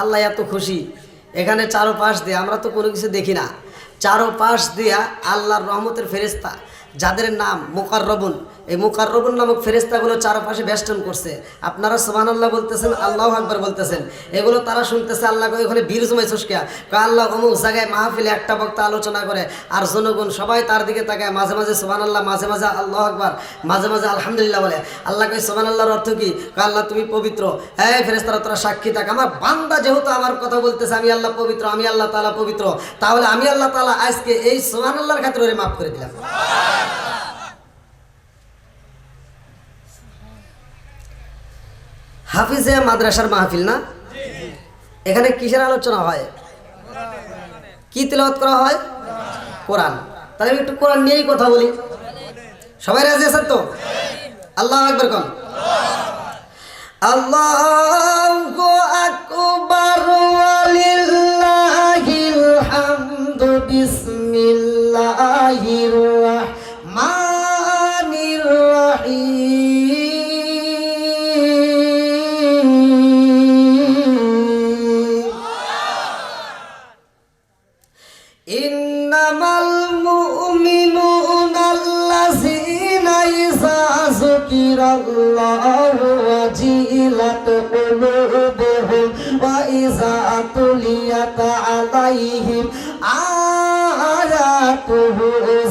আল্লাহ এত খুশি। এখানে চারোপাশ দিয়ে আমরা তো কোনো কিছু দেখি না, চারোপাশ দিয়া আল্লাহর রহমতের ফেরেশতা, যাদের নাম মুকাররবুন, এই মুকাররবুন নামক ফেরেশতাগুলো চারপাশে বেষ্টন করছে। আপনারা সুবহানাল্লাহ বলতেছেন, আল্লাহু আকবার বলতেছেন, এগুলো তারা শুনতেছে। আল্লাহ কয় ওখানে বীর জমাইছস কে? কয় আল্লাহ অমুক জায়গায় মাহফিলে একটা বক্তা আলোচনা করে, আর জনগণ সবাই তার দিকে তাকায়, মাঝে মাঝে সুবহানাল্লাহ, মাঝে মাঝে আল্লাহু আকবার, মাঝে মাঝে আলহামদুলিল্লাহ বলে। আল্লাহ কয় সুবহানাল্লাহর অর্থ কি? কয় আল্লাহ তুমি পবিত্র। এই ফেরেশতারা তোরা সাক্ষী থাক, আমার বান্দা যেহেতু আমার কথা বলতেছে, আমি আল্লাহ পবিত্র, আমি আল্লাহ তাআলা পবিত্র, তাহলে আমি আল্লাহ তাআলা আজকে এই সুবহানাল্লাহর খাতিরে ওরে মাফ করে দিলাম। হাফিজে মাদ্রাসার মাহফিল না? এখানে কিসের আলোচনা হয়? কি তিলাওয়াত করা হয়? কোরআন। তাহলে আমি একটু কোরআন নিয়েই কথা বলি। সবাই রাজি আছেন তো? আল্লাহু আকবার কোন। আল্লাহু আকবার ওয়ালিল্লাহিল হামদু বিসমিল্লাহির রাহমানির রহিম ইন্নামাল মুমিনুনা আল্লাযীনা ইযা যুকিরাল্লাহু ওয়াজিলাত কুলুবুহুম ওয়া ইযা তুলিয়াত আলাইহিম আয়াতুহু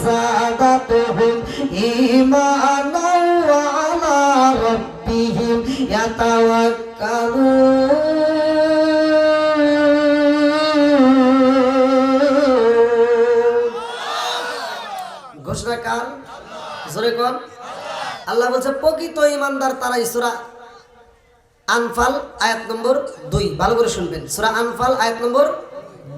যাদাতুহুম ঈমানান ওয়া আলা রাব্বিহিম ইয়াতাওয়াক্কালুন। ঘোষণা কার? জোরে কর। আল্লাহ বলছে প্রকৃত ইমানদার তারাই। সূরা আনফাল আয়াত নম্বর 2, ভালো করে শুনবেন। সূরা আনফাল আয়াত নম্বর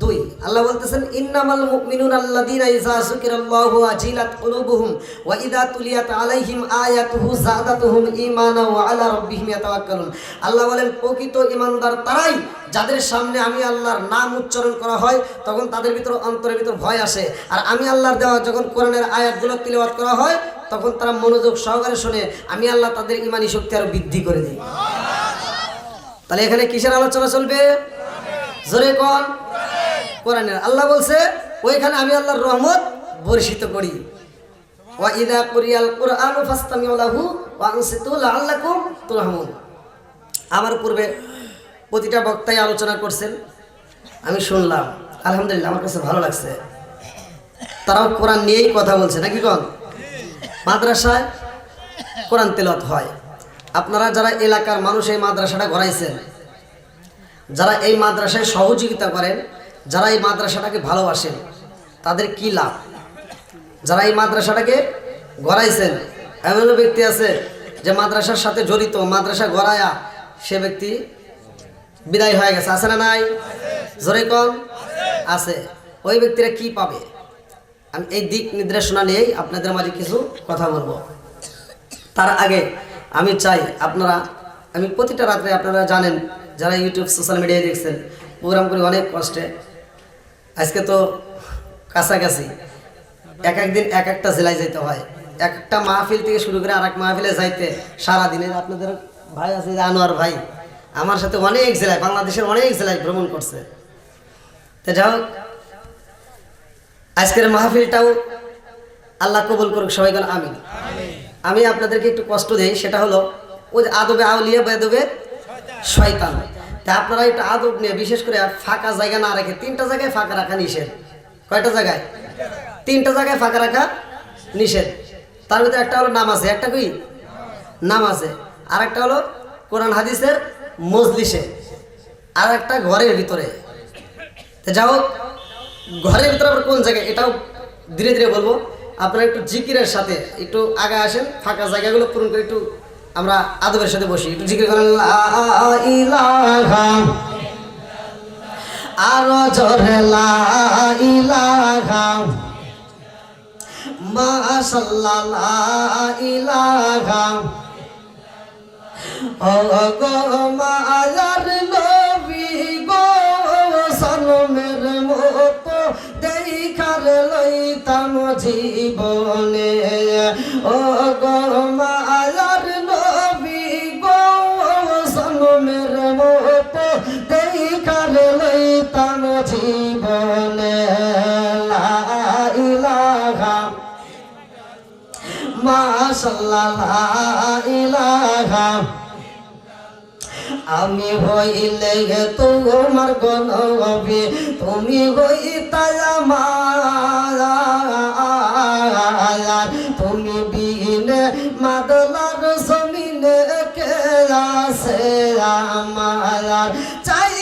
2 আল্লাহ বলতেছেন ইন্নামাল মুমিনুনা আল্লাযীনা ইযা যুকিরাল্লাহু ওয়াজিলাত কুলুবুহুম ওয়া ইযা তুলিয়াত আলাইহিম আয়াতুহু যাদাতুহুম ঈমানা ওয়া আলা রাব্বিহিম ইয়াতাওয়াক্কালুন। আল্লাহ বলেন প্রকৃত ইমানদার তারাই যাদের সামনে আমি আল্লাহর নাম উচ্চারণ করা হয় তখন তাদের ভিতর অন্তরের ভিতর ভয় আসে, আর আমি আল্লাহর দেওয়া যখন কোরআনের আয়াতগুলো তিলাওয়াত করা হয় তখন তারা মনোযোগ সহকারে শুনে আমি আল্লাহ তাদের ঈমানি শক্তি আরো বৃদ্ধি করে দিই। তাহলে এখানে কিসের আলোচনা চলবে? জোরে কোন? কোরআনের। আল্লাহ বলছে ওইখানে আমি আল্লাহর রহমত বর্ষিত করি। ওয়া ইযা কুরিয়াল কুরআনু ফাসতামিউ লাহু ওয়া আনসিতু লাআল্লাকুম তুরহামুন। আমার পূর্বে প্রতিটা বক্তাই আলোচনা করছেন, আমি শুনলাম, আলহামদুলিল্লাহ আমার কাছে ভালো লাগছে। তারাও কোরআন নিয়েই কথা বলছে নাকি কোন? মাদ্রাসায় কোরআন তেলাওয়াত হয়। আপনারা যারা এলাকার মানুষ এই মাদ্রাসাটা গড়াইছেন, যারা এই মাদ্রাসায় সহযোগিতা করেন, যারা এই মাদ্রাসাটাকে ভালোবাসেন, তাদের কি লাভ? যারা এই মাদ্রাসাটাকে গড়াইছেন, এমন ব্যক্তি আছে যে মাদ্রাসার সাথে জড়িত, মাদ্রাসা গড়ায়া সে ব্যক্তি বিদায় হয়ে গেছে, আছে না নাই? জোরে কম আছে। ওই ব্যক্তিরা কি পাবে? আমি এই দিক নির্দেশনা নিয়েই আপনাদের মাঝে কিছু কথা বলবো। তার আগে আমি চাই আপনারা, আমি প্রতিটা রাত্রে আপনারা জানেন যারা ইউটিউব সোশ্যাল মিডিয়ায় দেখছেন প্রোগ্রাম করি অনেক কষ্টে। আজকে তো কাছাকাছি এক একদিন এক একটা জেলায় যেতে হয়, একটা মাহফিল থেকে শুরু করে আর এক মাহফিলে যাইতে সারাদিনের। আপনাদের ভাই আছে যে আনোয়ার ভাই, আমার সাথে অনেক জেলায়, বাংলাদেশের অনেক জেলায় ভ্রমণ করছে। তো যাই হোক, আজকের মাহফিলটাও আল্লাহ কবুল করুক, সবাই বলেন আমিন। আমি আপনাদেরকে একটু কষ্ট দেই, সেটা হলো ওই যে আদবে আউলিয়া বেদবে শয়তান। তা আপনারা একটু আদব নিয়ে, বিশেষ করে ফাঁকা জায়গা না রেখে, 3টা জায়গায় ফাঁকা রাখা নিষেধ। কয়টা জায়গায়? 3টা জায়গায় ফাঁকা রাখা নিষেধ। তার ভিতরে একটা হলো নামাজে, একটা কি নামাজে, আর একটা হলো কোরআন হাদিসের মজলিসে, আর একটা ঘরের ভিতরে। তো যাও, ঘরের ভিতরে আবার কোন জায়গায় এটাও ধীরে ধীরে বলবো। আপনারা একটু জিকিরের সাথে একটু আগে আসেন, ফাঁকা জায়গাগুলো পূরণ করে একটু আমরা আদবের সাথে বসি, একটু জিকির করেন লা ইলাহা, আরো জোরে লা ইলাহা, মাশাআল্লাহ লা ইলাহা। ও গো মায়ার নবী গো, সালমের মতো দেখার লইতাম জীবনে। ও গো মায়ার নবী গো, সালমের মতো দেখার লইতাম জীবনে। লা ইলাহা, মাশাআল্লাহ লা ইলাহা। আমি হইলে তোমার গণবি, তুমি হইতা আমার, তুমি বিনে মাদলার জমিনে কে আছে আমার। চাই